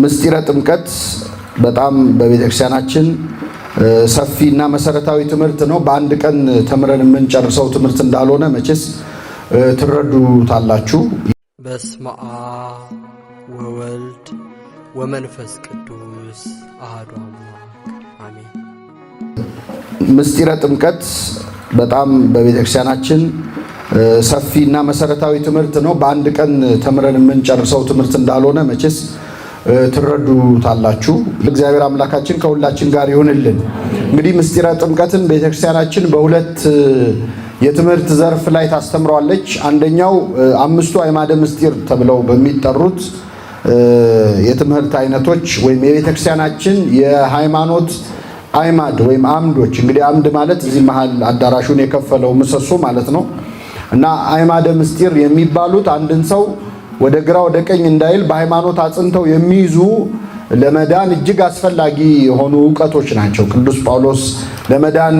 ምስጢረ ጥምቀት በጣም በቤተክርስቲያናችን ሰፊና መሰረታዊ ትምህርት ነው። በአንድ ቀን ተምረን የምንጨርሰው ትምህርት እንዳልሆነ መቼስ ትረዱታላችሁ። በስመ አብ ወወልድ ወመንፈስ ቅዱስ አሐዱ አምላክ አሜን። ምስጢረ ጥምቀት በጣም በቤተክርስቲያናችን ሰፊና መሰረታዊ ትምህርት ነው። በአንድ ቀን ተምረን የምንጨርሰው ትምህርት እንዳልሆነ መቼስ ትረዱታላችሁ። እግዚአብሔር አምላካችን ከሁላችን ጋር ይሁንልን። እንግዲህ ምስጢረ ጥምቀትን ቤተክርስቲያናችን በሁለት የትምህርት ዘርፍ ላይ ታስተምረዋለች። አንደኛው አምስቱ አዕማደ ምስጢር ተብለው በሚጠሩት የትምህርት አይነቶች ወይም የቤተክርስቲያናችን የሃይማኖት አዕማድ ወይም አምዶች። እንግዲህ አምድ ማለት እዚህ መሃል አዳራሹን የከፈለው ምሰሶ ማለት ነው እና አዕማደ ምስጢር የሚባሉት አንድን ሰው ወደ ግራ ወደ ቀኝ እንዳይል በሃይማኖት አጽንተው የሚይዙ ለመዳን እጅግ አስፈላጊ የሆኑ ዕውቀቶች ናቸው። ቅዱስ ጳውሎስ ለመዳን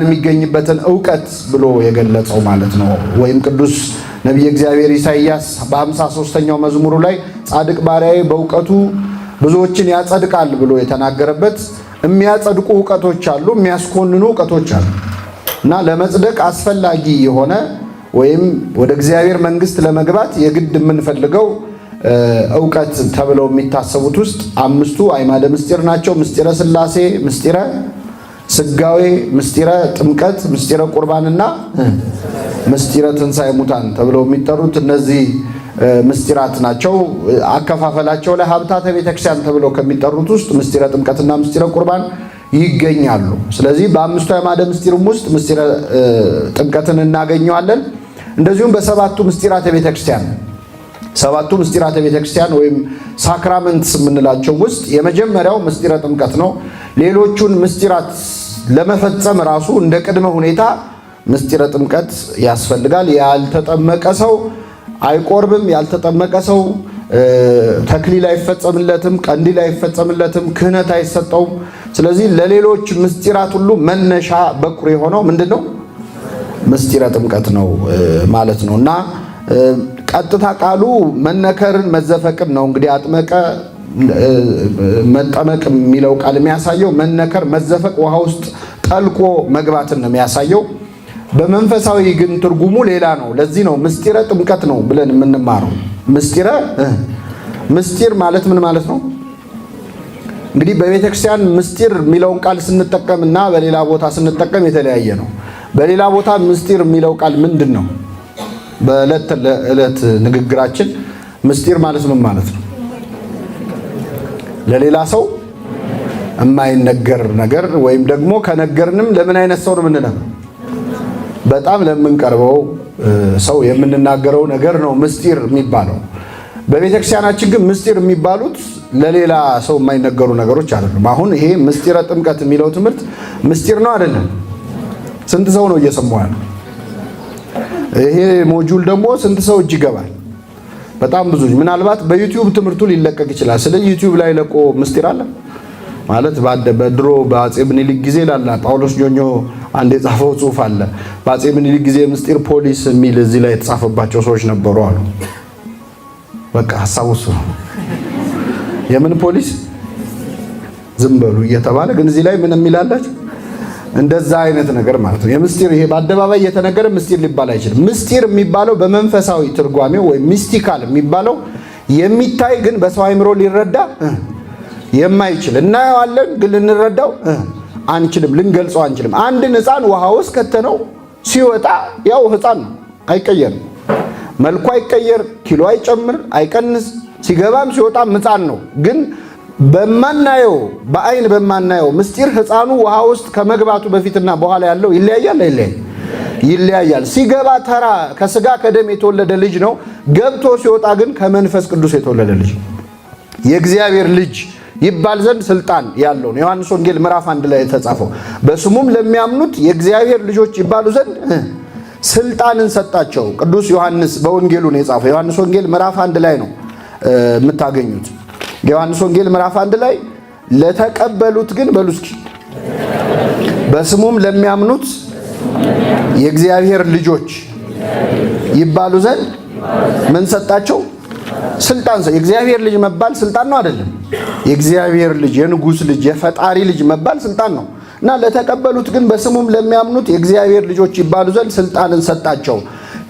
የሚገኝበትን ዕውቀት ብሎ የገለጸው ማለት ነው። ወይም ቅዱስ ነቢየ እግዚአብሔር ኢሳይያስ በ53ኛው መዝሙሩ ላይ ጻድቅ ባሪያዬ በዕውቀቱ ብዙዎችን ያጸድቃል ብሎ የተናገረበት የሚያጸድቁ ዕውቀቶች አሉ፣ የሚያስኮንኑ ዕውቀቶች አሉ እና ለመጽደቅ አስፈላጊ የሆነ ወይም ወደ እግዚአብሔር መንግስት ለመግባት የግድ የምንፈልገው ዕውቀት ተብለው የሚታሰቡት ውስጥ አምስቱ አዕማደ ምስጢር ናቸው። ምስጢረ ሥላሴ፣ ምስጢረ ሥጋዌ፣ ምስጢረ ጥምቀት፣ ምስጢረ ቁርባንና ምስጢረ ትንሣኤ ሙታን ተብለው የሚጠሩት እነዚህ ምስጢራት ናቸው። አከፋፈላቸው ላይ ሀብታተ ቤተክርስቲያን ተብለው ከሚጠሩት ውስጥ ምስጢረ ጥምቀትና ምስጢረ ቁርባን ይገኛሉ። ስለዚህ በአምስቱ አዕማደ ምስጢርም ውስጥ ምስጢረ ጥምቀትን እናገኘዋለን። እንደዚሁም በሰባቱ ምስጢራተ ቤተክርስቲያን ሰባቱ ምስጢራተ ቤተክርስቲያን ወይም ሳክራመንትስ የምንላቸው ውስጥ የመጀመሪያው ምስጢረ ጥምቀት ነው። ሌሎቹን ምስጢራት ለመፈጸም ራሱ እንደ ቅድመ ሁኔታ ምስጢረ ጥምቀት ያስፈልጋል። ያልተጠመቀ ሰው አይቆርብም። ያልተጠመቀ ሰው ተክሊል አይፈጸምለትም፣ ቀንዲል አይፈጸምለትም፣ ክህነት አይሰጠውም። ስለዚህ ለሌሎች ምስጢራት ሁሉ መነሻ በኩር የሆነው ምንድነው? ምስጢረ ጥምቀት ነው ማለት ነው እና ቀጥታ ቃሉ መነከርን መዘፈቅን ነው። እንግዲህ አጥመቀ መጠመቅ የሚለው ቃል የሚያሳየው መነከር መዘፈቅ ውሃ ውስጥ ጠልቆ መግባትን ነው የሚያሳየው። በመንፈሳዊ ግን ትርጉሙ ሌላ ነው። ለዚህ ነው ምስጢረ ጥምቀት ነው ብለን የምንማረው። ምስጢር ማለት ምን ማለት ነው? እንግዲህ በቤተክርስቲያን ምስጢር የሚለውን ቃል ስንጠቀምና በሌላ ቦታ ስንጠቀም የተለያየ ነው። በሌላ ቦታ ምስጢር የሚለው ቃል ምንድን ነው? በዕለት ዕለት ንግግራችን ምስጢር ማለት ምን ማለት ነው? ለሌላ ሰው የማይነገር ነገር ወይም ደግሞ ከነገርንም ለምን አይነት ሰው ነው የምንነግረው? በጣም ለምንቀርበው ሰው የምንናገረው ነገር ነው ምስጢር የሚባለው። በቤተክርስቲያናችን ግን ምስጢር የሚባሉት ለሌላ ሰው የማይነገሩ ነገሮች አይደሉም። አሁን ይሄ ምስጢረ ጥምቀት የሚለው ትምህርት ምስጢር ነው አይደለም? ስንት ሰው ነው እየሰማው ያለው? ይሄ ሞጁል ደግሞ ስንት ሰው እጅ ይገባል? በጣም ብዙ። ምናልባት በዩቲዩብ ትምህርቱ ሊለቀቅ ይችላል። ስለዚህ ዩቲዩብ ላይ ለቆ ምስጢር አለ ማለት በድሮ በአጼ ምኒልክ ጊዜ ላላ ጳውሎስ ኞኞ አንድ የጻፈው ጽሑፍ አለ። በአጼ ምኒልክ ጊዜ ምስጢር ፖሊስ የሚል እዚህ ላይ የተጻፈባቸው ሰዎች ነበሩ አሉ። በቃ ሐሳቡ እሱ ነው። የምን ፖሊስ ዝም በሉ እየተባለ ግን እዚህ ላይ ምን የሚላላችሁ እንደዛ አይነት ነገር ማለት ነው። የምስጢር ይሄ በአደባባይ የተነገረ ምስጢር ሊባል አይችልም። ምስጢር የሚባለው በመንፈሳዊ ትርጓሜው ወይም ሚስቲካል የሚባለው የሚታይ ግን በሰው አእምሮ ሊረዳ የማይችል እናየዋለን ግን ልንረዳው አንችልም፣ ልንገልጸው አንችልም። አንድን ሕፃን ውሃ ውስጥ ከተነው ሲወጣ ያው ሕፃን ነው፣ አይቀየርም። መልኩ አይቀየር፣ ኪሎ አይጨምር፣ አይቀንስ። ሲገባም ሲወጣም ሕፃን ነው። ግን በማናየው በአይን በማናየው ምስጢር ሕፃኑ ውሃ ውስጥ ከመግባቱ በፊትና በኋላ ያለው ይለያያል። ይለያያል። ሲገባ ተራ ከስጋ ከደም የተወለደ ልጅ ነው። ገብቶ ሲወጣ ግን ከመንፈስ ቅዱስ የተወለደ ልጅ ነው። የእግዚአብሔር ልጅ ይባል ዘንድ ስልጣን ያለው ነው። ዮሐንስ ወንጌል ምዕራፍ 1 ላይ የተጻፈው በስሙም ለሚያምኑት የእግዚአብሔር ልጆች ይባሉ ዘንድ ስልጣንን ሰጣቸው። ቅዱስ ዮሐንስ በወንጌሉ ነው የጻፈው። ዮሐንስ ወንጌል ምዕራፍ 1 ላይ ነው የምታገኙት። ዮሐንስ ወንጌል ምዕራፍ 1 ላይ ለተቀበሉት ግን በሉ እስኪ በስሙም ለሚያምኑት የእግዚአብሔር ልጆች ይባሉ ዘንድ ምን ሰጣቸው? ስልጣን የእግዚአብሔር ልጅ መባል ስልጣን ነው አይደለም? የእግዚአብሔር ልጅ የንጉሥ ልጅ የፈጣሪ ልጅ መባል ስልጣን ነው። እና ለተቀበሉት ግን በስሙም ለሚያምኑት የእግዚአብሔር ልጆች ይባሉ ዘንድ ስልጣንን ሰጣቸው።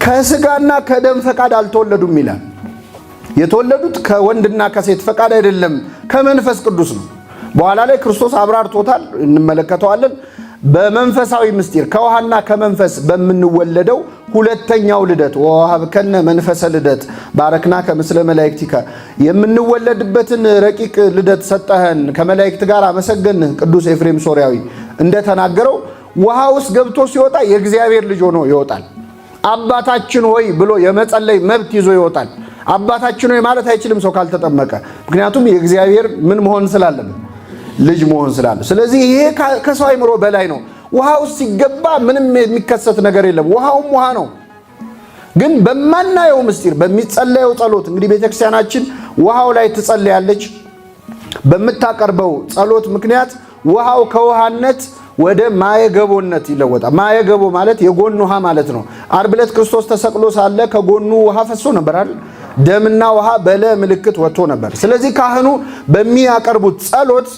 ከስጋና ከደም ፈቃድ አልተወለዱም ይላል። የተወለዱት ከወንድና ከሴት ፈቃድ አይደለም፣ ከመንፈስ ቅዱስ ነው። በኋላ ላይ ክርስቶስ አብራርቶታል፣ እንመለከተዋለን። በመንፈሳዊ ምስጢር ከውሃና ከመንፈስ በምንወለደው ሁለተኛው ልደት ወሀብከነ መንፈሰ ልደት ባረክናከ ምስለ መላእክቲከ የምንወለድበትን ረቂቅ ልደት ሰጠህን፣ ከመላእክት ጋር አመሰገንህ። ቅዱስ ኤፍሬም ሶርያዊ እንደተናገረው ውሃ ውስጥ ገብቶ ሲወጣ የእግዚአብሔር ልጅ ሆኖ ይወጣል። አባታችን ሆይ ብሎ የመጸለይ መብት ይዞ ይወጣል። አባታችን ሆይ ማለት አይችልም ሰው ካልተጠመቀ። ምክንያቱም የእግዚአብሔር ምን መሆን ስላለበት ልጅ መሆን ስላለ። ስለዚህ ይሄ ከሰው አይምሮ በላይ ነው። ውሃ ውስጥ ሲገባ ምንም የሚከሰት ነገር የለም። ውሃውም ውሃ ነው። ግን በማናየው ምስጢር በሚጸለየው ጸሎት እንግዲህ ቤተክርስቲያናችን ውሃው ላይ ትጸልያለች። በምታቀርበው ጸሎት ምክንያት ውሃው ከውሃነት ወደ ማየገቦነት ይለወጣል። ማየገቦ ማለት የጎን ውሃ ማለት ነው። ዓርብ ዕለት ክርስቶስ ተሰቅሎ ሳለ ከጎኑ ውሃ ፈሶ ነበር አይደል? ደምና ውሃ በለ ምልክት ወጥቶ ነበር። ስለዚህ ካህኑ በሚያቀርቡት ጸሎት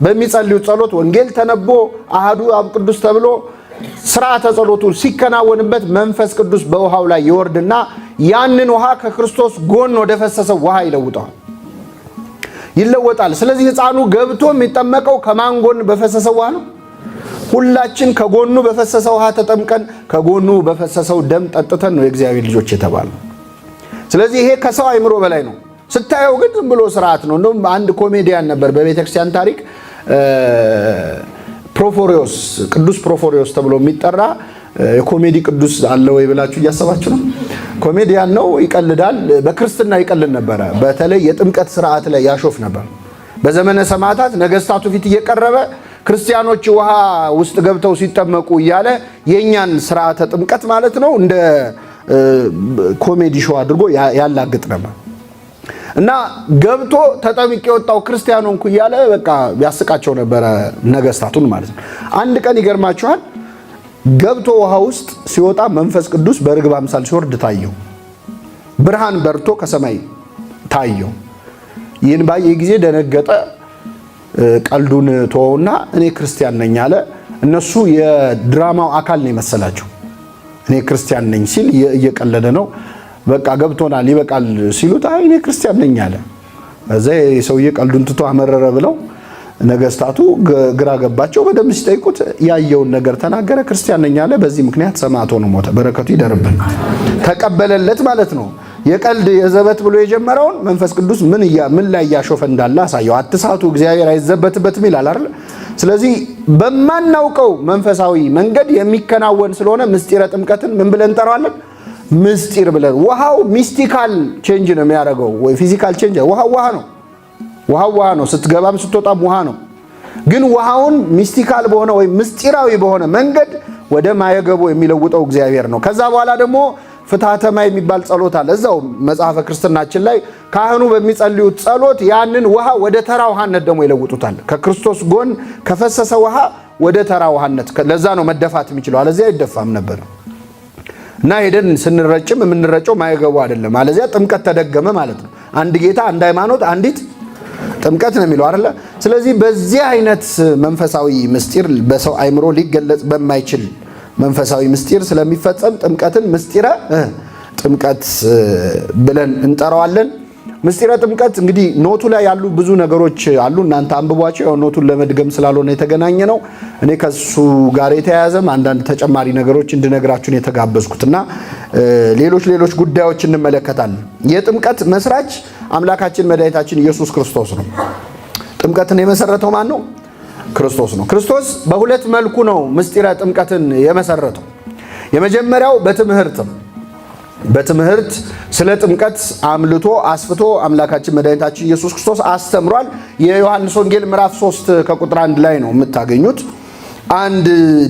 በሚጸልዩት ጸሎት ወንጌል ተነቦ አሃዱ አብ ቅዱስ ተብሎ ስርዓተ ጸሎቱ ሲከናወንበት መንፈስ ቅዱስ በውሃው ላይ ይወርድና ያንን ውሃ ከክርስቶስ ጎን ወደ ፈሰሰው ውሃ ይለወጣል። ስለዚህ ሕፃኑ ገብቶ የሚጠመቀው ከማን ጎን በፈሰሰው ውሃ ነው? ሁላችን ከጎኑ በፈሰሰው ውሃ ተጠምቀን ከጎኑ በፈሰሰው ደም ጠጥተን ነው የእግዚአብሔር ልጆች የተባለው። ስለዚህ ይሄ ከሰው አይምሮ በላይ ነው። ስታየው ግን ዝም ብሎ ስርዓት ነው። እንደውም አንድ ኮሜዲያን ነበር በቤተክርስቲያን ታሪክ ፕሮፎሪዮስ፣ ቅዱስ ፕሮፎሪዮስ ተብሎ የሚጠራ የኮሜዲ ቅዱስ አለ ወይ ብላችሁ እያሰባችሁ ነው? ኮሜዲያን ነው፣ ይቀልዳል። በክርስትና ይቀልድ ነበረ። በተለይ የጥምቀት ስርዓት ላይ ያሾፍ ነበር። በዘመነ ሰማዕታት ነገስታቱ ፊት እየቀረበ ክርስቲያኖች ውሃ ውስጥ ገብተው ሲጠመቁ እያለ የኛን ስርዓተ ጥምቀት ማለት ነው እንደ ኮሜዲ ሾው አድርጎ ያላግጥ ነበር። እና ገብቶ ተጠምቄ የወጣው ክርስቲያኑ እንኩ እያለ በቃ ያስቃቸው ነበረ ነገስታቱን ማለት ነው። አንድ ቀን ይገርማችኋል፣ ገብቶ ውሃ ውስጥ ሲወጣ መንፈስ ቅዱስ በርግብ አምሳል ሲወርድ ታየው። ብርሃን በርቶ ከሰማይ ታየው። ይህን ባየ ጊዜ ደነገጠ። ቀልዱን ተወውና እኔ ክርስቲያን ነኝ አለ። እነሱ የድራማው አካል ነው የመሰላቸው። እኔ ክርስቲያን ነኝ ሲል እየቀለደ ነው። በቃ ገብቶናል ይበቃል ሲሉት አይ እኔ ክርስቲያን ነኝ አለ። እዛ የሰውዬ ቀልዱን ትቶ አመረረ ብለው ነገስታቱ ግራ ገባቸው። በደንብ ሲጠይቁት ያየውን ነገር ተናገረ። ክርስቲያን ነኝ አለ። በዚህ ምክንያት ሰማዕት ሆኖ ሞተ። በረከቱ ይደርብን። ተቀበለለት ማለት ነው። የቀልድ የዘበት ብሎ የጀመረውን መንፈስ ቅዱስ ምን ላይ ያሾፈ እንዳለ አሳየው። አትሳቱ እግዚአብሔር አይዘበትበትም ይላል አይደል? ስለዚህ በማናውቀው መንፈሳዊ መንገድ የሚከናወን ስለሆነ ምስጢረ ጥምቀትን ምን ብለን እንጠራዋለን? ምስጢር ብለን። ውሃው ሚስቲካል ቼንጅ ነው የሚያደርገው ወይ ፊዚካል ቼንጅ። ውሃው ውሃ ነው። ስትገባም ስትወጣም ውሃ ነው። ግን ውሃውን ሚስቲካል በሆነ ወይ ምስጢራዊ በሆነ መንገድ ወደ ማየገቦ የሚለውጠው እግዚአብሔር ነው። ከዛ በኋላ ደግሞ ፍትሐተማ የሚባል ጸሎት አለ። እዛው መጽሐፈ ክርስትናችን ላይ ካህኑ በሚጸልዩት ጸሎት ያንን ውሃ ወደ ተራ ውሃነት ደግሞ ይለውጡታል። ከክርስቶስ ጎን ከፈሰሰ ውሃ ወደ ተራ ውሃነት። ለዛ ነው መደፋት የሚችለው፣ አለዚያ አይደፋም ነበር። እና ሄደን ስንረጭም የምንረጨው ማየገቡ አይደለም፣ አለዚያ ጥምቀት ተደገመ ማለት ነው። አንድ ጌታ፣ አንድ ሃይማኖት፣ አንዲት ጥምቀት ነው የሚለው አይደለ? ስለዚህ በዚህ አይነት መንፈሳዊ ምስጢር በሰው አይምሮ ሊገለጽ በማይችል መንፈሳዊ ምስጢር ስለሚፈጸም ጥምቀትን ምስጢረ ጥምቀት ብለን እንጠራዋለን። ምስጢረ ጥምቀት እንግዲህ ኖቱ ላይ ያሉ ብዙ ነገሮች አሉ። እናንተ አንብቧቸው። ያው ኖቱን ለመድገም ስላልሆነ የተገናኘ ነው። እኔ ከሱ ጋር የተያያዘም አንዳንድ ተጨማሪ ነገሮች እንድነግራችሁን የተጋበዝኩትና ሌሎች ጉዳዮች እንመለከታለን። የጥምቀት መስራች አምላካችን መድኃኒታችን ኢየሱስ ክርስቶስ ነው። ጥምቀትን የመሰረተው ማን ነው? ክርስቶስ ነው። ክርስቶስ በሁለት መልኩ ነው ምስጢረ ጥምቀትን የመሰረተው። የመጀመሪያው በትምህርት ስለ ጥምቀት አምልቶ አስፍቶ አምላካችን መድኃኒታችን ኢየሱስ ክርስቶስ አስተምሯል። የዮሐንስ ወንጌል ምዕራፍ 3 ከቁጥር 1 ላይ ነው የምታገኙት። አንድ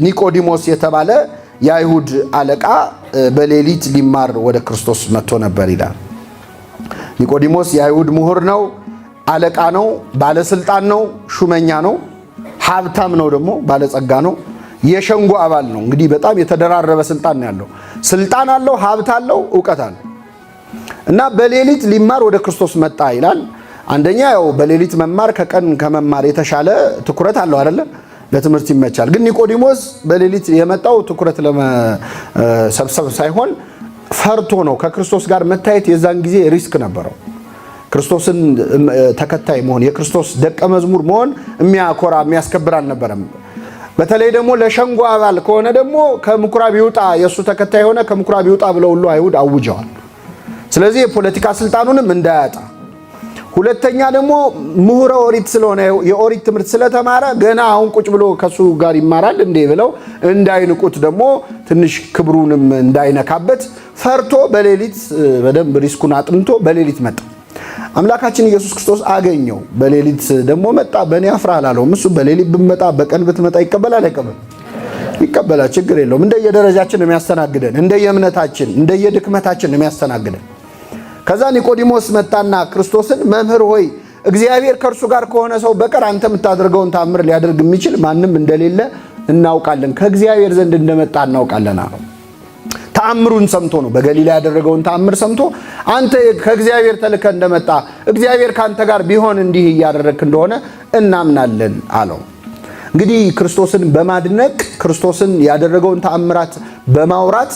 ኒቆዲሞስ የተባለ የአይሁድ አለቃ በሌሊት ሊማር ወደ ክርስቶስ መጥቶ ነበር ይላል። ኒቆዲሞስ የአይሁድ ምሁር ነው፣ አለቃ ነው፣ ባለስልጣን ነው፣ ሹመኛ ነው፣ ሀብታም ነው፣ ደግሞ ባለጸጋ ነው፣ የሸንጎ አባል ነው። እንግዲህ በጣም የተደራረበ ስልጣን ነው ያለው። ስልጣን አለው፣ ሀብት አለው፣ ዕውቀት አለው። እና በሌሊት ሊማር ወደ ክርስቶስ መጣ ይላል። አንደኛ ያው በሌሊት መማር ከቀን ከመማር የተሻለ ትኩረት አለው አይደለ? ለትምህርት ይመቻል። ግን ኒቆዲሞስ በሌሊት የመጣው ትኩረት ለመሰብሰብ ሳይሆን ፈርቶ ነው። ከክርስቶስ ጋር መታየት የዛን ጊዜ ሪስክ ነበረው። ክርስቶስን ተከታይ መሆን፣ የክርስቶስ ደቀ መዝሙር መሆን የሚያኮራ የሚያስከብር አልነበረም። በተለይ ደግሞ ለሸንጎ አባል ከሆነ ደግሞ ከምኩራብ ይውጣ፣ የእሱ ተከታይ የሆነ ከምኩራብ ይውጣ ብለው ሁሉ አይሁድ አውጀዋል። ስለዚህ የፖለቲካ ስልጣኑንም እንዳያጣ፣ ሁለተኛ ደግሞ ምሁረ ኦሪት ስለሆነ የኦሪት ትምህርት ስለተማረ ገና አሁን ቁጭ ብሎ ከሱ ጋር ይማራል እንዴ ብለው እንዳይንቁት ደግሞ ትንሽ ክብሩንም እንዳይነካበት ፈርቶ በሌሊት በደንብ ሪስኩን አጥንቶ በሌሊት መጣ። አምላካችን ኢየሱስ ክርስቶስ አገኘው። በሌሊት ደግሞ መጣ። በእኔ አፍራ አላለውም። እሱ በሌሊት ብትመጣ በቀን ብትመጣ ይቀበላል አይቀበል? ይቀበላል። ችግር የለውም። እንደየደረጃችን የሚያስተናግደን፣ እንደየእምነታችን፣ እንደየድክመታችን የሚያስተናግደን። ከዛ ኒቆዲሞስ መጣና ክርስቶስን መምህር ሆይ እግዚአብሔር ከእርሱ ጋር ከሆነ ሰው በቀር አንተ የምታደርገውን ተአምር ሊያደርግ የሚችል ማንም እንደሌለ እናውቃለን፣ ከእግዚአብሔር ዘንድ እንደመጣ እናውቃለን አለው። ተአምሩን ሰምቶ ነው፣ በገሊላ ያደረገውን ተአምር ሰምቶ አንተ ከእግዚአብሔር ተልከ እንደመጣ እግዚአብሔር ካንተ ጋር ቢሆን እንዲህ እያደረግክ እንደሆነ እናምናለን አለው። እንግዲህ ክርስቶስን በማድነቅ ክርስቶስን ያደረገውን ተአምራት በማውራት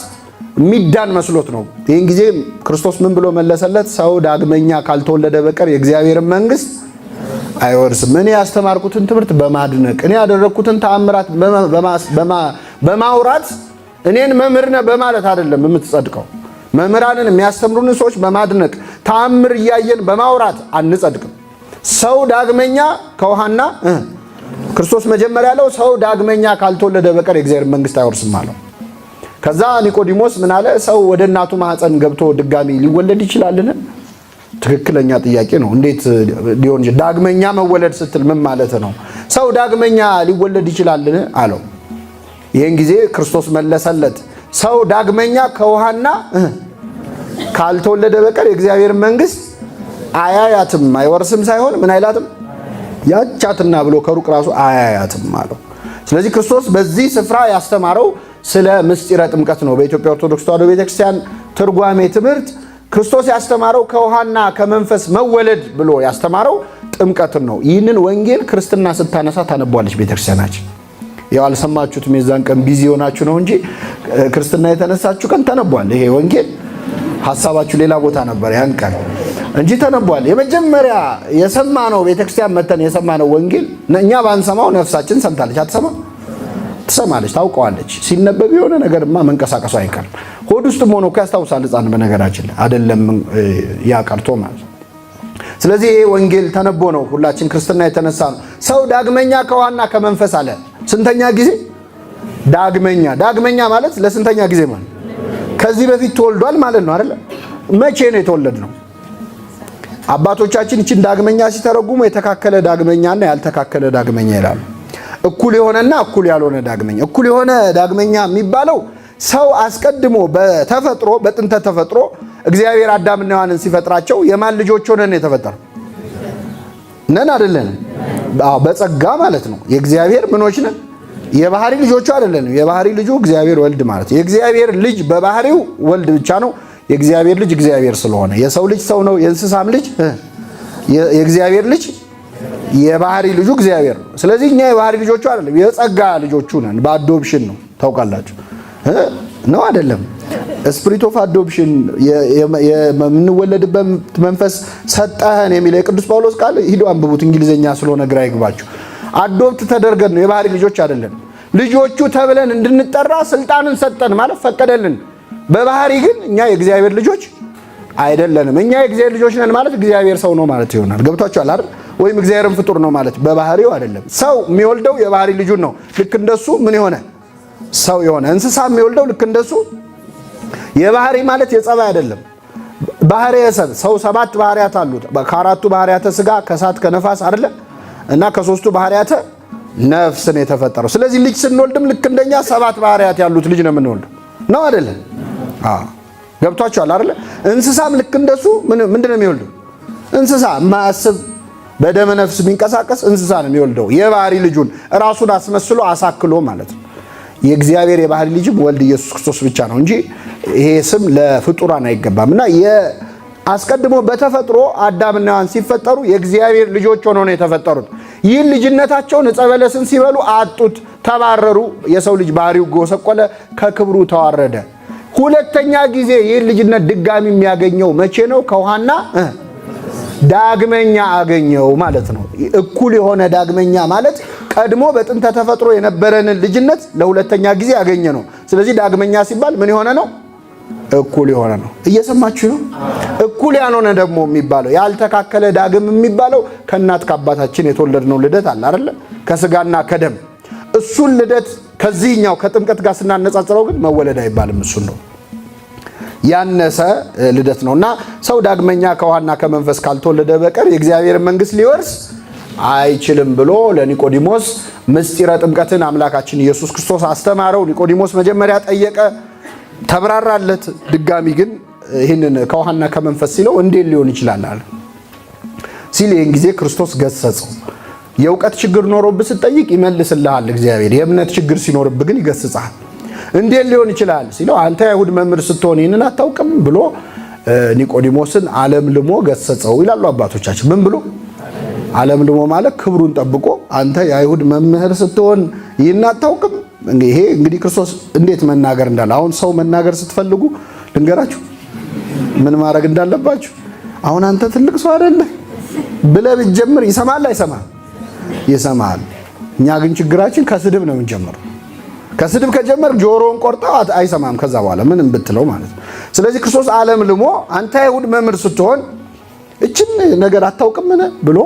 ሚዳን መስሎት ነው። ይህን ጊዜ ክርስቶስ ምን ብሎ መለሰለት? ሰው ዳግመኛ ካልተወለደ በቀር የእግዚአብሔርን መንግስት አይወርስም። እኔ ያስተማርኩትን ትምህርት በማድነቅ እኔ ያደረግኩትን ተአምራት በማውራት እኔን መምህር ነህ በማለት አይደለም የምትጸድቀው። መምህራንን የሚያስተምሩን ሰዎች በማድነቅ ተአምር እያየን በማውራት አንጸድቅም። ሰው ዳግመኛ ከውሃና ክርስቶስ መጀመሪያ ያለው ሰው ዳግመኛ ካልተወለደ በቀር የእግዚአብሔር መንግስት አይወርስም አለው። ከዛ ኒቆዲሞስ ምን አለ? ሰው ወደ እናቱ ማህፀን ገብቶ ድጋሚ ሊወለድ ይችላልን? ትክክለኛ ጥያቄ ነው። እንዴት ሊሆን ይችላል? ዳግመኛ መወለድ ስትል ምን ማለት ነው? ሰው ዳግመኛ ሊወለድ ይችላልን አለው። ይህን ጊዜ ክርስቶስ መለሰለት፣ ሰው ዳግመኛ ከውሃና ካልተወለደ በቀር የእግዚአብሔር መንግስት አያያትም፣ አይወርስም ሳይሆን ምን አይላትም? ያቻትና ብሎ ከሩቅ ራሱ አያያትም አለው። ስለዚህ ክርስቶስ በዚህ ስፍራ ያስተማረው ስለ ምስጢረ ጥምቀት ነው። በኢትዮጵያ ኦርቶዶክስ ተዋሕዶ ቤተክርስቲያን ትርጓሜ ትምህርት ክርስቶስ ያስተማረው ከውሃና ከመንፈስ መወለድ ብሎ ያስተማረው ጥምቀትን ነው። ይህንን ወንጌል ክርስትና ስታነሳ ታነቧለች ቤተክርስቲያናችን። ያው አልሰማችሁትም፣ የዛን ቀን ቢዚ ሆናችሁ ነው እንጂ ክርስትና የተነሳችሁ ቀን ተነቧል። ይሄ ወንጌል ሐሳባችሁ ሌላ ቦታ ነበር ያን ቀን እንጂ ተነቧል። የመጀመሪያ የሰማነው ቤተክርስቲያን መተን የሰማነው ወንጌል እኛ ባንሰማው ነፍሳችን ሰምታለች። አትሰማ? ትሰማለች፣ ታውቀዋለች። ሲነበብ የሆነ ነገርማ መንቀሳቀሱ አይቀርም። ሆድ ውስጥም ሆኖ እኮ ያስታውሳል ሕፃን በነገራችን ላይ አይደለም ያ ቀርቶ ማለት። ስለዚህ ይሄ ወንጌል ተነቦ ነው ሁላችን ክርስትና የተነሳ ነው። ሰው ዳግመኛ ከውሃና ከመንፈስ አለ። ስንተኛ ጊዜ? ዳግመኛ ማለት ለስንተኛ ጊዜ ማለት? ከዚህ በፊት ተወልዷል ማለት ነው አይደል? መቼ ነው የተወለድነው? አባቶቻችን እቺን ዳግመኛ ሲተረጉሙ የተካከለ ዳግመኛና ያልተካከለ ዳግመኛ ይላሉ። እኩል የሆነና እኩል ያልሆነ ዳግመኛ። እኩል የሆነ ዳግመኛ የሚባለው ሰው አስቀድሞ በተፈጥሮ በጥንተ ተፈጥሮ እግዚአብሔር አዳምና ሔዋንን ሲፈጥራቸው የማን ልጆች ሆነን የተፈጠረው? ነን አይደለን? በጸጋ ማለት ነው። የእግዚአብሔር ምኖች ነን። የባህሪ ልጆቹ አይደለንም። የባህሪ ልጁ እግዚአብሔር ወልድ ማለት ነው። የእግዚአብሔር ልጅ በባህሪው ወልድ ብቻ ነው። የእግዚአብሔር ልጅ እግዚአብሔር ስለሆነ የሰው ልጅ ሰው ነው። የእንስሳም ልጅ የእግዚአብሔር ልጅ የባህሪ ልጁ እግዚአብሔር ነው። ስለዚህ እኛ የባህሪ ልጆቹ አይደለም፣ የጸጋ ልጆቹ ነን። በአዶፕሽን ነው ታውቃላችሁ ነው አይደለም? ስፒሪት ኦፍ አዶፕሽን የምንወለድበት መንፈስ ሰጠህን የሚለው የቅዱስ ጳውሎስ ቃል ሂዱ አንብቡት። እንግሊዘኛ ስለሆነ ግራ ይግባችሁ። አዶፕት ተደርገን ነው፣ የባህሪ ልጆች አይደለም። ልጆቹ ተብለን እንድንጠራ ስልጣንን ሰጠን ማለት ፈቀደልን። በባህሪ ግን እኛ የእግዚአብሔር ልጆች አይደለንም። እኛ የእግዚአብሔር ልጆች ነን ማለት እግዚአብሔር ሰው ነው ማለት ይሆናል። ገብቷችኋል አይደል? ወይም እግዚአብሔርን ፍጡር ነው ማለት በባህሪው አይደለም። ሰው የሚወልደው የባህሪ ልጁን ነው። ልክ እንደሱ ምን የሆነ ሰው የሆነ እንስሳ የሚወልደው ልክ እንደሱ የባህሪ ማለት የጸባይ አይደለም። ባህሪ የሰብ ሰው 7 ባህሪያት አሉት። ከአራቱ ባህሪያተ ስጋ ከእሳት ከነፋስ አይደለ እና ከ3ቱ ባህሪያተ ነፍስን የተፈጠረው። ስለዚህ ልጅ ስንወልድም ልክ እንደኛ 7 ባህሪያት ያሉት ልጅ ነው የምንወልደው ነው አይደለ? ገብቷችኋል አይደለ? እንስሳም ልክ እንደሱ ምንድነው የሚወልደው? እንስሳ ማስብ በደመ ነፍስ የሚንቀሳቀስ እንስሳ ነው የሚወልደው። የባህሪ ልጁን ራሱን አስመስሎ አሳክሎ ማለት ነው። የእግዚአብሔር የባህሪ ልጅም ወልድ ኢየሱስ ክርስቶስ ብቻ ነው እንጂ ይሄ ስም ለፍጡራን አይገባም። እና አስቀድሞ በተፈጥሮ አዳምና ሔዋን ሲፈጠሩ የእግዚአብሔር ልጆች ሆነው ነው የተፈጠሩት። ይህን ልጅነታቸውን ዕፀ በለስን ሲበሉ አጡት፣ ተባረሩ። የሰው ልጅ ባህሪው ጎሰቆለ፣ ከክብሩ ተዋረደ። ሁለተኛ ጊዜ ይህን ልጅነት ድጋሚ የሚያገኘው መቼ ነው? ከውሃና ዳግመኛ አገኘው ማለት ነው። እኩል የሆነ ዳግመኛ ማለት ቀድሞ በጥንተ ተፈጥሮ የነበረንን ልጅነት ለሁለተኛ ጊዜ ያገኘ ነው። ስለዚህ ዳግመኛ ሲባል ምን የሆነ ነው? እኩል የሆነ ነው። እየሰማችሁ ነው? እኩል ያልሆነ ደግሞ የሚባለው ያልተካከለ ዳግም የሚባለው ከእናት ከአባታችን የተወለድነው ልደት አለ አይደለ? ከስጋና ከደም እሱን ልደት ከዚህኛው ከጥምቀት ጋር ስናነጻጽረው ግን መወለድ አይባልም። እሱን ነው ያነሰ ልደት ነውና ሰው ዳግመኛ ከውሃና ከመንፈስ ካልተወለደ በቀር የእግዚአብሔር መንግስት ሊወርስ አይችልም ብሎ ለኒቆዲሞስ ምስጢረ ጥምቀትን አምላካችን ኢየሱስ ክርስቶስ አስተማረው። ኒቆዲሞስ መጀመሪያ ጠየቀ፣ ተብራራለት። ድጋሚ ግን ይህንን ከውሃና ከመንፈስ ሲለው እንዴት ሊሆን ይችላል አለ ሲል ይህን ጊዜ ክርስቶስ ገሰጸው። የእውቀት ችግር ኖሮብህ ስትጠይቅ ይመልስልሃል እግዚአብሔር። የእምነት ችግር ሲኖርብህ ግን ይገስጽሃል። እንዴት ሊሆን ይችላል ሲለው አንተ የአይሁድ መምህር ስትሆን ይህንን አታውቅም ብሎ ኒቆዲሞስን አለምልሞ ገሰጸው ይላሉ አባቶቻችን። ምን ብሎ አለምልሞ ማለት ክብሩን ጠብቆ አንተ የአይሁድ መምህር ስትሆን ይህንን አታውቅም። ይሄ እንግዲህ ክርስቶስ እንዴት መናገር እንዳለ አሁን ሰው መናገር ስትፈልጉ ልንገራችሁ ምን ማድረግ እንዳለባችሁ። አሁን አንተ ትልቅ ሰው አይደለህ ብለህ ብትጀምር ይሰማል አይሰማም? ይሰማል። እኛ ግን ችግራችን ከስድብ ነው የምንጀምረው። ከስድብ ከጀመር ጆሮውን ቆርጠው አይሰማም ከዛ በኋላ ምንም ብትለው ማለት ነው። ስለዚህ ክርስቶስ አለምልሞ አንተ የአይሁድ መምህር ስትሆን እችን ነገር አታውቅምን ብሎ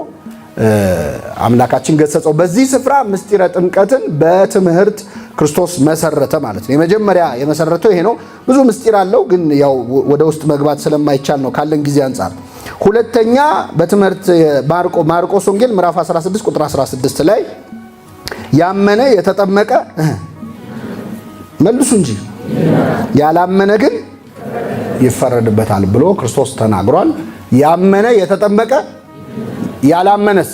አምላካችን ገሰጸው። በዚህ ስፍራ ምስጢረ ጥምቀትን በትምህርት ክርስቶስ መሰረተ ማለት ነው። የመጀመሪያ የመሰረተው ይሄ ነው። ብዙ ምስጢር አለው ግን ያው ወደ ውስጥ መግባት ስለማይቻል ነው ካለን ጊዜ አንጻር። ሁለተኛ በትምህርት ማርቆስ ወንጌል ምዕራፍ 16 ቁጥር 16 ላይ ያመነ የተጠመቀ መልሱ እንጂ ያላመነ ግን ይፈረድበታል ብሎ ክርስቶስ ተናግሯል። ያመነ የተጠመቀ ያላመነስ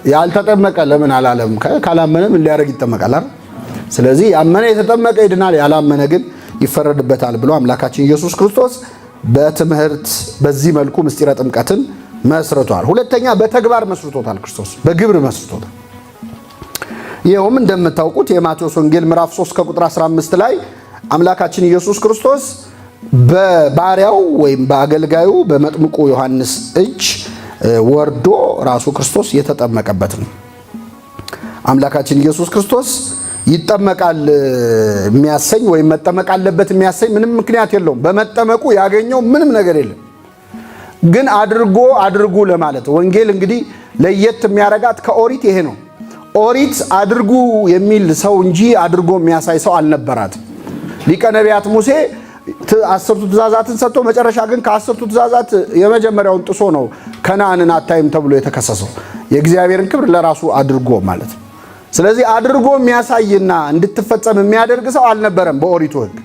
ያልተጠመቀ ለምን አላለም? ካላመነ ምን ሊያደርግ ይጠመቃል አይደል? ስለዚህ ያመነ የተጠመቀ ይድናል፣ ያላመነ ግን ይፈረድበታል ብሎ አምላካችን ኢየሱስ ክርስቶስ በትምህርት በዚህ መልኩ ምስጢረ ጥምቀትን መስርቷል። ሁለተኛ በተግባር መስርቶታል። ክርስቶስ በግብር መስርቶታል። ይኸውም እንደምታውቁት የማቴዎስ ወንጌል ምዕራፍ 3 ከቁጥር 15 ላይ አምላካችን ኢየሱስ ክርስቶስ በባሪያው ወይም በአገልጋዩ በመጥምቁ ዮሐንስ እጅ ወርዶ ራሱ ክርስቶስ የተጠመቀበት ነው። አምላካችን ኢየሱስ ክርስቶስ ይጠመቃል የሚያሰኝ ወይም መጠመቅ አለበት የሚያሰኝ ምንም ምክንያት የለውም። በመጠመቁ ያገኘው ምንም ነገር የለም። ግን አድርጉ ለማለት ወንጌል እንግዲህ ለየት የሚያረጋት ከኦሪት ይሄ ነው። ኦሪት አድርጉ የሚል ሰው እንጂ አድርጎ የሚያሳይ ሰው አልነበራትም። ሊቀ ነቢያት ሙሴ 10ቱ ትእዛዛትን ሰጥቶ መጨረሻ ግን ከ10ቱ ትእዛዛት የመጀመሪያውን ጥሶ ነው ከነዓንን አታይም ተብሎ የተከሰሰው። የእግዚአብሔርን ክብር ለራሱ አድርጎ ማለት ነው። ስለዚህ አድርጎ የሚያሳይና እንድትፈጸም የሚያደርግ ሰው አልነበረም በኦሪቱ ሕግ።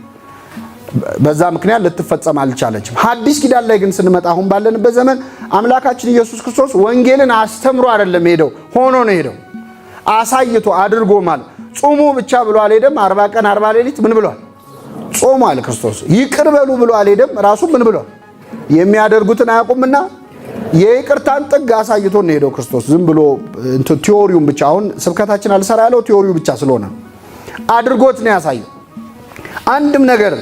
በዛ ምክንያት ልትፈጸም አልቻለችም። ሐዲስ ኪዳን ላይ ግን ስንመጣ አሁን ባለንበት ዘመን አምላካችን ኢየሱስ ክርስቶስ ወንጌልን አስተምሮ አይደለም ሄደው ሆኖ ነው ሄደው አሳይቶ አድርጎ ማለት ጾሙ ብቻ ብሎ አልሄደም። 40 ቀን 40 ሌሊት ምን ብሏል? ጾሟል። ክርስቶስ ይቅር በሉ ብሎ አልሄደም። ራሱ ምን ብሏል? የሚያደርጉትን አያውቁምና የይቅርታን ጥግ አሳይቶ ነው ሄደው ክርስቶስ። ዝም ብሎ ቲዮሪውን ብቻ አሁን ስብከታችን አልሰራ ያለው ቲዮሪው ብቻ ስለሆነ አድርጎት ነው ያሳየው። አንድም ነገር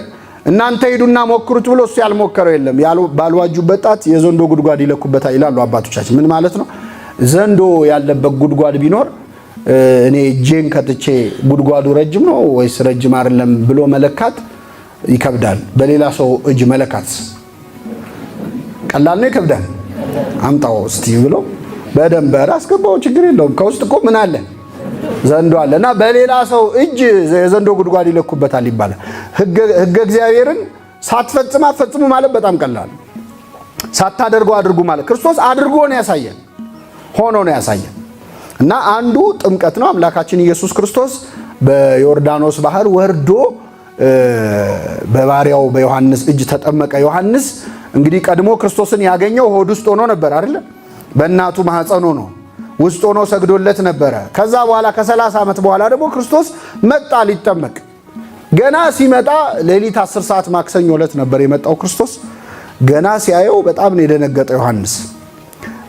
እናንተ ሂዱና ሞክሩት ብሎ እሱ ያልሞከረው የለም። ባልዋጁበት ጣት የዘንዶ ጉድጓድ ይለኩበታል ይላሉ አባቶቻችን። ምን ማለት ነው? ዘንዶ ያለበት ጉድጓድ ቢኖር እኔ እጄን ከትቼ ጉድጓዱ ረጅም ነው ወይስ ረጅም አይደለም ብሎ መለካት ይከብዳል። በሌላ ሰው እጅ መለካት ቀላል ነው? ይከብዳል። አምጣው እስቲ ብሎ በደንብ አስገባው፣ ችግር የለውም። ከውስጥ እኮ ምን አለ? ዘንዶ አለና በሌላ ሰው እጅ የዘንዶ ጉድጓድ ይለኩበታል ይባላል። ሕገ እግዚአብሔርን ሳትፈጽም አትፈጽሙ ማለት በጣም ቀላል። ሳታደርጉ አድርጉ ማለት ክርስቶስ አድርጎ ነው ያሳየን፣ ሆኖ ነው ያሳየን። እና አንዱ ጥምቀት ነው። አምላካችን ኢየሱስ ክርስቶስ በዮርዳኖስ ባህር ወርዶ በባሪያው በዮሐንስ እጅ ተጠመቀ። ዮሐንስ እንግዲህ ቀድሞ ክርስቶስን ያገኘው ሆድ ውስጥ ሆኖ ነበር አይደል? በእናቱ ማህፀን ሆኖ ውስጥ ሆኖ ሰግዶለት ነበረ። ከዛ በኋላ ከ30 ዓመት በኋላ ደግሞ ክርስቶስ መጣ ሊጠመቅ። ገና ሲመጣ ሌሊት 10 ሰዓት ማክሰኞ ዕለት ነበር የመጣው ክርስቶስ። ገና ሲያየው በጣም ነው የደነገጠው ዮሐንስ።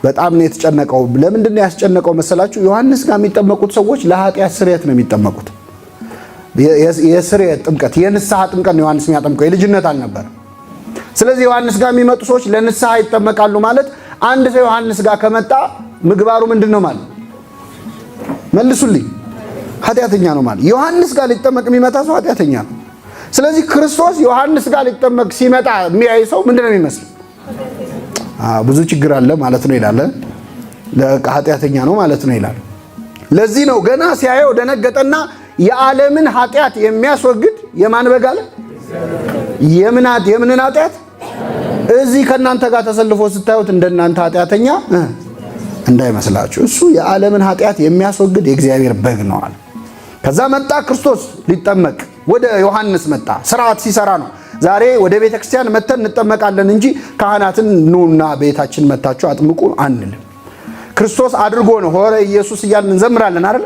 በጣም ነው የተጨነቀው። ለምንድን ነው ያስጨነቀው መሰላችሁ? ዮሐንስ ጋር የሚጠመቁት ሰዎች ለኃጢአት ስርየት ነው የሚጠመቁት። የስርየት ጥምቀት፣ የንስሐ ጥምቀት ነው ዮሐንስ የሚያጠምቀው፣ የልጅነት አልነበረም። ስለዚህ ዮሐንስ ጋር የሚመጡ ሰዎች ለንስሐ ይጠመቃሉ ማለት አንድ ሰው ዮሐንስ ጋር ከመጣ ምግባሩ ምንድን ነው ማለት? መልሱልኝ። ኃጢአተኛ ነው ማለት። ዮሐንስ ጋር ሊጠመቅ የሚመጣ ሰው ኃጢአተኛ ነው። ስለዚህ ክርስቶስ ዮሐንስ ጋር ሊጠመቅ ሲመጣ የሚያይ ሰው ምንድን ነው የሚመስል? ብዙ ችግር አለ ማለት ነው ይላል። ኃጢአተኛ ነው ማለት ነው ይላል። ለዚህ ነው ገና ሲያየው ደነገጠና የዓለምን ኃጢአት የሚያስወግድ የማን በግ አለ? የምንን ኃጢአት? እዚህ ከእናንተ ጋር ተሰልፎ ስታዩት እንደናንተ ኃጢአተኛ እንዳይመስላችሁ፣ እሱ የዓለምን ኃጢአት የሚያስወግድ የእግዚአብሔር በግ ነው አለ። ከዛ መጣ ክርስቶስ ሊጠመቅ ወደ ዮሐንስ መጣ። ስርዓት ሲሰራ ነው። ዛሬ ወደ ቤተ ክርስቲያን መተን እንጠመቃለን እንጂ ካህናትን ኑና ቤታችን መታችሁ አጥምቁ አንልም። ክርስቶስ አድርጎ ነው። ሆረ ኢየሱስ እያልን እንዘምራለን አይደል?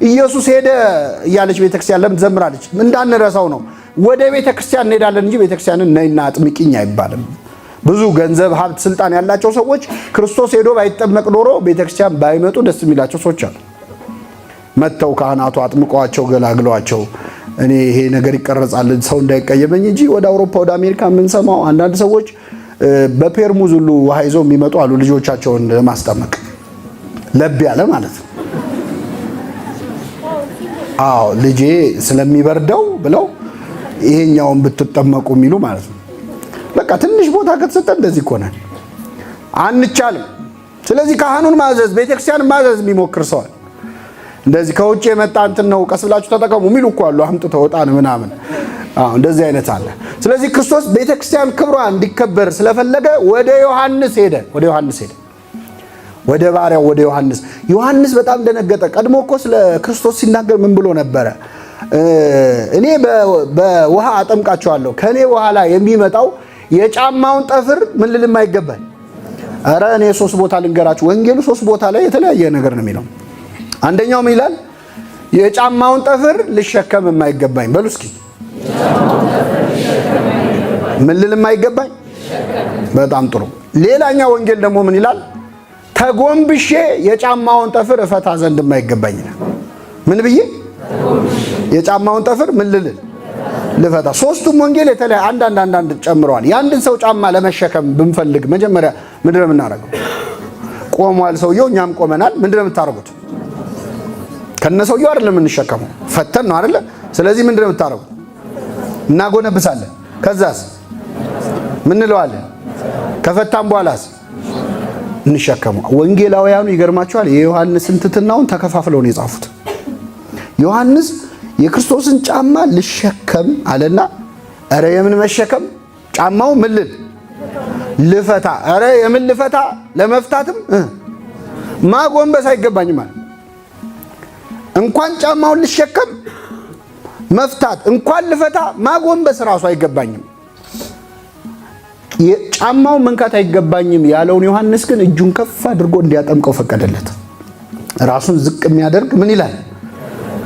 ኢየሱስ ሄደ እያለች ቤተ ክርስቲያን ለምን ትዘምራለች? እንዳንረሳው ነው። ወደ ቤተ ክርስቲያን እንሄዳለን እንጂ ቤተ ክርስቲያንን ነይና አጥምቂኝ አይባልም። ብዙ ገንዘብ፣ ሀብት፣ ስልጣን ያላቸው ሰዎች ክርስቶስ ሄዶ ባይጠመቅ ኖሮ ቤተ ክርስቲያን ባይመጡ ደስ የሚላቸው ሰዎች አሉ። መተው ካህናቱ አጥምቀዋቸው ገላግለዋቸው እኔ ይሄ ነገር ይቀረጻል ሰው እንዳይቀየመኝ እንጂ ወደ አውሮፓ ወደ አሜሪካ የምንሰማው አንዳንድ ሰዎች በፔርሙዝ ሁሉ ውሃ ይዘው የሚመጡ አሉ ልጆቻቸውን ለማስጠመቅ ለብ ያለ ማለት ነው። አዎ ልጄ ስለሚበርደው ብለው ይሄኛውን ብትጠመቁ የሚሉ ማለት ነው። በቃ ትንሽ ቦታ ከተሰጠ እንደዚህ ኮነ አንቻልም። ስለዚህ ካህኑን ማዘዝ ቤተክርስቲያን ማዘዝ የሚሞክር ሰው እንደዚህ ከውጭ የመጣ እንትን ነው ቀስ ብላችሁ ተጠቀሙ የሚሉ እኮ አሉ። አምጥተው ወጣን ምናምን እንደዚህ አይነት አለ። ስለዚህ ክርስቶስ ቤተክርስቲያን ክብሯ እንዲከበር ስለፈለገ ወደ ዮሐንስ ሄደ። ወደ ባሪያው ወደ ዮሐንስ። ዮሐንስ በጣም ደነገጠ። ቀድሞ እኮ ስለ ክርስቶስ ሲናገር ምን ብሎ ነበረ? እኔ በውሃ አጠምቃቸዋለሁ፣ ከኔ በኋላ የሚመጣው የጫማውን ጠፍር ምን ልልም አይገባኝ። ኧረ እኔ 3 ቦታ ልንገራችሁ። ወንጌሉ 3 ቦታ ላይ የተለያየ ነገር ነው የሚለው። አንደኛው ምን ይላል? የጫማውን ጠፍር ልሸከም የማይገባኝ በሉ እስኪ። ምን ልል የማይገባኝ? በጣም ጥሩ። ሌላኛው ወንጌል ደግሞ ምን ይላል? ተጎንብሼ የጫማውን ጠፍር እፈታ ዘንድ የማይገባኝ ነው። ምን ብዬ? የጫማውን ጠፍር ምን ልል ልፈታ። ሶስቱም ወንጌል የተለያየ አንዳንድ ጨምረዋል። የአንድን ሰው ጫማ ለመሸከም ብንፈልግ መጀመሪያ ምንድነው የምናደርገው? ቆሟል ሰውየው፣ እኛም ቆመናል። ምንድነው የምታደርጉት? ከነሰውየው አይደለም የምንሸከመው፣ ፈተን ነው አይደለ? ስለዚህ ምንድነው የምታደርጉት? እናጎነብሳለን። ከዛስ ምን እንለዋለን? ከፈታን በኋላስ እንሸከመው። ወንጌላውያኑ ይገርማቸዋል፣ የዮሐንስን ትሕትናውን ተከፋፍለው ነው የጻፉት። ዮሐንስ የክርስቶስን ጫማ ልሸከም አለና፣ ኧረ የምን መሸከም? ጫማው ምን ልል ልፈታ። ኧረ የምን ልፈታ? ለመፍታትም ማጎንበስ አይገባኝም ማለት እንኳን ጫማውን ልሸከም መፍታት እንኳን ልፈታ ማጎንበስ ራሱ አይገባኝም። ጫማውን መንካት አይገባኝም ያለውን ዮሐንስ ግን እጁን ከፍ አድርጎ እንዲያጠምቀው ፈቀደለት። ራሱን ዝቅ የሚያደርግ ምን ይላል?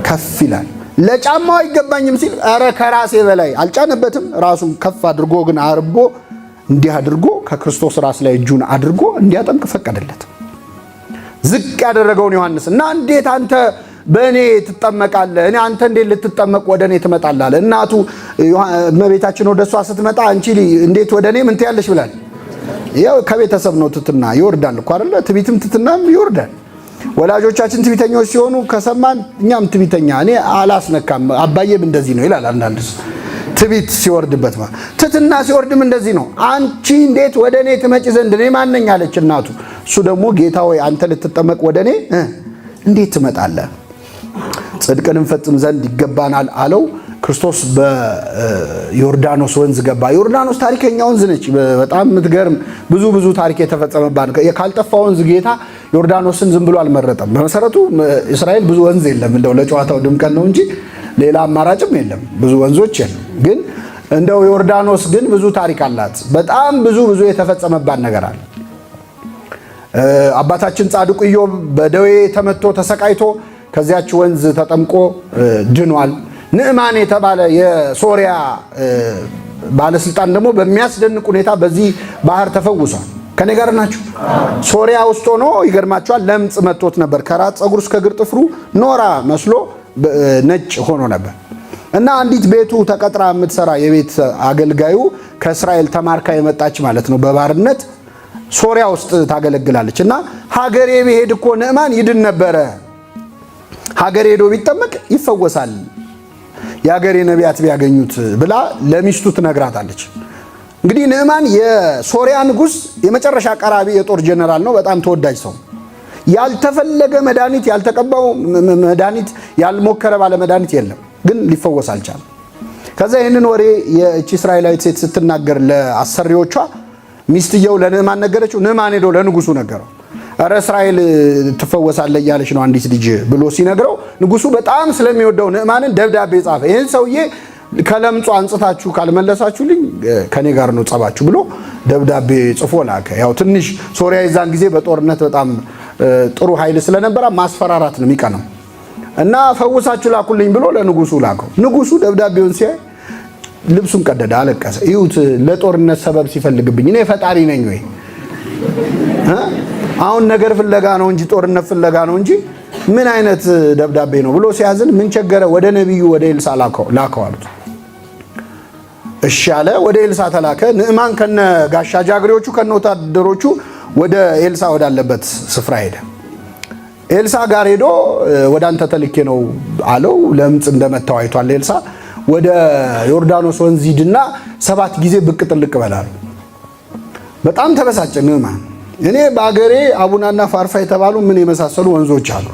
ከፍ ይላል። ለጫማው አይገባኝም ሲል ኧረ ከራሴ በላይ አልጫነበትም። ራሱን ከፍ አድርጎ ግን አርቦ እንዲህ አድርጎ ከክርስቶስ ራስ ላይ እጁን አድርጎ እንዲያጠምቅ ፈቀደለት። ዝቅ ያደረገውን ዮሐንስ እና እንዴት አንተ በእኔ ትጠመቃለህ? እኔ አንተ እንዴት ልትጠመቅ ወደ እኔ ትመጣለህ አለ። እናቱ እመቤታችን ወደ እሷ ስትመጣ አንቺ እንዴት ወደ እኔ ምን ትያለሽ ብላል። ያው ከቤተሰብ ነው ትትና ይወርዳል እኮ አይደለ? ትቢትም ትትናም ይወርዳል። ወላጆቻችን ትቢተኞች ሲሆኑ ከሰማን እኛም ትቢተኛ እኔ አላስነካም አባዬም እንደዚህ ነው ይላል። አንዳንድ ትቢት ሲወርድበት ማለት ትትና ሲወርድም እንደዚህ ነው። አንቺ እንዴት ወደ እኔ ትመጪ ዘንድ እኔ ማን ነኝ አለች እናቱ። እሱ ደግሞ ጌታ ሆይ አንተ ልትጠመቅ ወደ እኔ እንዴት ትመጣለህ? ጽድቅን እንፈጽም ዘንድ ይገባናል አለው። ክርስቶስ በዮርዳኖስ ወንዝ ገባ። ዮርዳኖስ ታሪከኛ ወንዝ ነች። በጣም የምትገርም ብዙ ታሪክ የተፈጸመባት ካልጠፋ ወንዝ ጌታ ዮርዳኖስን ዝም ብሎ አልመረጠም። በመሰረቱ እስራኤል ብዙ ወንዝ የለም፣ እንደው ለጨዋታው ድምቀት ነው እንጂ ሌላ አማራጭም የለም። ብዙ ወንዞች የለም። ግን እንደው ዮርዳኖስ ግን ብዙ ታሪክ አላት። በጣም ብዙ የተፈጸመባት ነገር አለ። አባታችን ጻድቁ ኢዮብ በደዌ ተመቶ ተሰቃይቶ ከዚያች ወንዝ ተጠምቆ ድኗል። ንዕማን የተባለ የሶሪያ ባለስልጣን ደግሞ በሚያስደንቅ ሁኔታ በዚህ ባህር ተፈውሷል። ከኔ ጋር ናችሁ? ሶሪያ ውስጥ ሆኖ ይገርማችኋል ለምጽ መጥቶት ነበር። ከራስ ፀጉር እስከ እግር ጥፍሩ ኖራ መስሎ ነጭ ሆኖ ነበር። እና አንዲት ቤቱ ተቀጥራ የምትሰራ የቤት አገልጋዩ ከእስራኤል ተማርካ የመጣች ማለት ነው በባርነት ሶሪያ ውስጥ ታገለግላለች። እና ሀገሬ ቢሄድ እኮ ንዕማን ይድን ነበረ፣ ሀገሬ ሄዶ ቢጠመቅ ይፈወሳል፣ የሀገሬ ነቢያት ቢያገኙት ብላ ለሚስቱ ትነግራታለች። እንግዲህ ንዕማን የሶሪያ ንጉሥ የመጨረሻ ቀራቢ የጦር ጀነራል ነው። በጣም ተወዳጅ ሰው፣ ያልተፈለገ መድኃኒት ያልተቀባው መድኃኒት ያልሞከረ ባለ መድኃኒት የለም፣ ግን ሊፈወስ አልቻለም። ከዛ ይህንን ወሬ የእቺ እስራኤላዊት ሴት ስትናገር ለአሰሪዎቿ ሚስትየው ለንዕማን ነገረችው። ንዕማን ሄዶ ለንጉሱ ነገረው። ኧረ እስራኤል ትፈወሳለህ እያለች ነው አንዲት ልጅ ብሎ ሲነግረው ንጉሱ በጣም ስለሚወደው ንዕማንን ደብዳቤ ጻፈ። ይህን ሰውዬ ከለምጹ አንጽታችሁ ካልመለሳችሁልኝ ከኔ ጋር ነው ጸባችሁ ብሎ ደብዳቤ ጽፎ ላከ። ያው ትንሽ ሶሪያ የዛን ጊዜ በጦርነት በጣም ጥሩ ኃይል ስለነበረ ማስፈራራት ነው የሚቀነው እና ፈውሳችሁ ላኩልኝ ብሎ ለንጉሱ ላከው። ንጉሱ ደብዳቤውን ሲያይ ልብሱን ቀደደ፣ አለቀሰ። ይሁት ለጦርነት ሰበብ ሲፈልግብኝ እኔ ፈጣሪ ነኝ ወይ? አሁን ነገር ፍለጋ ነው እንጂ ጦርነት ፍለጋ ነው እንጂ ምን አይነት ደብዳቤ ነው ብሎ ሲያዝን ምን ቸገረ? ወደ ነብዩ ወደ ኤልሳ ላከው አሉት። እሺ አለ። ወደ ኤልሳ ተላከ። ንዕማን ከነ ጋሻ ጃግሬዎቹ ከነ ወታደሮቹ ወደ ኤልሳ ወዳለበት ስፍራ ሄደ። ኤልሳ ጋር ሄዶ ወደ አንተ ተልኬ ነው አለው። ለምጽ እንደመታው አይቷል ኤልሳ። ወደ ዮርዳኖስ ወንዝ ሂድና 7 ጊዜ ብቅ ጥልቅ በላሉ። በጣም ተበሳጨ ንዕማን። እኔ በአገሬ አቡናና ፋርፋ የተባሉ ምን የመሳሰሉ ወንዞች አሉ፣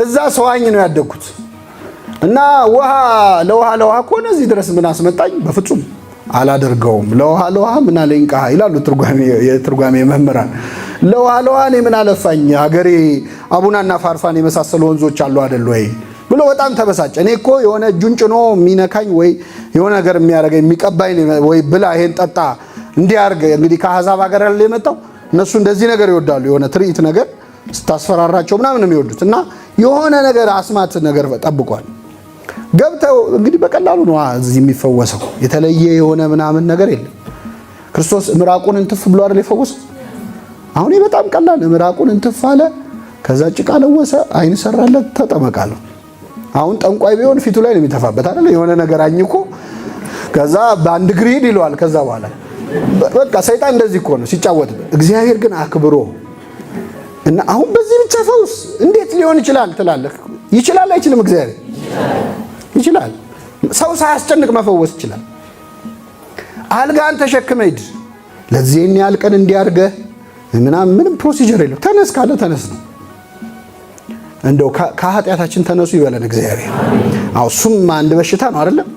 እዛ ሰዋኝ ነው ያደግኩት እና ለውሃ ከሆነ እዚህ ድረስ ምን አስመጣኝ? በፍጹም አላደርገውም። ለውሃ ምን አለኝ ቃ ይላሉ የትርጓሜ መምህራን። ለውሃ እኔ ምን አለፋኝ? አገሬ አቡናና ፋርፋን የመሳሰሉ ወንዞች አሉ አይደል ወይ ብሎ በጣም ተበሳጨ። እኔ እኮ የሆነ እጁን ጭኖ የሚነካኝ ወይ የሆነ ነገር የሚያደርገኝ የሚቀባኝ ወይ ብላ ይሄን ጠጣ እንዲያርግ። እንግዲህ ከአሕዛብ ሀገር ያለ የመጣው እነሱ እንደዚህ ነገር ይወዳሉ። የሆነ ትርኢት ነገር ስታስፈራራቸው ምናምን የሚወዱት እና የሆነ ነገር አስማት ነገር ጠብቋል። ገብተው እንግዲህ በቀላሉ ነው እዚህ የሚፈወሰው። የተለየ የሆነ ምናምን ነገር የለም። ክርስቶስ ምራቁን እንትፍ ብሎ አይደል የፈወሰው? አሁን በጣም ቀላል ምራቁን እንትፍ አለ፣ ከዛ ጭቃ ለወሰ፣ አይን ሰራለት፣ ተጠመቃለሁ። አሁን ጠንቋይ ቢሆን ፊቱ ላይ ነው የሚተፋበት አይደል? የሆነ ነገር አኝኮ ከዛ በአንድ እግር ሂድ ይለዋል። ከዛ በኋላ በቃ ሰይጣን እንደዚህ እኮ ነው ሲጫወት። እግዚአብሔር ግን አክብሮ እና አሁን በዚህ ብቻ ፈውስ እንዴት ሊሆን ይችላል ትላለህ? ይችላል አይችልም? እግዚአብሔር ይችላል። ሰው ሳያስጨንቅ መፈወስ ይችላል። አልጋን ተሸክመህ ሂድ፣ ለዚህ ያህል ቀን እንዲያርገህ ምንም ፕሮሲጀር የለው። ተነስ ካለ ተነስ ነው። እንደው ከኃጢአታችን ተነሱ ይበለን እግዚአብሔር። አው እሱም አንድ በሽታ ነው አይደለም?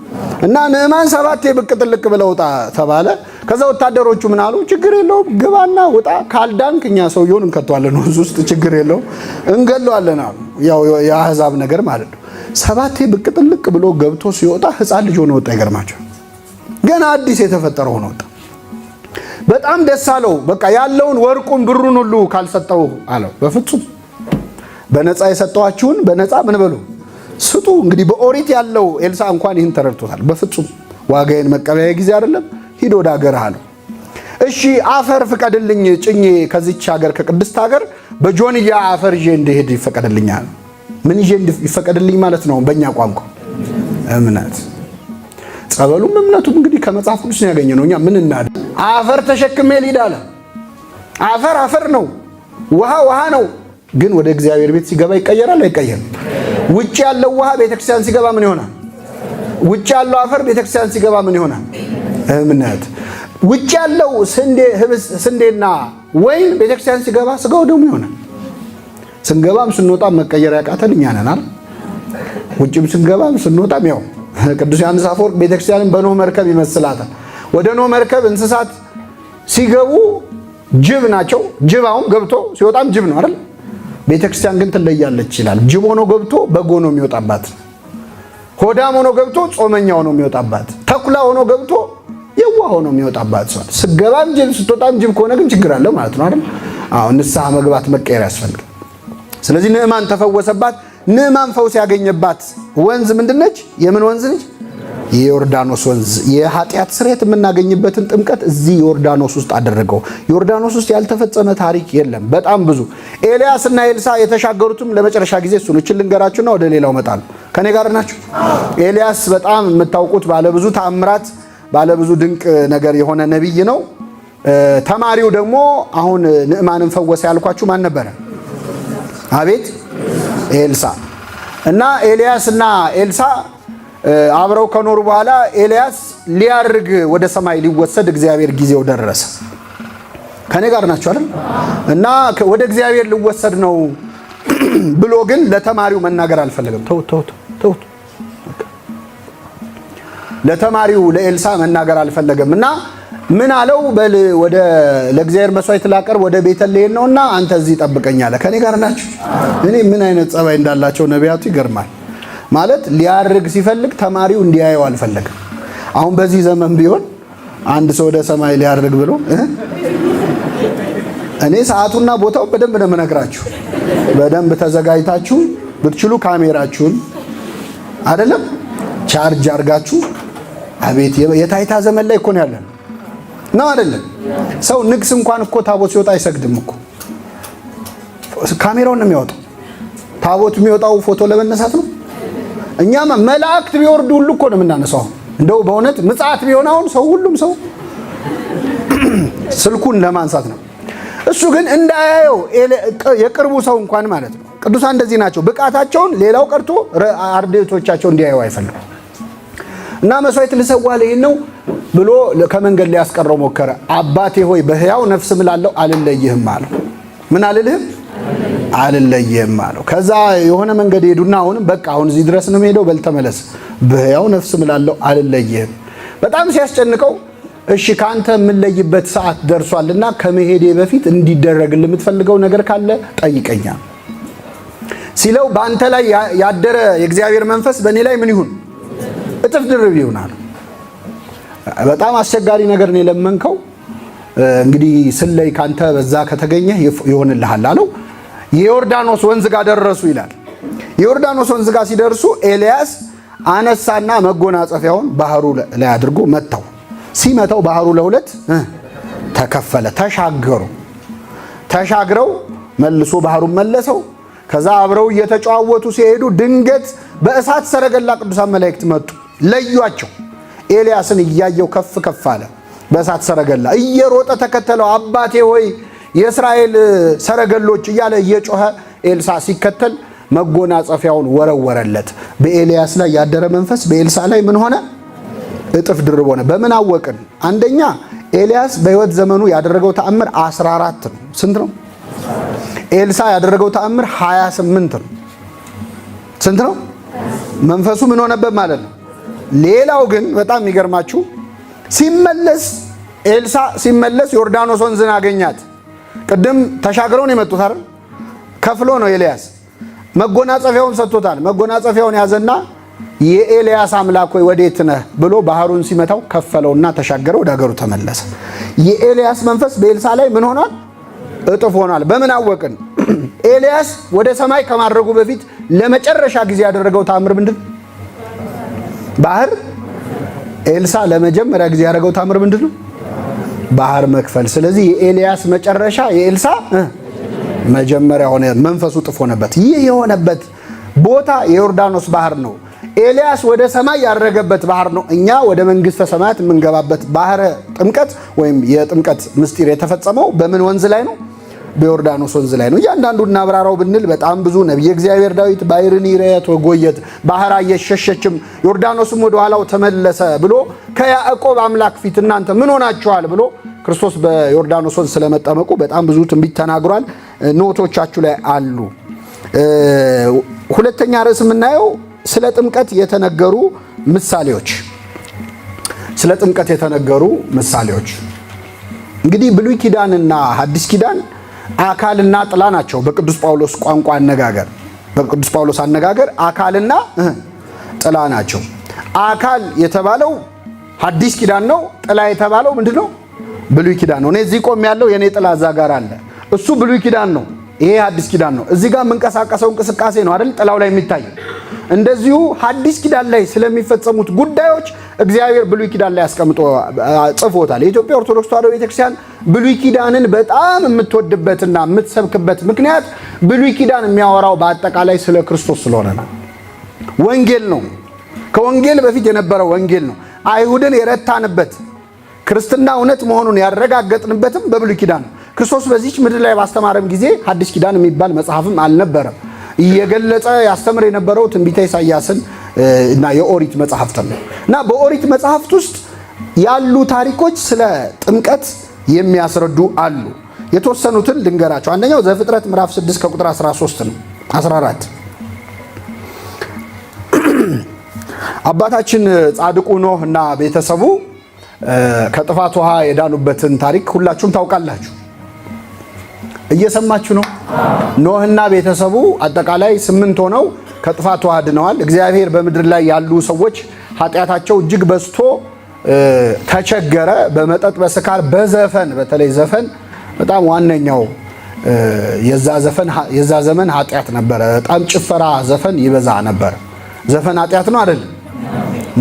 እና ንዕማን 7 ብቅ ጥልቅ ብለው ውጣ ተባለ። ከዛ ወታደሮቹ ምን አሉ? ችግር የለውም ግባና ውጣ፣ ካልዳንክ እኛ ሰውየውን እንከተዋለን፣ ወንዝ ውስጥ ችግር የለውም እንገለዋለን አሉ። ያው የአሕዛብ ነገር ማለት ነው። 7 ብቅ ጥልቅ ብሎ ገብቶ ሲወጣ ሕፃን ልጅ ሆኖ ወጣ። ይገርማቸው፣ ገና አዲስ የተፈጠረ ሆኖ ወጣ። በጣም ደስ አለው። በቃ ያለውን ወርቁን ብሩን ሁሉ ካልሰጠው አለው። በፍጹም በነፃ የሰጠዋችሁን በነፃ ምን በሉ ስጡ። እንግዲህ በኦሪት ያለው ኤልሳ እንኳን ይህን ተረድቶታል። በፍጹም ዋጋዬን መቀበያ ጊዜ አይደለም፣ ሂድ ወደ ሀገር አለው። እሺ አፈር ፍቀድልኝ ጭኜ ከዚች ሀገር ከቅድስት ሀገር በጆንያ አፈር ይዤ እንድሄድ ይፈቀድልኛል። ምን ይዤ ይፈቀድልኝ ማለት ነው በእኛ ቋንቋ? እምነት። ጸበሉም እምነቱም እንግዲህ ከመጽሐፍ ቅዱስ ነው ያገኘነው። እኛ ምን እናድርግ? አፈር ተሸክሜ ልሂድ አለ። አፈር ነው፣ ውሃ ነው። ግን ወደ እግዚአብሔር ቤት ሲገባ ይቀየራል አይቀየርም? ውጭ ያለው ውሃ ቤተክርስቲያን ሲገባ ምን ይሆናል? ውጭ ያለው አፈር ቤተክርስቲያን ሲገባ ምን ይሆናል? እምነት። ውጭ ያለው ስንዴና ወይን ቤተክርስቲያን ሲገባ ስጋው ደግሞ ይሆናል። ስንገባም ስንወጣም መቀየር ያቃተን እኛ ነን አይደል? ውጭም ስንገባም ስንወጣም ያው ቅዱስ ዮሐንስ አፈወርቅ ቤተክርስቲያንን በኖህ መርከብ ይመስላታል። ወደ ኖህ መርከብ እንስሳት ሲገቡ ጅብ ናቸው። ጅብ አሁን ገብቶ ሲወጣም ጅብ ነው አይደል? ቤተክርስቲያን ግን ትለያለች ይላል። ጅብ ሆኖ ገብቶ በጎ ነው የሚወጣባት። ሆዳም ሆኖ ገብቶ ጾመኛ ሆኖ የሚወጣባት። ተኩላ ሆኖ ገብቶ የዋህ ሆኖ የሚወጣባት። ስገባም ጅብ ስትወጣም ጅብ ከሆነ ግን ችግር አለ ማለት ነው አይደል? አዎ ንስሐ መግባት መቀየር ያስፈልጋል። ስለዚህ ንዕማን ተፈወሰባት። ንዕማን ፈውስ ያገኘባት ወንዝ ምንድነች? የምን ወንዝ ነች? የዮርዳኖስ ወንዝ የኃጢአት ስርየት የምናገኝበትን ጥምቀት እዚህ ዮርዳኖስ ውስጥ አደረገው። ዮርዳኖስ ውስጥ ያልተፈጸመ ታሪክ የለም። በጣም ብዙ ኤልያስ እና ኤልሳ የተሻገሩትም ለመጨረሻ ጊዜ እሱን ልንገራችሁና ወደ ሌላው እመጣለሁ። ከኔ ጋር ናችሁ? ኤልያስ በጣም የምታውቁት ባለብዙ ተአምራት ባለብዙ ድንቅ ነገር የሆነ ነቢይ ነው። ተማሪው ደግሞ አሁን ንዕማንን ፈወሰ ያልኳችሁ ማን ነበረ? አቤት ኤልሳ። እና ኤልያስ እና ኤልሳ አብረው ከኖሩ በኋላ ኤልያስ ሊያርግ ወደ ሰማይ ሊወሰድ እግዚአብሔር ጊዜው ደረሰ። ከኔ ጋር ናችሁ አይደል? እና ወደ እግዚአብሔር ሊወሰድ ነው ብሎ ግን ለተማሪው መናገር አልፈለገም። ተውት። ለተማሪው ለኤልሳ መናገር አልፈለገም እና ምን አለው? በል ወደ ለእግዚአብሔር መስዋዕት ላቀርብ ወደ ቤተልሔም ነውና አንተ እዚህ ጠብቀኝ አለ። ከኔ ጋር ናችሁ? እኔ ምን አይነት ጸባይ እንዳላቸው ነቢያቱ ይገርማል። ማለት ሊያርግ ሲፈልግ ተማሪው እንዲያየው አልፈለግም። አሁን በዚህ ዘመን ቢሆን አንድ ሰው ወደ ሰማይ ሊያርግ ብሎ እኔ ሰዓቱና ቦታው በደንብ ነው የምነግራችሁ። በደንብ ተዘጋጅታችሁ ብትችሉ ካሜራችሁን አይደለም ቻርጅ አድርጋችሁ አቤት የታይታ ዘመን ላይ እኮ ነው ያለን ነው አይደለም? ሰው ንግስ እንኳን እኮ ታቦት ሲወጣ አይሰግድም እኮ ካሜራውን ነው የሚያወጣው። ታቦት የሚወጣው ፎቶ ለመነሳት ነው። እኛማ መላእክት ቢወርዱ ሁሉ እኮ ነው የምናነሳው። እንደው በእውነት ምጽአት ቢሆን አሁን ሰው ሁሉም ሰው ስልኩን ለማንሳት ነው። እሱ ግን እንዳያየው የቅርቡ ሰው እንኳን ማለት ነው። ቅዱሳን እንደዚህ ናቸው። ብቃታቸውን ሌላው ቀርቶ አርድእቶቻቸው እንዲያየው አይፈልጉም። እና መስዋዕት ልሰዋ ልሄድ ነው ብሎ ከመንገድ ላይ ያስቀረው ሞከረ። አባቴ ሆይ በሕያው ነፍስ እምላለሁ አልለይህም አለው። ምን አልልህም? አልለይህም አለው። ከዛ የሆነ መንገድ ሄዱና አሁንም በቃ አሁን እዚህ ድረስ ነው የምሄደው፣ በል ተመለስ። በሕያው ነፍስ እምላለሁ አልለይህም። በጣም ሲያስጨንቀው እሺ ካንተ የምለይበት ሰዓት ደርሷልና ከመሄዴ በፊት እንዲደረግልህ የምትፈልገው ነገር ካለ ጠይቀኛ ሲለው በአንተ ላይ ያደረ የእግዚአብሔር መንፈስ በእኔ ላይ ምን ይሁን? እጥፍ ድርብ ይሆናል። በጣም አስቸጋሪ ነገር ነው የለመንከው። እንግዲህ ስለይ ካንተ በዛ ከተገኘ ይሆንልሃል አለው። የዮርዳኖስ ወንዝ ጋር ደረሱ ይላል። የዮርዳኖስ ወንዝ ጋር ሲደርሱ ኤልያስ አነሳና መጎናጸፊያውን ባህሩ ላይ አድርጎ መታው። ሲመታው ባህሩ ለሁለት ተከፈለ። ተሻግረው መልሶ ባህሩን መለሰው። ከዛ አብረው እየተጫወቱ ሲሄዱ ድንገት በእሳት ሰረገላ ቅዱሳን መላእክት መጡ፣ ለዩአቸው። ኤልያስን እያየው ከፍ ከፍ አለ። በእሳት ሰረገላ እየሮጠ ተከተለው። አባቴ ሆይ የእስራኤል ሰረገሎች እያለ እየጮኸ ኤልሳ ሲከተል መጎናጸፊያውን ወረወረለት። በኤልያስ ላይ ያደረ መንፈስ በኤልሳ ላይ ምን ሆነ? እጥፍ ድርብ ሆነ። በምን አወቅን? አንደኛ ኤልያስ በሕይወት ዘመኑ ያደረገው ተአምር 14 ነው። ስንት ነው? ኤልሳ ያደረገው ተአምር 28 ነው። ስንት ነው? መንፈሱ ምን ሆነበት ማለት ነው። ሌላው ግን በጣም የሚገርማችሁ ኤልሳ ሲመለስ ዮርዳኖስ ወንዝን አገኛት። ቅድም ተሻግረው ነው የመጡት አይደል? ከፍሎ ነው ኤልያስ። መጎናጸፊያውን ሰጥቶታል። መጎናጸፊያውን ያዘና የኤልያስ አምላክ ሆይ ወዴት ነህ ብሎ ባህሩን ሲመታው ከፈለውና ተሻገረ፣ ወደ ሀገሩ ተመለሰ። የኤልያስ መንፈስ በኤልሳ ላይ ምን ሆኗል? እጥፍ ሆኗል። በምን አወቅን? ኤልያስ ወደ ሰማይ ከማድረጉ በፊት ለመጨረሻ ጊዜ ያደረገው ተአምር ምንድን? ባህር። ኤልሳ ለመጀመሪያ ጊዜ ያደረገው ተአምር ምንድን ነው? ባህር መክፈል። ስለዚህ የኤልያስ መጨረሻ የኤልሳ መጀመሪያ ሆነ። መንፈሱ እጥፍ ሆነበት። ይህ የሆነበት ቦታ የዮርዳኖስ ባህር ነው። ኤልያስ ወደ ሰማይ ያረገበት ባህር ነው። እኛ ወደ መንግስተ ሰማያት የምንገባበት ባህረ ጥምቀት ወይም የጥምቀት ምስጢር የተፈጸመው በምን ወንዝ ላይ ነው? በዮርዳኖስ ወንዝ ላይ ነው። እያንዳንዱ እናብራራው ብንል በጣም ብዙ። ነቢየ እግዚአብሔር ዳዊት ባሕርን ይረየት ወጎየት ባህር አየሸሸችም ዮርዳኖስም ወደ ኋላው ተመለሰ ብሎ ከያዕቆብ አምላክ ፊት እናንተ ምን ሆናችኋል ብሎ ክርስቶስ በዮርዳኖስ ወንዝ ስለመጠመቁ በጣም ብዙ ትንቢት ተናግሯል። ኖቶቻችሁ ላይ አሉ። ሁለተኛ ርዕስ የምናየው ስለ ጥምቀት የተነገሩ ምሳሌዎች። ስለ ጥምቀት የተነገሩ ምሳሌዎች እንግዲህ ብሉይ ኪዳንና ሐዲስ ኪዳን አካልና ጥላ ናቸው። በቅዱስ ጳውሎስ ቋንቋ አነጋገር፣ በቅዱስ ጳውሎስ አነጋገር አካልና ጥላ ናቸው። አካል የተባለው ሐዲስ ኪዳን ነው። ጥላ የተባለው ምንድነው? ብሉይ ኪዳን ነው። እኔ እዚህ ቆም ያለው የኔ ጥላ እዛ ጋር አለ። እሱ ብሉይ ኪዳን ነው፣ ይሄ ሐዲስ ኪዳን ነው። እዚህ ጋር የምንቀሳቀሰው እንቅስቃሴ ነው አይደል? ጥላው ላይ የሚታየው እንደዚሁ ሐዲስ ኪዳን ላይ ስለሚፈጸሙት ጉዳዮች እግዚአብሔር ብሉይ ኪዳን ላይ አስቀምጦ ጽፎታል። የኢትዮጵያ ኦርቶዶክስ ተዋሕዶ ቤተክርስቲያን ብሉይ ኪዳንን በጣም የምትወድበትና የምትሰብክበት ምክንያት ብሉይ ኪዳን የሚያወራው በአጠቃላይ ስለ ክርስቶስ ስለሆነ ነው። ወንጌል ነው። ከወንጌል በፊት የነበረው ወንጌል ነው። አይሁድን የረታንበት ክርስትና እውነት መሆኑን ያረጋገጥንበትም በብሉይ ኪዳን ነው። ክርስቶስ በዚች ምድር ላይ ባስተማረም ጊዜ ሐዲስ ኪዳን የሚባል መጽሐፍም አልነበረም። እየገለጸ ያስተምር የነበረው ትንቢተ ኢሳይያስን እና የኦሪት መጽሐፍት ነው። እና በኦሪት መጽሐፍት ውስጥ ያሉ ታሪኮች ስለ ጥምቀት የሚያስረዱ አሉ። የተወሰኑትን ልንገራቸው። አንደኛው ዘፍጥረት ምዕራፍ 6 ከቁጥር 13 ነው 14 አባታችን ጻድቁ ኖህ እና ቤተሰቡ ከጥፋት ውሃ የዳኑበትን ታሪክ ሁላችሁም ታውቃላችሁ። እየሰማችሁ ነው። ኖህና ቤተሰቡ አጠቃላይ 8 ሆነው ከጥፋት ውሃ ድነዋል። እግዚአብሔር በምድር ላይ ያሉ ሰዎች ኃጢአታቸው እጅግ በዝቶ ተቸገረ። በመጠጥ በስካር በዘፈን በተለይ ዘፈን በጣም ዋነኛው የዛ ዘመን ኃጢአት ነበረ። በጣም ጭፈራ ዘፈን ይበዛ ነበር። ዘፈን ኃጢአት ነው አይደል?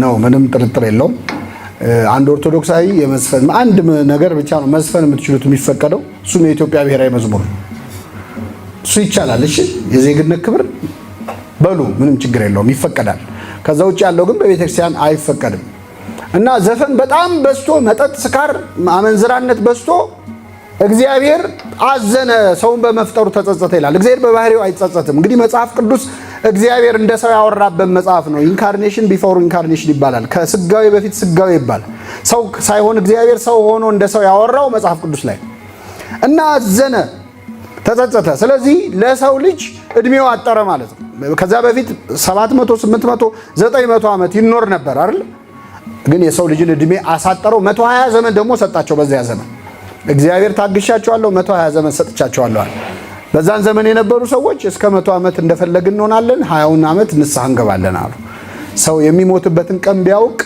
ነው፣ ምንም ጥርጥር የለውም። አንድ ኦርቶዶክሳዊ የመዝፈን አንድ ነገር ብቻ ነው መዝፈን የምትችሉት የሚፈቀደው፣ እሱም የኢትዮጵያ ብሔራዊ መዝሙር ነው። እሱ ይቻላል። እሺ፣ የዜግነት ክብር በሉ፣ ምንም ችግር የለውም፣ ይፈቀዳል። ከዛ ውጭ ያለው ግን በቤተክርስቲያን አይፈቀድም። እና ዘፈን በጣም በዝቶ መጠጥ፣ ስካር፣ አመንዝራነት በዝቶ እግዚአብሔር አዘነ፣ ሰውን በመፍጠሩ ተጸጸተ ይላል። እግዚአብሔር በባህሪው አይጸጸትም። እንግዲህ መጽሐፍ ቅዱስ እግዚአብሔር እንደ ሰው ያወራበት መጽሐፍ ነው። ኢንካርኔሽን ቢፎር ኢንካርኔሽን ይባላል። ከስጋዊ በፊት ስጋዊ ይባላል። ሰው ሳይሆን እግዚአብሔር ሰው ሆኖ እንደ ሰው ያወራው መጽሐፍ ቅዱስ ላይ እና አዘነ፣ ተጸጸተ። ስለዚህ ለሰው ልጅ እድሜው አጠረ ማለት ነው። ከዛ በፊት 700 800 900 ዓመት ይኖር ነበር አይደል? ግን የሰው ልጅን እድሜ አሳጠረው። 120 ዘመን ደግሞ ሰጣቸው። በዚያ ዘመን እግዚአብሔር ታግሻቸዋለሁ 120 ዘመን ሰጥቻቸዋለሁ። በዛን ዘመን የነበሩ ሰዎች እስከ 100 ዓመት እንደፈለግን እንሆናለን፣ 20 ዓመት ንስሐ እንገባለን አሉ። ሰው የሚሞትበትን ቀን ቢያውቅ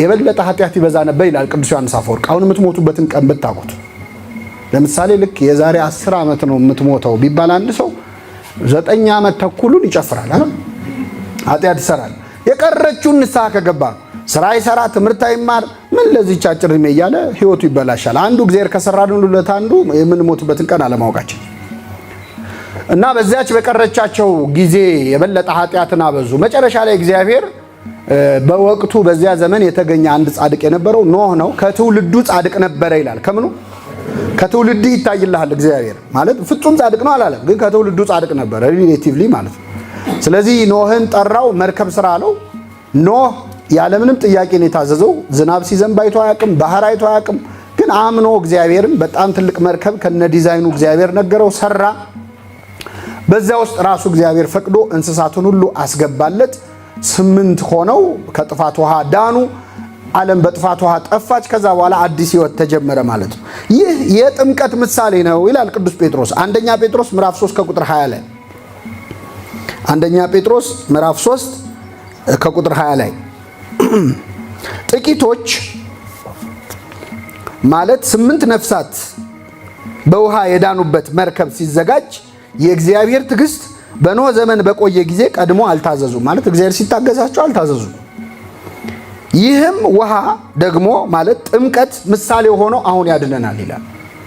የበለጠ ኃጢአት ይበዛ ነበር ይላል ቅዱስ ዮሐንስ አፈወርቅ። አሁን የምትሞቱበትን ቀን ብታውቁት፣ ለምሳሌ ልክ የዛሬ 10 ዓመት ነው የምትሞተው ቢባል አንድ ሰው 9 ዓመት ተኩሉን ይጨፍራል አይደል? ኃጢአት ይሰራል። የቀረችውን ንስሐ ከገባ ስራ ይሰራ፣ ትምህርት አይማር፣ ምን ለዚህች አጭር ዕድሜ እያለ ህይወቱ ይበላሻል። አንዱ እግዚአብሔር ከሰራልን ሁለት አንዱ የምንሞትበትን ቀን አለማወቃችን እና በዚያች በቀረቻቸው ጊዜ የበለጠ ኃጢአትን አበዙ። መጨረሻ ላይ እግዚአብሔር በወቅቱ በዚያ ዘመን የተገኘ አንድ ጻድቅ የነበረው ኖህ ነው። ከትውልዱ ጻድቅ ነበረ ይላል። ከምኑ? ከትውልዱ ይታይልሃል። እግዚአብሔር ማለት ፍጹም ጻድቅ ነው አላለም፣ ግን ከትውልዱ ጻድቅ ነበረ ሪሌቲቭሊ ማለት ነው። ስለዚህ ኖህን ጠራው፣ መርከብ ስራ አለው። ኖህ ያለምንም ጥያቄ ነው የታዘዘው። ዝናብ ሲዘንብ አይቶ አያውቅም፣ ባህር አይቶ አያውቅም። ግን አምኖ እግዚአብሔርን በጣም ትልቅ መርከብ ከነ ዲዛይኑ እግዚአብሔር ነገረው፣ ሰራ። በዚያ ውስጥ ራሱ እግዚአብሔር ፈቅዶ እንስሳቱን ሁሉ አስገባለት። 8 ሆነው ከጥፋት ውሃ ዳኑ። ዓለም በጥፋት ውሃ ጠፋች። ከዛ በኋላ አዲስ ህይወት ተጀመረ ማለት ነው። ይህ የጥምቀት ምሳሌ ነው ይላል ቅዱስ ጴጥሮስ። አንደኛ ጴጥሮስ ምዕራፍ 3 ከቁጥር 20 ላይ አንደኛ ጴጥሮስ ምዕራፍ 3 ከቁጥር 20 ላይ ጥቂቶች ማለት 8 ነፍሳት በውሃ የዳኑበት መርከብ ሲዘጋጅ የእግዚአብሔር ትዕግስት በኖህ ዘመን በቆየ ጊዜ ቀድሞ አልታዘዙም። ማለት እግዚአብሔር ሲታገዛቸው አልታዘዙም። ይህም ውሃ ደግሞ ማለት ጥምቀት ምሳሌ ሆኖ አሁን ያድነናል ይላል።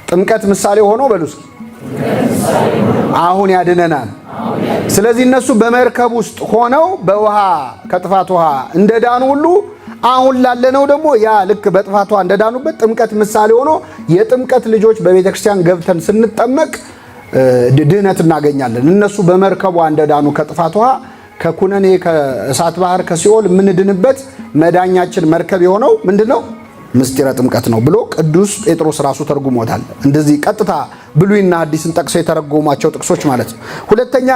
ጥምቀት ምሳሌ ሆኖ በሉ እስኪ አሁን ያድነናል። ስለዚህ እነሱ በመርከብ ውስጥ ሆነው በውሃ ከጥፋት ውሃ እንደዳኑ ሁሉ አሁን ላለነው ደግሞ ያ ልክ በጥፋት ውሃ እንደዳኑበት ጥምቀት ምሳሌ ሆኖ የጥምቀት ልጆች በቤተክርስቲያን ገብተን ስንጠመቅ ድህነት እናገኛለን። እነሱ በመርከቧ እንደዳኑ ከጥፋት ውሃ ከኩነኔ ከእሳት ባህር ከሲኦል የምንድንበት መዳኛችን መርከብ የሆነው ምንድነው? ምስጢረ ጥምቀት ነው ብሎ ቅዱስ ጴጥሮስ ራሱ ተርጉሞታል። እንደዚህ ቀጥታ ብሉይና አዲስን ጠቅሶ የተረጎሟቸው ጥቅሶች ማለት ነው። ሁለተኛ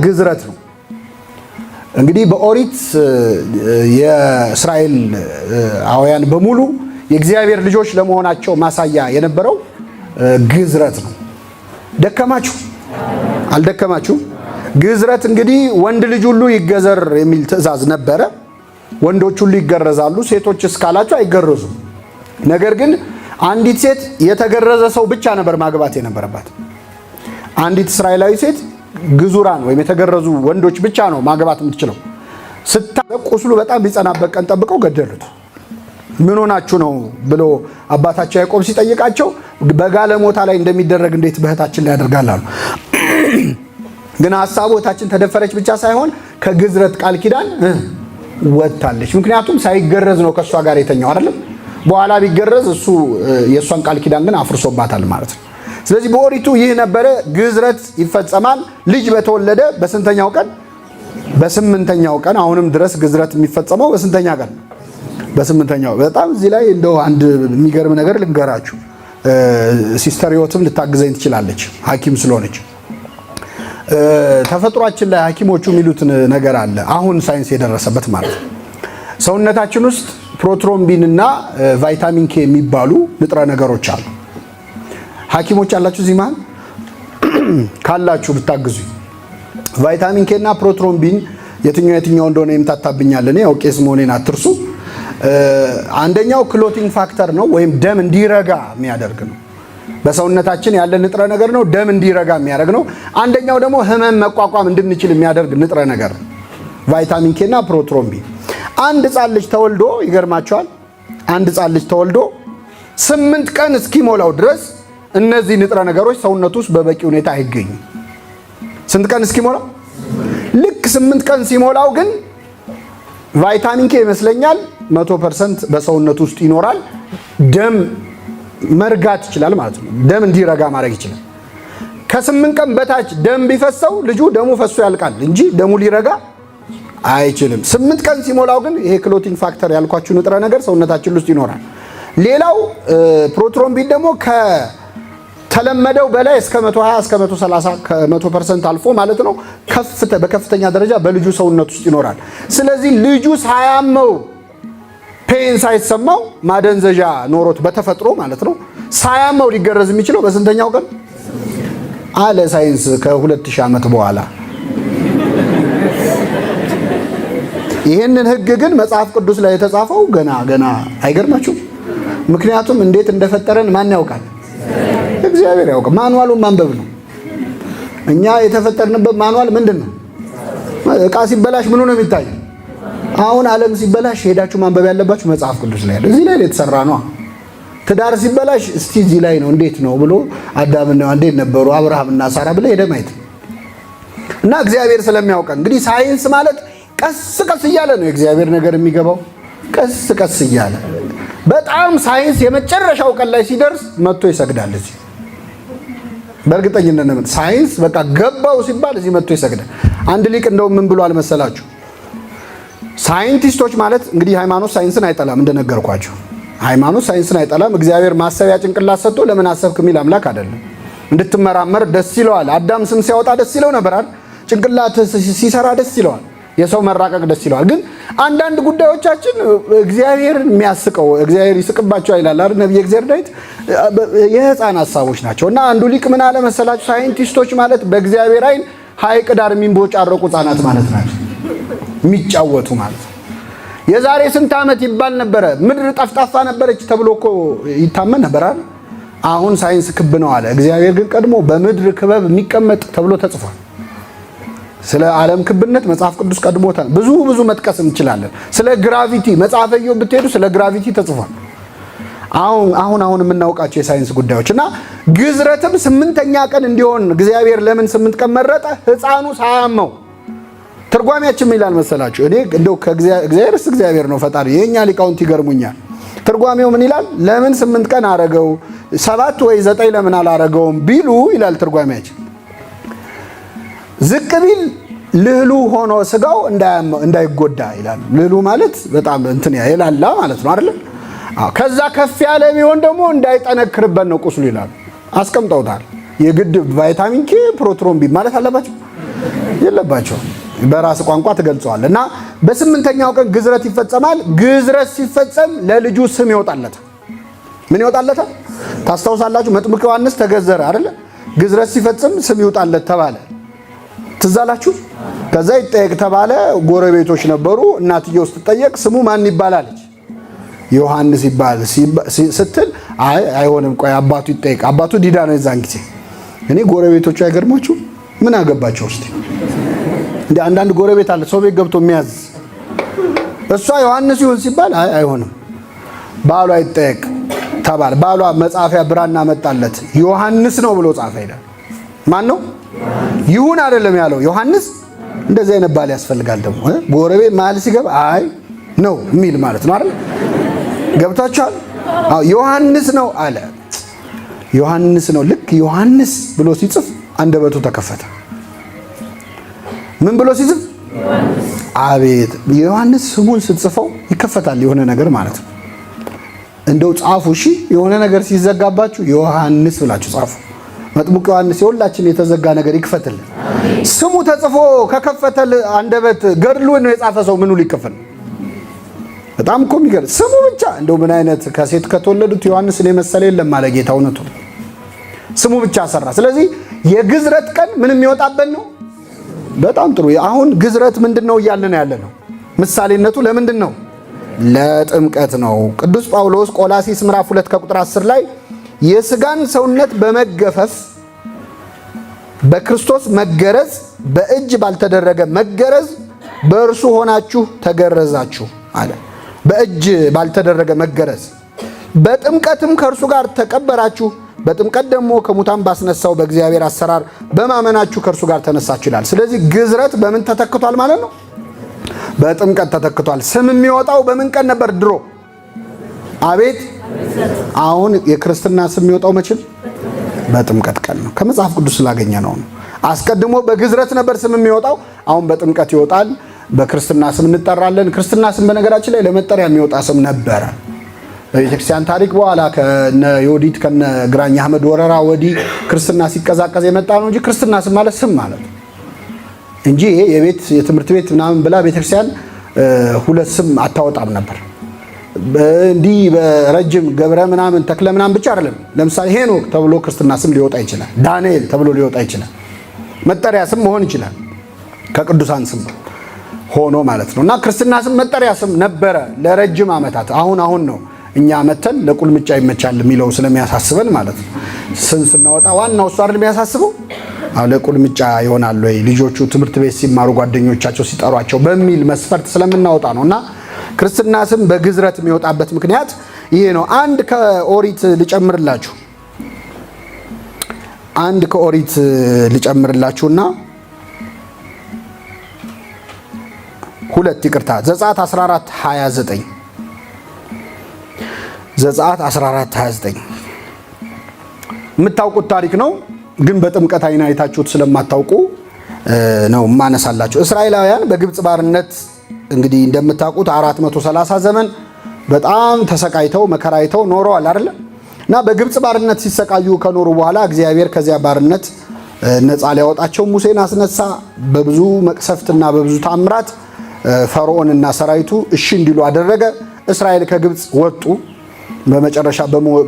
ግዝረት ነው። እንግዲህ በኦሪት የእስራኤል አውያን በሙሉ የእግዚአብሔር ልጆች ለመሆናቸው ማሳያ የነበረው ግዝረት ነው። ደከማችሁ አልደከማችሁ? ግዝረት እንግዲህ ወንድ ልጅ ሁሉ ይገዘር የሚል ትእዛዝ ነበረ። ወንዶች ሁሉ ይገረዛሉ፣ ሴቶች እስካላቸው አይገረዙም። ነገር ግን አንዲት ሴት የተገረዘ ሰው ብቻ ነበር ማግባት የነበረባት። አንዲት እስራኤላዊ ሴት ግዙራን ወይም የተገረዙ ወንዶች ብቻ ነው ማግባት የምትችለው። ቁስሉ በጣም ቢጸናበት ቀን ጠብቀው ገደሉት። ምን ሆናችሁ ነው ብሎ አባታቸው ያዕቆብ ሲጠይቃቸው በጋለሞታ ላይ እንደሚደረግ እንዴት በእህታችን ላይ ያደርጋል አሉ። ግን ሐሳቡ እህታችን ተደፈረች ብቻ ሳይሆን ከግዝረት ቃል ኪዳን ወጥታለች። ምክንያቱም ሳይገረዝ ነው ከሷ ጋር የተኛው አይደለም። በኋላ ቢገረዝ እሱ የሷን ቃል ኪዳን ግን አፍርሶባታል ማለት ነው። ስለዚህ በኦሪቱ ይህ ነበረ። ግዝረት ይፈጸማል። ልጅ በተወለደ በስንተኛው ቀን? በስምንተኛው ቀን። አሁንም ድረስ ግዝረት የሚፈጸመው በስንተኛ ቀን? በስምንተኛው። በጣም እዚህ ላይ እንደው አንድ የሚገርም ነገር ልንገራችሁ። ሲስተር ህይወትም ልታግዘኝ ትችላለች፣ ሐኪም ስለሆነች። ተፈጥሯችን ላይ ሐኪሞቹ የሚሉት ነገር አለ፣ አሁን ሳይንስ የደረሰበት ማለት ነው። ሰውነታችን ውስጥ ፕሮትሮምቢን እና ቫይታሚን ኬ የሚባሉ ንጥረ ነገሮች አሉ። ሐኪሞች አላችሁ እዚህ መሃል ካላችሁ ብታግዙ። ቫይታሚን ኬ እና ፕሮትሮምቢን የትኛው እንደሆነ የምታታብኛል። እኔ ያው ቄስ መሆኔን አትርሱ። አንደኛው ክሎቲንግ ፋክተር ነው ወይም ደም እንዲረጋ የሚያደርግ ነው። በሰውነታችን ያለ ንጥረ ነገር ነው፣ ደም እንዲረጋ የሚያደርግ ነው። አንደኛው ደግሞ ህመም መቋቋም እንድንችል የሚያደርግ ንጥረ ነገር ነው፣ ቫይታሚን ኬ እና ፕሮትሮምቢን። አንድ ሕፃን ልጅ ተወልዶ ይገርማቸዋል። አንድ ሕፃን ልጅ ተወልዶ 8 ቀን እስኪሞላው ድረስ እነዚህ ንጥረ ነገሮች ሰውነቱ ውስጥ በበቂ ሁኔታ አይገኙም። ስንት ቀን እስኪሞላው? ልክ 8 ቀን ሲሞላው ግን ቫይታሚን ኬ ይመስለኛል 100% በሰውነቱ ውስጥ ይኖራል። ደም መርጋት ይችላል ማለት ነው። ደም እንዲረጋ ማድረግ ይችላል። ከ8 ቀን በታች ደም ቢፈሰው ልጁ ደሙ ፈሶ ያልቃል እንጂ ደሙ ሊረጋ አይችልም። 8 ቀን ሲሞላው ግን ይሄ ክሎቲንግ ፋክተር ያልኳችሁ ንጥረ ነገር ሰውነታችን ውስጥ ይኖራል። ሌላው ፕሮትሮምቢን ደግሞ ከተለመደው በላይ እስከ 120 እስከ 130 ከ100% አልፎ ማለት ነው በከፍተኛ ደረጃ በልጁ ሰውነት ውስጥ ይኖራል። ስለዚህ ልጁ ሳያመው ፔን ሳይሰማው ማደንዘዣ ኖሮት በተፈጥሮ ማለት ነው ሳያመው ሊገረዝ የሚችለው በስንተኛው ቀን አለ ሳይንስ ከ2000 ዓመት በኋላ። ይህንን ህግ ግን መጽሐፍ ቅዱስ ላይ የተጻፈው ገና አይገርማችሁም? ምክንያቱም እንዴት እንደፈጠረን ማን ያውቃል? እግዚአብሔር ያውቃል። ማንዋሉን ማንበብ ነው። እኛ የተፈጠርንበት ማንዋል ምንድን ነው? እቃ ሲበላሽ ምኑ ነው የሚታየው? አሁን ዓለም ሲበላሽ ሄዳችሁ ማንበብ ያለባችሁ መጽሐፍ ቅዱስ ላይ ያለ እዚህ ላይ የተሰራ ነው። ትዳር ሲበላሽ እስቲ እዚህ ላይ ነው እንዴት ነው ብሎ አዳምና እንዴት ነበሩ አብርሃምና ሳራ ብለ ሄደ ማየት እና እግዚአብሔር ስለሚያውቀን እንግዲህ ሳይንስ ማለት ቀስ እያለ ነው የእግዚአብሔር ነገር የሚገባው። ቀስ እያለ በጣም ሳይንስ የመጨረሻው ቀን ላይ ሲደርስ መጥቶ ይሰግዳል። እዚህ በእርግጠኝነት ነው ሳይንስ በቃ ገባው ሲባል እዚህ መጥቶ ይሰግዳል። አንድ ሊቅ እንደው ምን ብሎ አልመሰላችሁ? ሳይንቲስቶች ማለት እንግዲህ ሃይማኖት ሳይንስን አይጠላም። እንደነገርኳችሁ ሃይማኖት ሳይንስን አይጠላም። እግዚአብሔር ማሰቢያ ጭንቅላት ሰጥቶ ለምን አሰብክ የሚል አምላክ አይደለም። እንድትመራመር ደስ ይለዋል። አዳም ስም ሲያወጣ ደስ ይለው ነበር አይደል? ጭንቅላት ሲሰራ ደስ ይለዋል። የሰው መራቀቅ ደስ ይለዋል። ግን አንዳንድ ጉዳዮቻችን እግዚአብሔር የሚያስቀው እግዚአብሔር ይስቅባቸው ይላል አይደል ነብይ እግዚአብሔር ዳዊት። የህፃን ሐሳቦች ናቸው። እና አንዱ ሊቅ ምን አለ መሰላችሁ? ሳይንቲስቶች ማለት በእግዚአብሔር አይን ሐይቅ ዳር የሚንቦጫረቁ ህፃናት ማለት ናቸው። የሚጫወቱ ማለት ነው። የዛሬ ስንት ዓመት ይባል ነበረ ምድር ጠፍጣፋ ነበረች ተብሎ እኮ ይታመን ነበር አይደል? አሁን ሳይንስ ክብ ነው አለ። እግዚአብሔር ግን ቀድሞ በምድር ክበብ የሚቀመጥ ተብሎ ተጽፏል። ስለ ዓለም ክብነት መጽሐፍ ቅዱስ ቀድሞታል። ብዙ መጥቀስ እንችላለን። ስለ ግራቪቲ መጽሐፈ ኢዮብ ብትሄዱ ስለ ግራቪቲ ተጽፏል። አሁን የምናውቃቸው የሳይንስ ጉዳዮች እና ግዝረትም 8ኛ ቀን እንዲሆን እግዚአብሔር ለምን 8 ቀን መረጠ? ህፃኑ ሳያመው። ትርጓሜያችን ምን ይላል መሰላችሁ? እኔ እንደው ከእግዚአብሔርስ እግዚአብሔር ነው ፈጣሪ። የኛ ሊቃውንት ይገርሙኛል። ትርጓሜው ምን ይላል? ለምን 8 ቀን አረገው 7 ወይ 9 ለምን አላረገውም ቢሉ ይላል ትርጓሜያችን። ዝቅ ቢል ልህሉ ሆኖ ስጋው እንዳይጎዳ ይላል። ልህሉ ማለት በጣም እንትን ያላላ ማለት ነው አይደል? ከዛ ከፍ ያለ ቢሆን ደግሞ እንዳይጠነክርበት ነው ቁስሉ ይላል። አስቀምጠውታል። የግድ ቫይታሚን ኬ ፕሮትሮምቢን ማለት አለባቸው የለባቸው? በራስ ቋንቋ ተገልጿል። እና በ8ኛው ቀን ግዝረት ይፈጸማል። ግዝረት ሲፈጸም ለልጁ ስም ይወጣለታል። ምን ይወጣለታል? ታስታውሳላችሁ? መጥምቅ ዮሐንስ ተገዘረ አይደል? ግዝረት ሲፈጽም ስም ይወጣለት ተባለ። ትዛላችሁ? ከዛ ይጠየቅ ተባለ። ጎረቤቶች ነበሩ። እናትየው ስትጠየቅ ስሙ ማን ይባላል? ዮሐንስ ይባል ስትል አይሆንም፣ ቆይ አባቱ ይጠየቅ። አባቱ ዲዳ ነው የዛን ጊዜ። እኔ ጎረቤቶቹ አይገርማችሁ? ምን አገባቸው እስቲ? እንደ አንዳንድ ጎረቤት አለ ሰው ቤት ገብቶ የሚያዝ እሷ ዮሐንስ ይሁን ሲባል አይሆንም ባሏ ይጠየቅ ተባለ። ባሏ መጻፊያ ብራና መጣለት ዮሐንስ ነው ብሎ ጻፈ። ሄደ ማን ነው ይሁን አይደለም ያለው ዮሐንስ። እንደዚህ አይነት ባል ያስፈልጋል ደግሞ ጎረቤት መሀል ሲገባ አይ ነው የሚል ማለት ነው አይደል? ገብታችኋል? ዮሐንስ ነው አለ። ዮሐንስ ነው ልክ ዮሐንስ ብሎ ሲጽፍ አንደበቱ ተከፈተ። ምን ብሎ ሲጽፍ? አቤት ዮሐንስ ስሙን ስትጽፈው ይከፈታል የሆነ ነገር ማለት ነው። እንደው ጻፉ እሺ፣ የሆነ ነገር ሲዘጋባችሁ ዮሐንስ ብላችሁ ጻፉ። መጥምቁ ዮሐንስ የሁላችን የተዘጋ ነገር ይክፈትልን። ስሙ ተጽፎ ከከፈተል አንደበት ገድሉን የጻፈ ሰው ምኑ ሊከፈል? በጣም እኮ የሚገርም ስሙ ብቻ። እንደው ምን አይነት ከሴት ከተወለዱት ዮሐንስን የመሰለ የለም አለ ጌታ። እውነቱ ስሙ ብቻ ሰራ። ስለዚህ የግዝረት ቀን ምንም የሚወጣበት ነው። በጣም ጥሩ። አሁን ግዝረት ምንድነው እያልን ያለ ነው? ምሳሌነቱ ለምንድን ነው? ለጥምቀት ነው። ቅዱስ ጳውሎስ ቆላሲስ ምዕራፍ 2 ከቁጥር 10 ላይ የሥጋን ሰውነት በመገፈፍ በክርስቶስ መገረዝ በእጅ ባልተደረገ መገረዝ በእርሱ ሆናችሁ ተገረዛችሁ አለ። በእጅ ባልተደረገ መገረዝ በጥምቀትም ከእርሱ ጋር ተቀበራችሁ፣ በጥምቀት ደግሞ ከሙታን ባስነሳው በእግዚአብሔር አሰራር በማመናችሁ ከእርሱ ጋር ተነሳችሁ ይላል። ስለዚህ ግዝረት በምን ተተክቷል ማለት ነው? በጥምቀት ተተክቷል። ስም የሚወጣው በምን ቀን ነበር ድሮ? አቤት አሁን የክርስትና ስም የሚወጣው መቼም በጥምቀት ቀን ነው። ከመጽሐፍ ቅዱስ ስላገኘ ነው። አስቀድሞ በግዝረት ነበር ስም የሚወጣው፣ አሁን በጥምቀት ይወጣል። በክርስትና ስም እንጠራለን። ክርስትና ስም በነገራችን ላይ ለመጠሪያ የሚወጣ ስም ነበረ። በቤተክርስቲያን ታሪክ በኋላ ከነ ዮዲት ከነ ግራኝ አህመድ ወረራ ወዲህ ክርስትና ሲቀዛቀዝ የመጣ ነው እንጂ ክርስትና ስም ማለት ስም ማለት ነው እንጂ ይሄ የቤት የትምህርት ቤት ምናምን ብላ ቤተክርስቲያን ሁለት ስም አታወጣም ነበር። እንዲህ በረጅም ገብረ ምናምን ተክለ ምናምን ብቻ አይደለም። ለምሳሌ ሄኖክ ተብሎ ክርስትና ስም ሊወጣ ይችላል። ዳንኤል ተብሎ ሊወጣ ይችላል። መጠሪያ ስም መሆን ይችላል ከቅዱሳን ስም ሆኖ ማለት ነው። እና ክርስትና ስም መጠሪያ ስም ነበረ ለረጅም ዓመታት። አሁን ነው እኛ መተን ለቁልምጫ ይመቻል የሚለው ስለሚያሳስበን ማለት ነው። ስናወጣ ዋናው እሱ አይደል የሚያሳስበው? ለቁልምጫ ይሆናል ወይ ልጆቹ ትምህርት ቤት ሲማሩ ጓደኞቻቸው ሲጠሯቸው በሚል መስፈርት ስለምናወጣ ነው። እና ክርስትና ስም በግዝረት የሚወጣበት ምክንያት ይሄ ነው። አንድ ከኦሪት ልጨምርላችሁና ዘጸአት 14:29 ዘጸአት 14:29 የምታውቁት ታሪክ ነው፣ ግን በጥምቀት አይና አይታችሁት ስለማታውቁ ነው ማነሳላችሁ። እስራኤላውያን በግብጽ ባርነት እንግዲህ እንደምታውቁት 430 ዘመን በጣም ተሰቃይተው መከራይተው ኖረዋል አይደል? እና በግብጽ ባርነት ሲሰቃዩ ከኖሩ በኋላ እግዚአብሔር ከዚያ ባርነት ነፃ ሊያወጣቸው ሙሴን አስነሳ። በብዙ መቅሰፍትና በብዙ ታምራት ፈርዖንና ሰራዊቱ እሺ እንዲሉ አደረገ። እስራኤል ከግብጽ ወጡ። በመጨረሻ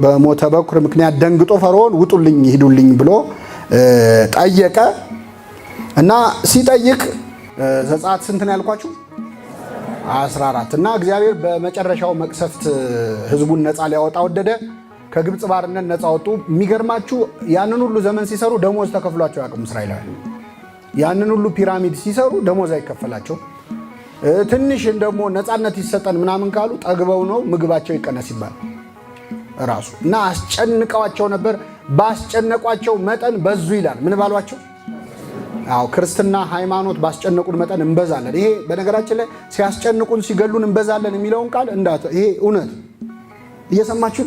በሞተ በኩር ምክንያት ደንግጦ ፈርዖን ውጡልኝ ሂዱልኝ ብሎ ጠየቀ። እና ሲጠይቅ ዘጸአት ስንት ነው ያልኳችሁ? 14 እና እግዚአብሔር በመጨረሻው መቅሰፍት ህዝቡን ነፃ ሊያወጣ ወደደ። ከግብጽ ባርነት ነፃ ወጡ። የሚገርማችሁ ያንን ሁሉ ዘመን ሲሰሩ ደሞዝ ተከፍሏቸው ያውቁም እስራኤላውያን። ያንን ሁሉ ፒራሚድ ሲሰሩ ደሞዝ አይከፈላቸው። ትንሽ ደግሞ ነፃነት ይሰጠን ምናምን ካሉ ጠግበው ነው ምግባቸው ይቀነስ ይባል ራሱ። እና አስጨንቀዋቸው ነበር። ባስጨነቋቸው መጠን በዙ ይላል። ምን ባሏቸው? አዎ ክርስትና ሃይማኖት ባስጨነቁን መጠን እንበዛለን። ይሄ በነገራችን ላይ ሲያስጨንቁን ሲገሉን እንበዛለን የሚለውን ቃል ይሄ እውነት እየሰማችሁ፣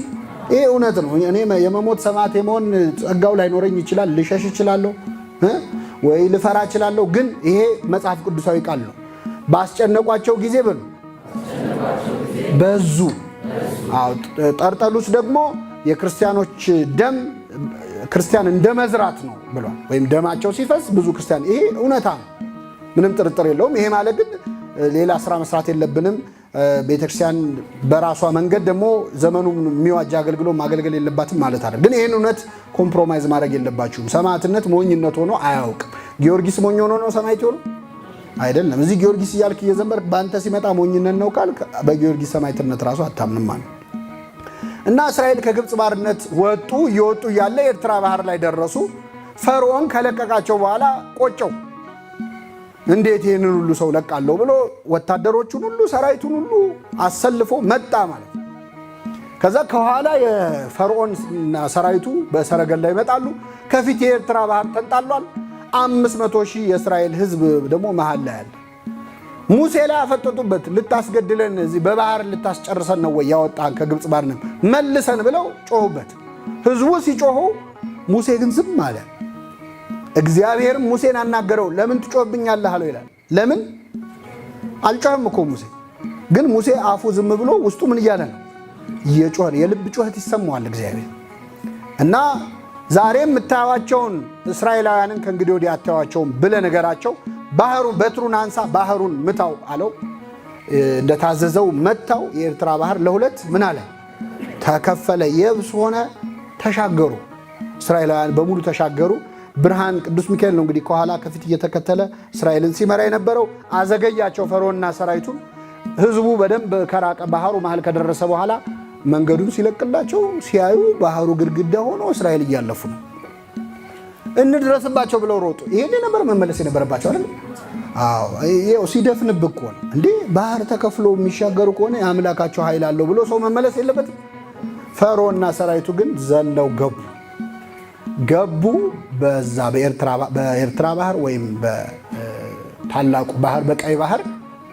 ይሄ እውነት ነው። እኔ የመሞት ሰማዕት የመሆን ጸጋው ላይኖረኝ ይችላል፣ ልሸሽ እችላለሁ ወይ ልፈራ እችላለሁ። ግን ይሄ መጽሐፍ ቅዱሳዊ ቃል ነው። ባስጨነቋቸው ጊዜ በሉ በዙ። አዎ ጠርጠሉስ ደግሞ የክርስቲያኖች ደም ክርስቲያን እንደ መዝራት ነው ብሏል። ወይም ደማቸው ሲፈስ ብዙ ክርስቲያን፣ ይሄ እውነታ ነው፣ ምንም ጥርጥር የለውም። ይሄ ማለት ግን ሌላ ስራ መስራት የለብንም። ቤተክርስቲያን በራሷ መንገድ ደግሞ ዘመኑን የሚዋጅ አገልግሎ ማገልገል የለባትም ማለት አይደል። ግን ይሄን እውነት ኮምፕሮማይዝ ማድረግ የለባችሁም። ሰማዕትነት ሞኝነት ሆኖ አያውቅም። ጊዮርጊስ ሞኝ ሆኖ ነው ሰማዕት ሆኖ አይደለም። እዚህ ጊዮርጊስ እያልክ እየዘመርክ በአንተ ሲመጣ ሞኝነት ነው ካልክ በጊዮርጊስ ሰማዕትነት ራሱ አታምንም ማለት። እና እስራኤል ከግብጽ ባርነት ወጡ። እየወጡ እያለ ኤርትራ ባህር ላይ ደረሱ። ፈርዖን ከለቀቃቸው በኋላ ቆጨው። እንዴት ይህንን ሁሉ ሰው ለቃለሁ ብሎ ወታደሮቹን ሁሉ ሰራዊቱን ሁሉ አሰልፎ መጣ ማለት ነው። ከዛ ከኋላ የፈርዖንና ሰራዊቱ በሰረገላ ይመጣሉ። ከፊት የኤርትራ ባህር ተንጣሏል። 500 ሺህ የእስራኤል ሕዝብ ደግሞ መሃል ላይ አለ። ሙሴ ላይ አፈጠጡበት። ልታስገድለን እዚህ በባህር ልታስጨርሰን ነው ወይ ያወጣን ከግብፅ ባርነት መልሰን ብለው ጮሁበት። ሕዝቡ ሲጮሁ ሙሴ ግን ዝም አለ። እግዚአብሔርም ሙሴን አናገረው። ለምን ትጮህብኛለህ አለው ይላል። ለምን አልጮህም እኮ ሙሴ ግን ሙሴ አፉ ዝም ብሎ ውስጡ ምን እያለ ነው? እየጮኸ። የልብ ጩኸት ይሰማዋል እግዚአብሔር። እና ዛሬ የምታዩዋቸውን እስራኤላውያንን ከእንግዲህ ወዲህ አታዩዋቸውም ብለህ ነገራቸው። ባህሩን በትሩን አንሳ ባህሩን ምታው አለው። እንደታዘዘው መታው። የኤርትራ ባህር ለሁለት ምን አለ? ተከፈለ፣ የብስ ሆነ። ተሻገሩ። እስራኤላውያን በሙሉ ተሻገሩ። ብርሃን ቅዱስ ሚካኤል ነው እንግዲህ ከኋላ ከፊት እየተከተለ እስራኤልን ሲመራ የነበረው። አዘገያቸው ፈርዖንና ሰራዊቱን። ህዝቡ በደንብ ከራቀ ባህሩ መሃል ከደረሰ በኋላ መንገዱን ሲለቅላቸው ሲያዩ ባህሩ ግድግዳ ሆኖ እስራኤል እያለፉ ነው። እንድረስባቸው ብለው ሮጡ። ይሄን ነበር መመለስ የነበረባቸው አይደል? አዎ ሲደፍንብ እኮ ነው እንዴ። ባህር ተከፍሎ የሚሻገሩ ከሆነ የአምላካቸው ኃይል አለው ብሎ ሰው መመለስ የለበትም። ፈርዖንና ሰራዊቱ ግን ዘለው ገቡ። በዛ በኤርትራ ባህር ወይም በታላቁ ባህር በቀይ ባህር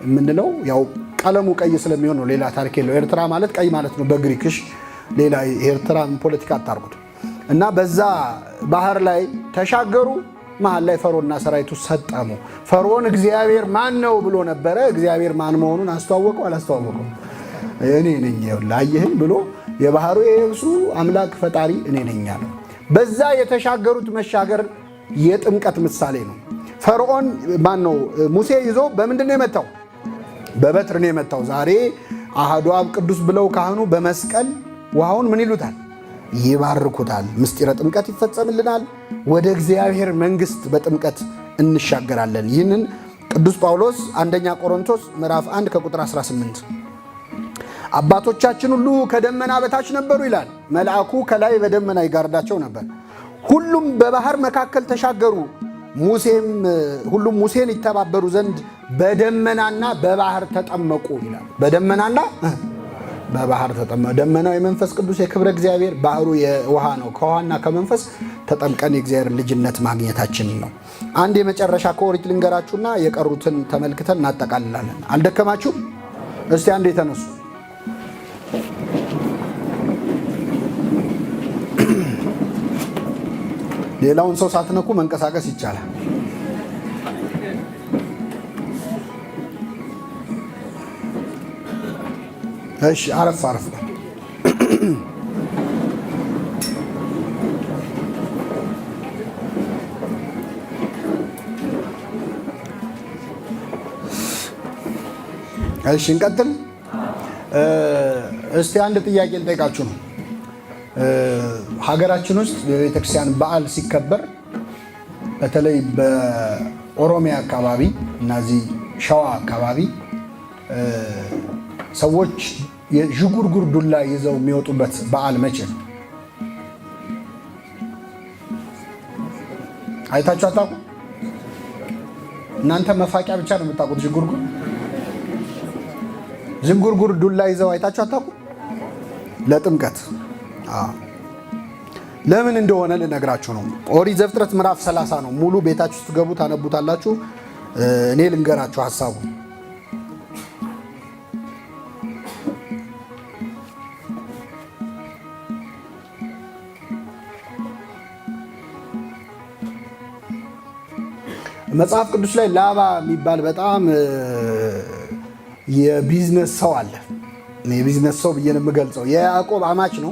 የምንለው ያው ቀለሙ ቀይ ስለሚሆን ነው። ሌላ ታሪክ የለው። ኤርትራ ማለት ቀይ ማለት ነው በግሪክሽ። ሌላ ኤርትራ ፖለቲካ አታርጉት። እና በዛ ባህር ላይ ተሻገሩ። መሃል ላይ ፈርዖንና ሰራዊቱ ሰጠሙ። ፈርዖን እግዚአብሔር ማን ነው ብሎ ነበረ። እግዚአብሔር ማን መሆኑን አስተዋወቀው አላስተዋወቀው? እኔ ነኝ ላየህም ብሎ የባህሩ የየብሱ አምላክ ፈጣሪ እኔ ነኝ አለ። በዛ የተሻገሩት መሻገር የጥምቀት ምሳሌ ነው። ፈርዖን ማን ነው? ሙሴ ይዞ በምንድን ነው የመታው? በበትር ነው የመታው። ዛሬ አሐዱ አብ ቅዱስ ብለው ካህኑ በመስቀል ውሃውን ምን ይሉታል? ይባርኩታል። ምስጢረ ጥምቀት ይፈጸምልናል። ወደ እግዚአብሔር መንግሥት በጥምቀት እንሻገራለን። ይህንን ቅዱስ ጳውሎስ አንደኛ ቆሮንቶስ ምዕራፍ 1 ከቁጥር 18 አባቶቻችን ሁሉ ከደመና በታች ነበሩ ይላል። መልአኩ ከላይ በደመና ይጋርዳቸው ነበር። ሁሉም በባህር መካከል ተሻገሩ። ሁሉም ሙሴን ይተባበሩ ዘንድ በደመናና በባህር ተጠመቁ ይላል። በደመናና በባህር ተጠመቁ። ደመናው የመንፈስ ቅዱስ የክብረ እግዚአብሔር፣ ባህሩ የውሃ ነው። ከውሃና ከመንፈስ ተጠምቀን የእግዚአብሔር ልጅነት ማግኘታችን ነው። አንድ የመጨረሻ ከኦሪት ልንገራችሁና የቀሩትን ተመልክተን እናጠቃልላለን። አልደከማችሁም? እስቲ አንድ የተነሱ ሌላውን ሰው ሳትነኩ መንቀሳቀስ ይቻላል። እሺ፣ አረፍ አረፍ። እሺ፣ እንቀጥል። እስቲ አንድ ጥያቄ ልጠይቃችሁ ነው። ሀገራችን ውስጥ የቤተክርስቲያን በዓል ሲከበር በተለይ በኦሮሚያ አካባቢ እና እዚህ ሸዋ አካባቢ ሰዎች የዥጉርጉር ዱላ ይዘው የሚወጡበት በዓል መቼ ነው? አይታችሁ አታውቁ? እናንተ መፋቂያ ብቻ ነው የምታውቁት። ዥንጉርጉር ዱላ ይዘው አይታችሁ አታውቁ? ለጥምቀት ለምን እንደሆነ ልነግራችሁ ነው። ኦሪት ዘፍጥረት ምዕራፍ 30 ነው። ሙሉ ቤታችሁ ስትገቡ ታነቡታላችሁ። እኔ ልንገራችሁ ሐሳቡ። መጽሐፍ ቅዱስ ላይ ላባ የሚባል በጣም የቢዝነስ ሰው አለ። የቢዝነስ ሰው ብዬ ነው የምገልጸው። የያዕቆብ አማች ነው።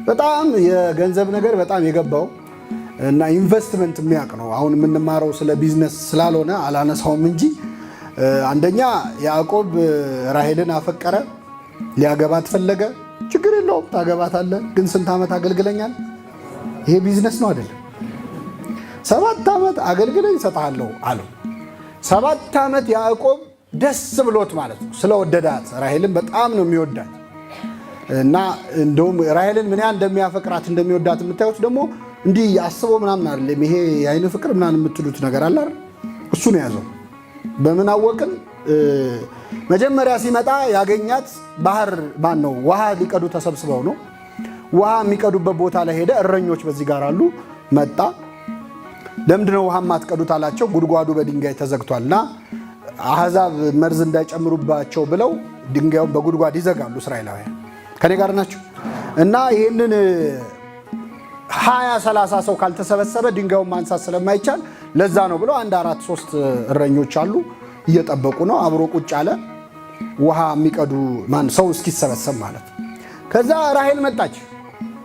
በጣም የገንዘብ ነገር በጣም የገባው እና ኢንቨስትመንት የሚያውቅ ነው። አሁን የምንማረው ስለ ቢዝነስ ስላልሆነ አላነሳውም እንጂ አንደኛ ያዕቆብ ራሔልን አፈቀረ፣ ሊያገባት ፈለገ። ችግር የለውም ታገባታለህ፣ ግን ስንት ዓመት አገልግለኛል? ይሄ ቢዝነስ ነው አይደለም? 7 ዓመት አገልግለኝ እሰጥሃለሁ አለው። 7 ዓመት ያዕቆብ ደስ ብሎት ማለት ነው፣ ስለወደዳት። ራሔልን በጣም ነው የሚወዳት እና እንደውም ራሔልን ምን ያህል እንደሚያፈቅራት እንደሚወዳት የምታዩት ደግሞ እንዲህ አስቦ ምናምን አይደለም። ይሄ የአይን ፍቅር ምናምን የምትሉት ነገር አለ አይደል? እሱ ነው ያዘው። በምን አወቅን? መጀመሪያ ሲመጣ ያገኛት ባህር ማን ነው? ውሃ ሊቀዱ ተሰብስበው ነው። ውሃ የሚቀዱበት ቦታ ላይ ሄደ። እረኞች በዚህ ጋር አሉ። መጣ። ለምንድነው ውሃ ማትቀዱት አላቸው። ጉድጓዱ በድንጋይ ተዘግቷልና አሕዛብ መርዝ እንዳይጨምሩባቸው ብለው ድንጋዩን በጉድጓድ ይዘጋሉ እስራኤላውያን። ከኔ ጋር ናቸው። እና ይህንን 20-30 ሰው ካልተሰበሰበ ድንጋዩን ማንሳት ስለማይቻል ለዛ ነው ብለው 1-4-3 እረኞች አሉ እየጠበቁ ነው። አብሮ ቁጭ አለ። ውሃ የሚቀዱ ማን ሰው እስኪሰበሰብ ማለት። ከዛ ራሔል መጣች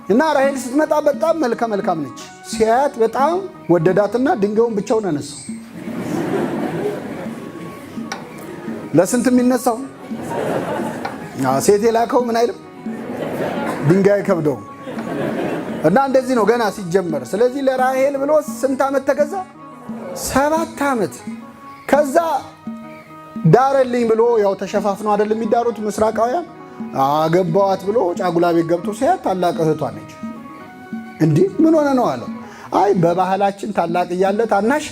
እና ራሔል ስትመጣ በጣም መልካም ነች። ሲያያት በጣም ወደዳትና ድንጋዩን ብቻውን አነሳው። ለስንት የሚነሳው ሴት የላከው ምን አይልም ድንጋይ ከብደው እና እንደዚህ ነው ገና ሲጀመር። ስለዚህ ለራሔል ብሎ ስንት ዓመት ተገዛ? 7 ዓመት። ከዛ ዳረልኝ ብሎ ያው ተሸፋፍኖ አይደል የሚዳሩት ምስራቃውያን። አገባዋት ብሎ ጫጉላ ቤት ገብቶ ሲያት ታላቅ እህቷ ነች። እንዲህ ምን ሆነ ነው አለው። አይ በባህላችን ታላቅ እያለ ታናሽ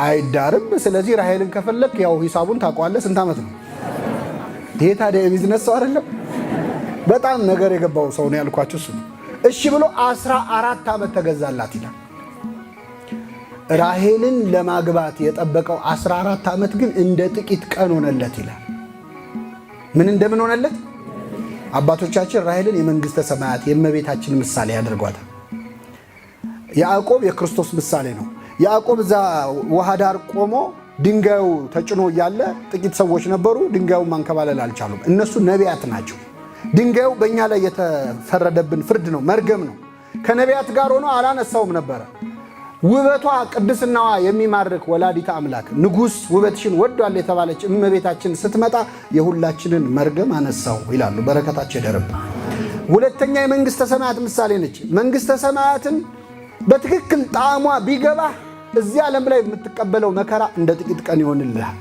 አይዳርም። ስለዚህ ራሔልን ከፈለክ ያው ሂሳቡን ታውቀዋለህ። ስንት ዓመት ነው ይሄ ታዲያ? የቢዝነስ ሰው አይደለም። በጣም ነገር የገባው ሰው ነው ያልኳችሁ እሱ። እሺ ብሎ 14 ዓመት ተገዛላት ይላል። ራሔልን ለማግባት የጠበቀው 14 ዓመት ግን እንደ ጥቂት ቀን ሆነለት ይላል። ምን እንደምን ሆነለት? አባቶቻችን ራሔልን የመንግስተ ሰማያት የእመቤታችን ምሳሌ ያደርጓታል። ያዕቆብ የክርስቶስ ምሳሌ ነው። ያዕቆብ እዛ ውሃ ዳር ቆሞ ድንጋዩ ተጭኖ እያለ ጥቂት ሰዎች ነበሩ። ድንጋዩን ማንከባለል አልቻሉም። እነሱ ነቢያት ናቸው። ድንጋዩ በእኛ ላይ የተፈረደብን ፍርድ ነው፣ መርገም ነው። ከነቢያት ጋር ሆኖ አላነሳውም ነበረ። ውበቷ ቅድስናዋ የሚማርክ ወላዲተ አምላክ ንጉሥ ውበትሽን ወዷል የተባለች እመቤታችን ስትመጣ የሁላችንን መርገም አነሳው ይላሉ። በረከታቸው ይደርብ። ሁለተኛ የመንግስተ ሰማያት ምሳሌ ነች። መንግስተ ሰማያትን በትክክል ጣዕሟ ቢገባ እዚህ ዓለም ላይ የምትቀበለው መከራ እንደ ጥቂት ቀን ይሆንልሃል።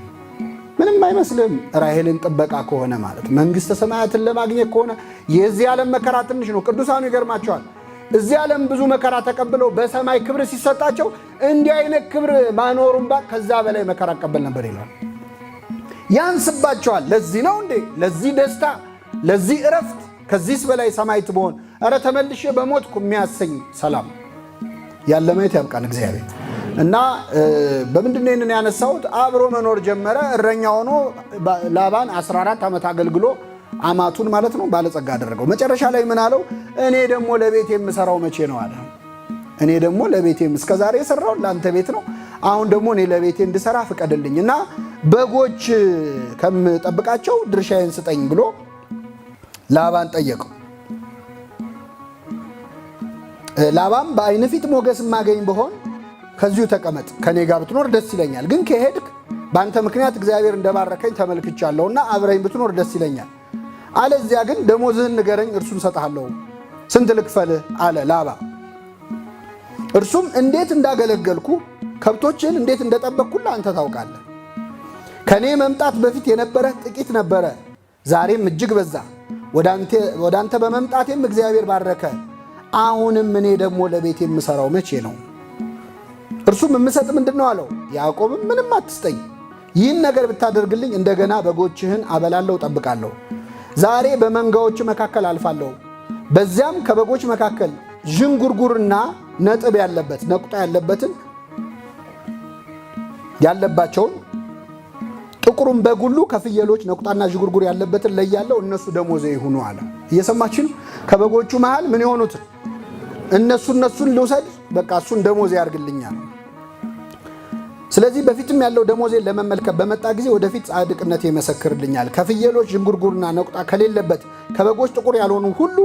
ምንም አይመስልም። ራሔልን ጥበቃ ከሆነ ማለት መንግስተ ሰማያትን ለማግኘት ከሆነ የዚህ ዓለም መከራ ትንሽ ነው። ቅዱሳኑ ይገርማቸዋል። እዚህ ዓለም ብዙ መከራ ተቀብለው በሰማይ ክብር ሲሰጣቸው እንዲህ አይነት ክብር ማኖሩን ከዛ በላይ መከራ ቀበል ነበር ይላል። ያንስባቸዋል። ለዚህ ነው እንዴ ለዚህ ደስታ ለዚህ እረፍት ከዚህስ በላይ ሰማዕት ብሆን ኧረ ተመልሼ በሞትኩ የሚያሰኝ ሰላም ያለ ማየት ያብቃን እግዚአብሔር። እና በምንድነው ይህንን ያነሳሁት? አብሮ መኖር ጀመረ። እረኛ ሆኖ ላባን 14 ዓመት አገልግሎ አማቱን ማለት ነው ባለጸጋ አደረገው። መጨረሻ ላይ ምን አለው? እኔ ደግሞ ለቤቴ የምሰራው መቼ ነው አለ። እኔ ደግሞ ለቤቴ እስከዛሬ የሰራው ለአንተ ቤት ነው። አሁን ደግሞ እኔ ለቤቴ እንድሰራ ፍቀድልኝ እና በጎች ከምጠብቃቸው ድርሻዬን ስጠኝ ብሎ ላባን ጠየቀው። ላባም በዓይን ፊት ሞገስ ማገኝ በሆን ከዚሁ ተቀመጥ፣ ከኔ ጋር ብትኖር ደስ ይለኛል። ግን ከሄድክ በአንተ ምክንያት እግዚአብሔር እንደባረከኝ ተመልክቻለሁና አብረኝ ብትኖር ደስ ይለኛል። አለዚያ ግን ደሞዝህን ንገረኝ፣ እርሱን ሰጥሃለሁ። ስንት ልክፈልህ አለ ላባ። እርሱም እንዴት እንዳገለገልኩ ከብቶችን እንዴት እንደጠበቅኩልህ አንተ ታውቃለህ። ከኔ መምጣት በፊት የነበረ ጥቂት ነበረ፣ ዛሬም እጅግ በዛ። ወደ አንተ በመምጣቴም እግዚአብሔር ባረከ። አሁንም እኔ ደግሞ ለቤት የምሰራው መቼ ነው? እርሱም የምሰጥ ምንድን ነው አለው። ያዕቆብም ምንም አትስጠኝ፣ ይህን ነገር ብታደርግልኝ እንደገና በጎችህን አበላለሁ፣ ጠብቃለሁ። ዛሬ በመንጋዎች መካከል አልፋለሁ፣ በዚያም ከበጎች መካከል ዥንጉርጉርና ነጥብ ያለበት ነቁጣ ያለባቸውን ጥቁሩን በግ ሁሉ ከፍየሎች ነቁጣና ዥንጉርጉር ያለበትን ለያለው፣ እነሱ ደሞዜ ይሁኑ አለ። እየሰማችን ከበጎቹ መሃል ምን የሆኑትን እነሱን ልውሰድ፣ በቃ እሱን ደሞዜ ያርግልኛል። ስለዚህ በፊትም ያለው ደሞዜን ለመመልከት በመጣ ጊዜ ወደፊት ጻድቅነቴ ይመሰክርልኛል። ከፍየሎች ዥንጉርጉርና ነቁጣ ከሌለበት ከበጎች ጥቁር ያልሆኑ ሁሉ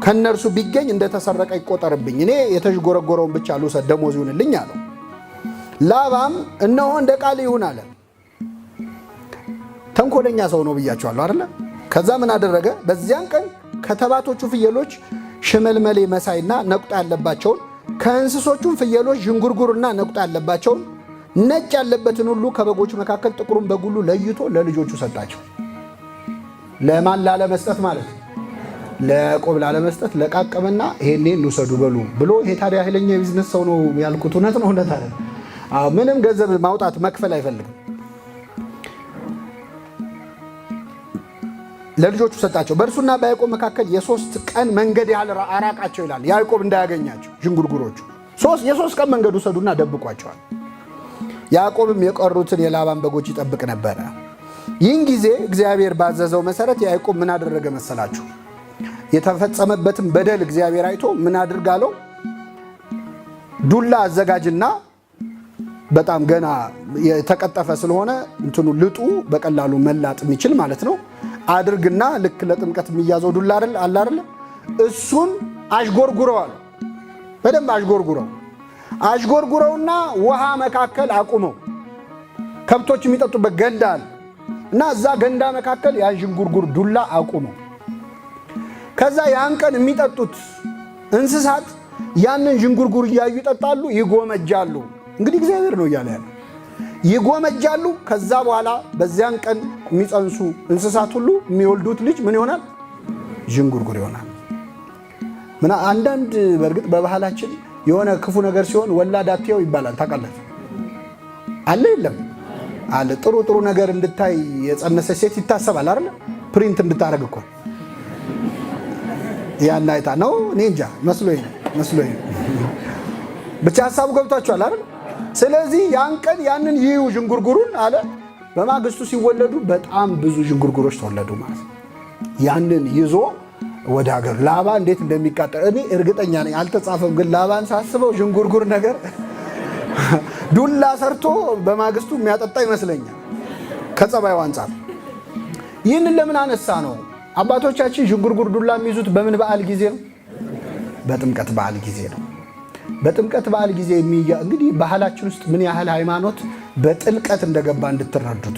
ከነርሱ ቢገኝ እንደተሰረቀ ይቆጠርብኝ። እኔ የተዥጎረጎረውን ብቻ ልውሰድ፣ ደሞዝ ይሁንልኝ አለው። ላባም እነሆ እንደ ቃል ይሁን አለ። ተንኮለኛ ሰው ነው ብያቸዋለሁ አይደለ? ከዛ ምን አደረገ? በዚያን ቀን ከተባቶቹ ፍየሎች ሽመልመሌ መሳይና ነቁጣ ያለባቸውን ከእንስሶቹም ፍየሎች ዥንጉርጉርና ነቁጣ ያለባቸውን ነጭ ያለበትን ሁሉ ከበጎች መካከል ጥቁሩን በግ ሁሉ ለይቶ ለልጆቹ ሰጣቸው። ለማን ላለመስጠት ማለት ነው? ለያዕቆብ ላለመስጠት ለቃቀመና ይሄን ልውሰዱ በሉ ብሎ። ይሄ ታዲያ ኃይለኛ የቢዝነስ ሰው ነው ያልኩት እውነት ነው እውነት አይደል? ምንም ገንዘብ ማውጣት መክፈል አይፈልግም። ለልጆቹ ሰጣቸው። በእርሱና በያዕቆብ መካከል የ3 ቀን መንገድ ያህል አራቃቸው ይላል። ያዕቆብ እንዳያገኛቸው ዥንጉርጉሮቹ የ3 ቀን መንገድ ውሰዱና ደብቋቸዋል። ያዕቆብም የቀሩትን የላባን በጎች ይጠብቅ ነበረ። ይህን ጊዜ እግዚአብሔር ባዘዘው መሰረት ያዕቆብ ምን አደረገ መሰላችሁ? የተፈጸመበትን በደል እግዚአብሔር አይቶ ምን አድርግ አለው? ዱላ አዘጋጅና በጣም ገና የተቀጠፈ ስለሆነ እንትኑ ልጡ በቀላሉ መላጥ የሚችል ማለት ነው አድርግና ልክ ለጥምቀት የሚያዘው ዱላ አይደል አለ አይደል? እሱን አሽጎርጉረው አለ። በደንብ አሽጎርጉረውና ውሃ መካከል አቁመው። ከብቶች የሚጠጡበት ገንዳ አለ እና እዛ ገንዳ መካከል ያን ዥንጉርጉር ዱላ አቁመው። ከዛ ያን ቀን የሚጠጡት እንስሳት ያንን ዥንጉርጉር እያዩ ይጠጣሉ፣ ይጎመጃሉ። እንግዲህ እግዚአብሔር ነው እያለ ያለ ይጎመጃሉ። ከዛ በኋላ በዚያን ቀን የሚጸንሱ እንስሳት ሁሉ የሚወልዱት ልጅ ምን ይሆናል? ዥንጉርጉር ይሆናል። አንዳንድ በእርግጥ በባህላችን የሆነ ክፉ ነገር ሲሆን ወላድ አትየው ይባላል። ታውቃላችሁ አለ የለም አለ። ጥሩ ነገር እንድታይ የጸነሰች ሴት ይታሰባል አይደል? ፕሪንት እንድታረግ እኮ ያን አይታ ነው። እኔ እንጃ መስሎኝ ብቻ ሐሳቡ ገብቷችኋል አይደል? ስለዚህ ያን ቀን ያንን ይዩ ዥንጉርጉሩን አለ። በማግስቱ ሲወለዱ በጣም ብዙ ዥንጉርጉሮች ተወለዱ ማለት ነው። ያንን ይዞ ወደ ሀገር ላባ እንዴት እንደሚቃጠል እኔ እርግጠኛ ነኝ። አልተጻፈም ግን ላባን ሳስበው ዥንጉርጉር ነገር ዱላ ሰርቶ በማግስቱ የሚያጠጣ ይመስለኛል ከጸባዩ አንጻር። ይህንን ለምን አነሳ ነው? አባቶቻችን ዥንጉርጉር ዱላ የሚይዙት በምን በዓል ጊዜ ነው? በጥምቀት በዓል ጊዜ ነው። በጥምቀት በዓል ጊዜ እንግዲህ ባህላችን ውስጥ ምን ያህል ሃይማኖት በጥልቀት እንደገባ እንድትረዱት።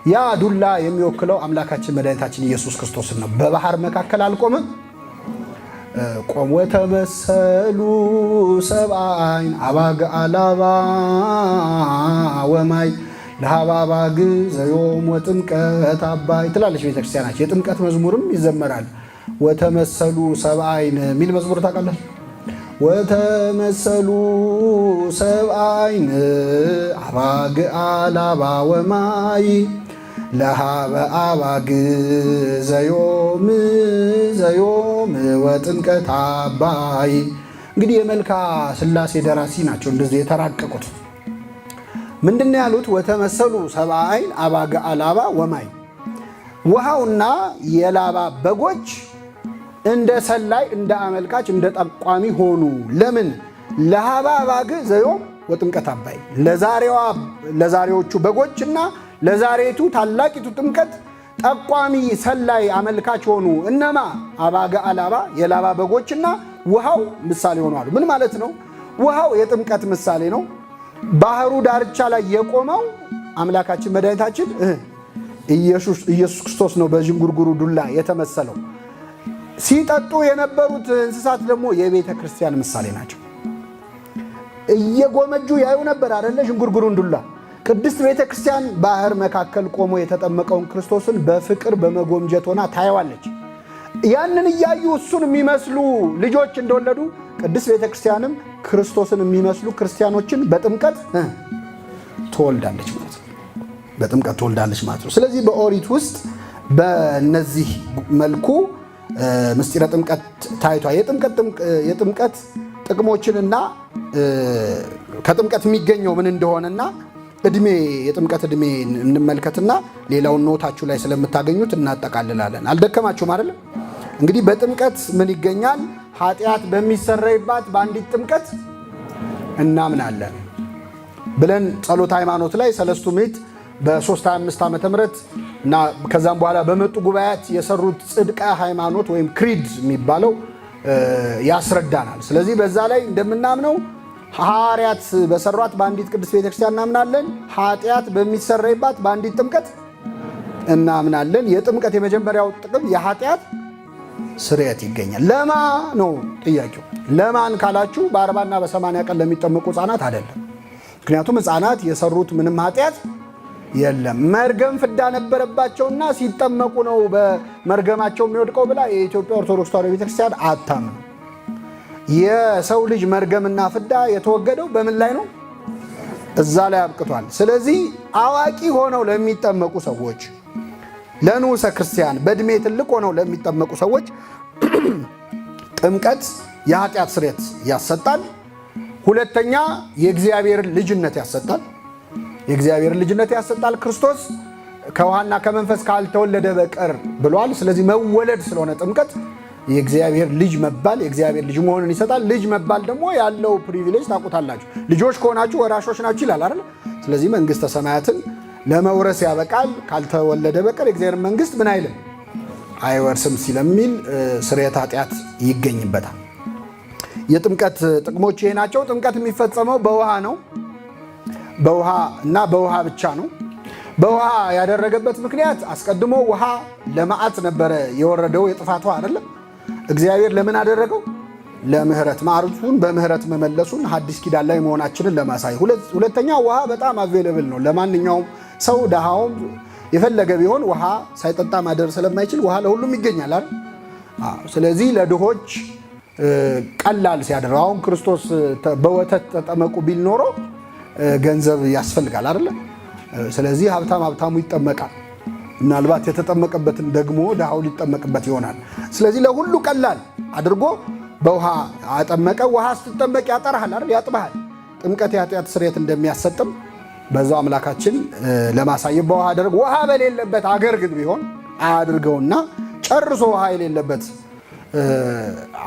ያ ዱላ የሚወክለው አምላካችን መድኃኒታችን ኢየሱስ ክርስቶስን ነው። በባህር መካከል አልቆመም። ቆም ወተመሰሉ ሰብአይን አባግ አላባ ወማይ ለሃባባግ ዘዮም ወጥምቀት አባይ ትላለች ቤተክርስቲያናችን። የጥምቀት መዝሙርም ይዘመራል። ወተመሰሉ ሰብአይን የሚል መዝሙር ታውቃላችሁ? ወተመሰሉ ሰብአይን አባግ አላባ ወማይ ለሃበ አባግ ዘዮም ወጥምቀት አባይ። እንግዲህ የመልካ ሥላሴ ደራሲ ናቸው እንደዚህ የተራቀቁት። ምንድን ያሉት? ወተመሰሉ ሰብአይን አባግ አላባ ወማይ፣ ውሃውና የላባ በጎች እንደ ሰላይ እንደ አመልካች እንደ ጠቋሚ ሆኑ። ለምን? ለሃበ አባግ ዘዮም ወጥምቀት አባይ፣ ለዛሬዎቹ በጎችና ለዛሬቱ ታላቂቱ ጥምቀት ጠቋሚ ሰላይ አመልካች ሆኑ። እነማ? አባገ አላባ የላባ በጎችና ውሃው ምሳሌ ሆነዋል። ምን ማለት ነው? ውሃው የጥምቀት ምሳሌ ነው። ባህሩ ዳርቻ ላይ የቆመው አምላካችን መድኃኒታችን ኢየሱስ ክርስቶስ ነው በዥንጉርጉሩ ዱላ የተመሰለው። ሲጠጡ የነበሩት እንስሳት ደግሞ የቤተ ክርስቲያን ምሳሌ ናቸው። እየጎመጁ ያዩ ነበር አይደለ? ዥንጉርጉሩን ዱላ። ቅድስት ቤተ ክርስቲያን ባህር መካከል ቆሞ የተጠመቀውን ክርስቶስን በፍቅር በመጎምጀት ሆና ታየዋለች። ያንን እያዩ እሱን የሚመስሉ ልጆች እንደወለዱ ቅድስት ቤተ ክርስቲያንም ክርስቶስን የሚመስሉ ክርስቲያኖችን በጥምቀት ትወልዳለች ማለት ነው። በጥምቀት ትወልዳለች ማለት ነው። ስለዚህ በኦሪት ውስጥ በእነዚህ መልኩ ምስጢረ ጥምቀት ታይቷል። የጥምቀት ጥቅሞችንና ከጥምቀት የሚገኘው ምን እንደሆነና የጥምቀት ዕድሜ እንመልከትና ሌላውን ኖታችሁ ላይ ስለምታገኙት እናጠቃልላለን። አልደከማችሁም አይደለም? እንግዲህ በጥምቀት ምን ይገኛል? ኃጢአት በሚሰረይባት በአንዲት ጥምቀት እናምናለን ብለን ጸሎት ሃይማኖት ላይ ሰለስቱ ምዕት በ325 ዓመተ ምህረት እና ከዛም በኋላ በመጡ ጉባኤያት የሰሩት ጽድቀ ሃይማኖት ወይም ክሪድ የሚባለው ያስረዳናል። ስለዚህ በዛ ላይ እንደምናምነው ሐዋርያት በሰሯት በአንዲት ቅድስት ቤተክርስቲያን እናምናለን። ኃጢአት በሚሰረይባት በአንዲት ጥምቀት እናምናለን። የጥምቀት የመጀመሪያው ጥቅም የኃጢአት ስርየት ይገኛል። ለማ ነው ጥያቄው። ለማን ካላችሁ በ40 እና በ80 ቀን ለሚጠመቁ ሕፃናት አይደለም። ምክንያቱም ሕፃናት የሰሩት ምንም ኃጢአት የለም። መርገም ፍዳ ነበረባቸውና ሲጠመቁ ነው በመርገማቸው የሚወድቀው ብላ የኢትዮጵያ ኦርቶዶክስ ተዋሕዶ ቤተክርስቲያን አታምንም። የሰው ልጅ መርገምና ፍዳ የተወገደው በምን ላይ ነው? እዛ ላይ አብቅቷል። ስለዚህ አዋቂ ሆነው ለሚጠመቁ ሰዎች፣ ለንዑሰ ክርስቲያን በእድሜ ትልቅ ሆነው ለሚጠመቁ ሰዎች ጥምቀት የኃጢአት ስርየት ያሰጣል። ሁለተኛ የእግዚአብሔር ልጅነት ያሰጣል። የእግዚአብሔር ልጅነት ያሰጣል። ክርስቶስ ከውሃና ከመንፈስ ካልተወለደ በቀር ብሏል። ስለዚህ መወለድ ስለሆነ ጥምቀት የእግዚአብሔር ልጅ መባል የእግዚአብሔር ልጅ መሆንን ይሰጣል። ልጅ መባል ደግሞ ያለው ፕሪቪሌጅ ታውቁታላችሁ። ልጆች ከሆናችሁ ወራሾች ናችሁ ይላል አይደል? ስለዚህ መንግስተ ሰማያትን ለመውረስ ያበቃል። ካልተወለደ በቀር የእግዚአብሔር መንግስት ምን አይልም አይወርስም ስለሚል ስርየተ ኃጢአት ይገኝበታል። የጥምቀት ጥቅሞች ይሄ ናቸው። ጥምቀት የሚፈጸመው በውሃ ነው። በውሃ እና በውሃ ብቻ ነው። በውሃ ያደረገበት ምክንያት አስቀድሞ ውሃ ለመዓት ነበረ የወረደው የጥፋት ውሃ አይደለም። እግዚአብሔር ለምን አደረገው? ለምህረት ማዕረቱን በምህረት መመለሱን ሐዲስ ኪዳን ላይ መሆናችንን ለማሳይ። ሁለተኛ ውሃ በጣም አቬለብል ነው ለማንኛውም ሰው። ደሃውም የፈለገ ቢሆን ውሃ ሳይጠጣ ማደር ስለማይችል ውሃ ለሁሉም ይገኛል አይደል? ስለዚህ ለድሆች ቀላል ሲያደርግ አሁን ክርስቶስ በወተት ተጠመቁ ቢል ኖሮ ገንዘብ ያስፈልጋል አይደል? ስለዚህ ሀብታሙ ይጠመቃል። ምናልባት የተጠመቀበትን ደግሞ ድሃው ሊጠመቅበት ይሆናል። ስለዚህ ለሁሉ ቀላል አድርጎ በውሃ አጠመቀ። ውሃ ስትጠመቅ ያጠራሃል አይደል? ያጥብሃል። ጥምቀት የኃጢአት ስርየት እንደሚያሰጥም በዛው አምላካችን ለማሳየት በውሃ አደረገ። ውሃ በሌለበት አገር ግን ቢሆን አያድርገውና ጨርሶ ውሃ የሌለበት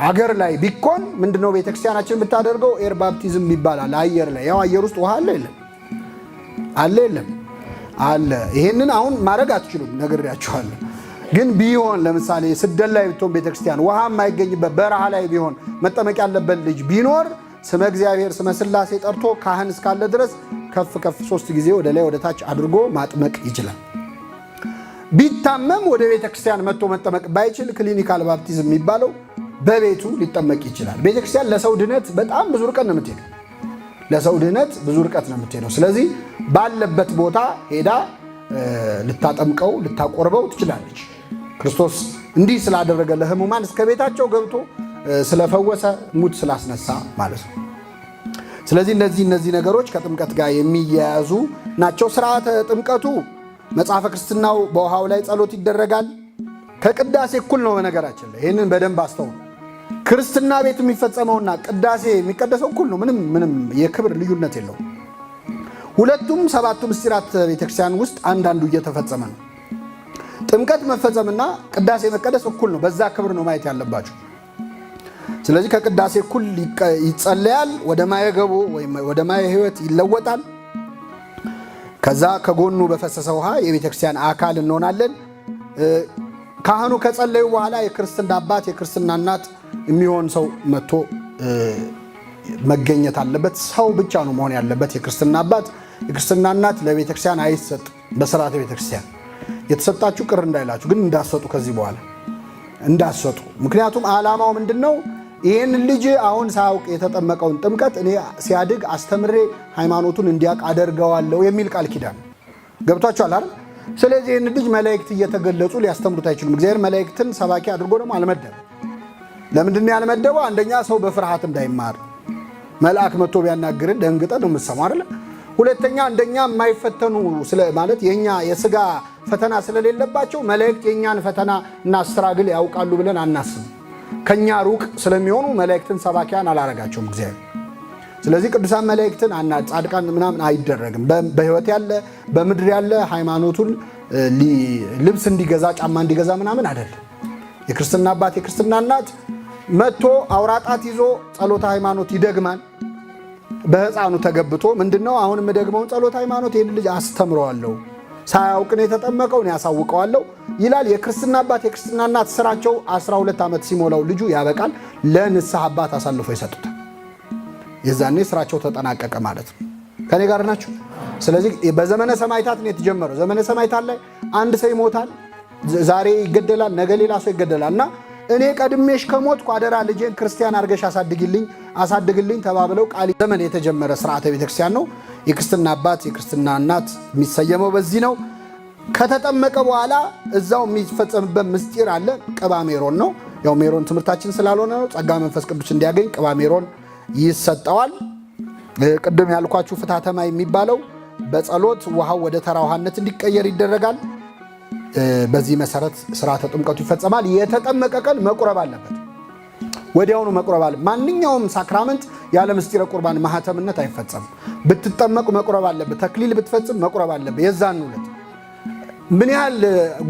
አገር ላይ ቢኮን ምንድነው ቤተክርስቲያናችን የምታደርገው? ኤር ባፕቲዝም ይባላል። አየር ላይ ያው አየር ውስጥ ውሃ አለ የለም? አለ የለም? አለ። ይሄንን አሁን ማድረግ አትችሉም ነግሬያችኋለሁ። ግን ቢሆን ለምሳሌ ስደት ላይ ብትሆን ቤተክርስቲያን ውሃ የማይገኝበት በረሃ ላይ ቢሆን መጠመቅ ያለበት ልጅ ቢኖር ስመ እግዚአብሔር ስመ ሥላሴ ጠርቶ ካህን እስካለ ድረስ ከፍ 3 ጊዜ ወደ ላይ ወደ ታች አድርጎ ማጥመቅ ይችላል። ቢታመም ወደ ቤተክርስቲያን መጥቶ መጠመቅ ባይችል ክሊኒካል ባፕቲዝም የሚባለው በቤቱ ሊጠመቅ ይችላል። ቤተክርስቲያን ለሰው ድነት በጣም ብዙ ርቀት ነው የምትሄደው። ለሰው ድነት ብዙ ርቀት ነው የምትሄደው። ስለዚህ ባለበት ቦታ ሄዳ ልታጠምቀው ልታቆርበው ትችላለች። ክርስቶስ እንዲህ ስላደረገ ለሕሙማን እስከ ቤታቸው ገብቶ ስለፈወሰ ሙት ስላስነሳ ማለት ነው። ስለዚህ እነዚህ ነገሮች ከጥምቀት ጋር የሚያያዙ ናቸው። ስርዓተ ጥምቀቱ መጽሐፈ ክርስትናው በውሃው ላይ ጸሎት ይደረጋል። ከቅዳሴ እኩል ነው። በነገራችን ላይ ይህንን በደንብ አስተውሉ። ክርስትና ቤት የሚፈጸመውና ቅዳሴ የሚቀደሰው እኩል ነው። ምንም የክብር ልዩነት የለውም። ሁለቱም 7ቱ ምስጢራት ቤተክርስቲያን ውስጥ አንዳንዱ እየተፈጸመ ነው። ጥምቀት መፈጸምና ቅዳሴ መቀደስ እኩል ነው። በዛ ክብር ነው ማየት ያለባችሁ። ስለዚህ ከቅዳሴ እኩል ይጸለያል። ወደ ማየ ገቦ ወይም ወደ ማየ ሕይወት ይለወጣል። ከዛ ከጎኑ በፈሰሰ ውሃ የቤተክርስቲያን አካል እንሆናለን። ካህኑ ከጸለዩ በኋላ የክርስትና አባት የክርስትና እናት የሚሆን ሰው መጥቶ መገኘት አለበት። ሰው ብቻ ነው መሆን ያለበት። የክርስትና አባት የክርስትና እናት ለቤተክርስቲያን አይሰጥ። በስርዓተ ቤተክርስቲያን የተሰጣችሁ ቅር እንዳይላችሁ ግን እንዳሰጡ፣ ከዚህ በኋላ እንዳሰጡ። ምክንያቱም ዓላማው ምንድነው? ይህን ልጅ አሁን ሳያውቅ የተጠመቀውን ጥምቀት እኔ ሲያድግ አስተምሬ ሃይማኖቱን እንዲያውቅ አደርገዋለሁ የሚል ቃል ኪዳን ገብቷችኋል አይደል? ስለዚህ ይህን ልጅ መላእክት እየተገለጹ ሊያስተምሩት አይችሉም። እግዚአብሔር መላእክትን ሰባኪ አድርጎ ደግሞ አልመደበም። ለምንድን ነው ያልመደበው? አንደኛ ሰው በፍርሃት እንዳይማር። መልአክ መጥቶ ቢያናግርን ደንግጠን ነው የምትሰማው አይደል? ሁለተኛ እንደኛ የማይፈተኑ ማለት የኛ የሥጋ ፈተና ስለሌለባቸው መላእክት የኛን ፈተና እና ስትራግል ያውቃሉ ብለን አናስብም። ከኛ ሩቅ ስለሚሆኑ መላእክትን ሰባኪያን አላረጋቸውም እግዚአብሔር። ስለዚህ ቅዱሳን መላእክትን ጻድቃን ምናምን አይደረግም። በሕይወት ያለ በምድር ያለ ሃይማኖቱን ልብስ እንዲገዛ ጫማ እንዲገዛ ምናምን አይደለም። የክርስትና አባት የክርስትና እናት መጥቶ አውራጣት ይዞ ጸሎተ ሃይማኖት ይደግማል። በሕፃኑ ተገብቶ ምንድነው አሁን የምደግመውን ጸሎተ ሃይማኖት ይህን ልጅ አስተምረዋለሁ፣ ሳያውቅ ነው የተጠመቀው እኔ ያሳውቀዋለሁ ይላል። የክርስትና አባት የክርስትና እናት ስራቸው 12 ዓመት ሲሞላው ልጁ ያበቃል። ለንስሐ አባት አሳልፎ ይሰጡታል። የዛኔ ስራቸው ተጠናቀቀ ማለት ነው። ከኔ ጋር ናችሁ? ስለዚህ በዘመነ ሰማዕታት ነው የተጀመረው። ዘመነ ሰማዕታት ላይ አንድ ሰው ይሞታል፣ ዛሬ ይገደላል፣ ነገ ሌላ ሰው ይገደላል እና እኔ ቀድሜሽ ከሞትኩ አደራ ልጄን ክርስቲያን አድርገሽ አሳድግልኝ ተባብለው ቃል ዘመን የተጀመረ ስርዓተ ቤተክርስቲያን ነው። የክርስትና አባት የክርስትና እናት የሚሰየመው በዚህ ነው። ከተጠመቀ በኋላ እዛው የሚፈጸምበት ምስጢር አለ። ቅባ ሜሮን ነው። ያው ሜሮን ትምህርታችን ስላልሆነ ነው። ጸጋ መንፈስ ቅዱስ እንዲያገኝ ቅባ ሜሮን ይሰጠዋል። ቅድም ያልኳችሁ ፍታተማ የሚባለው በጸሎት ውሃው ወደ ተራ ውሃነት እንዲቀየር ይደረጋል። በዚህ መሰረት ስርዓተ ጥምቀቱ ይፈጸማል። የተጠመቀ ቀን መቁረብ አለበት። ወዲያውኑ መቁረብ አለ። ማንኛውም ሳክራመንት ያለ ምስጢረ ቁርባን ማህተምነት አይፈጸም። ብትጠመቁ መቁረብ አለበት። ተክሊል ብትፈጽም መቁረብ አለበት። የዛን ዕለት ምን ያህል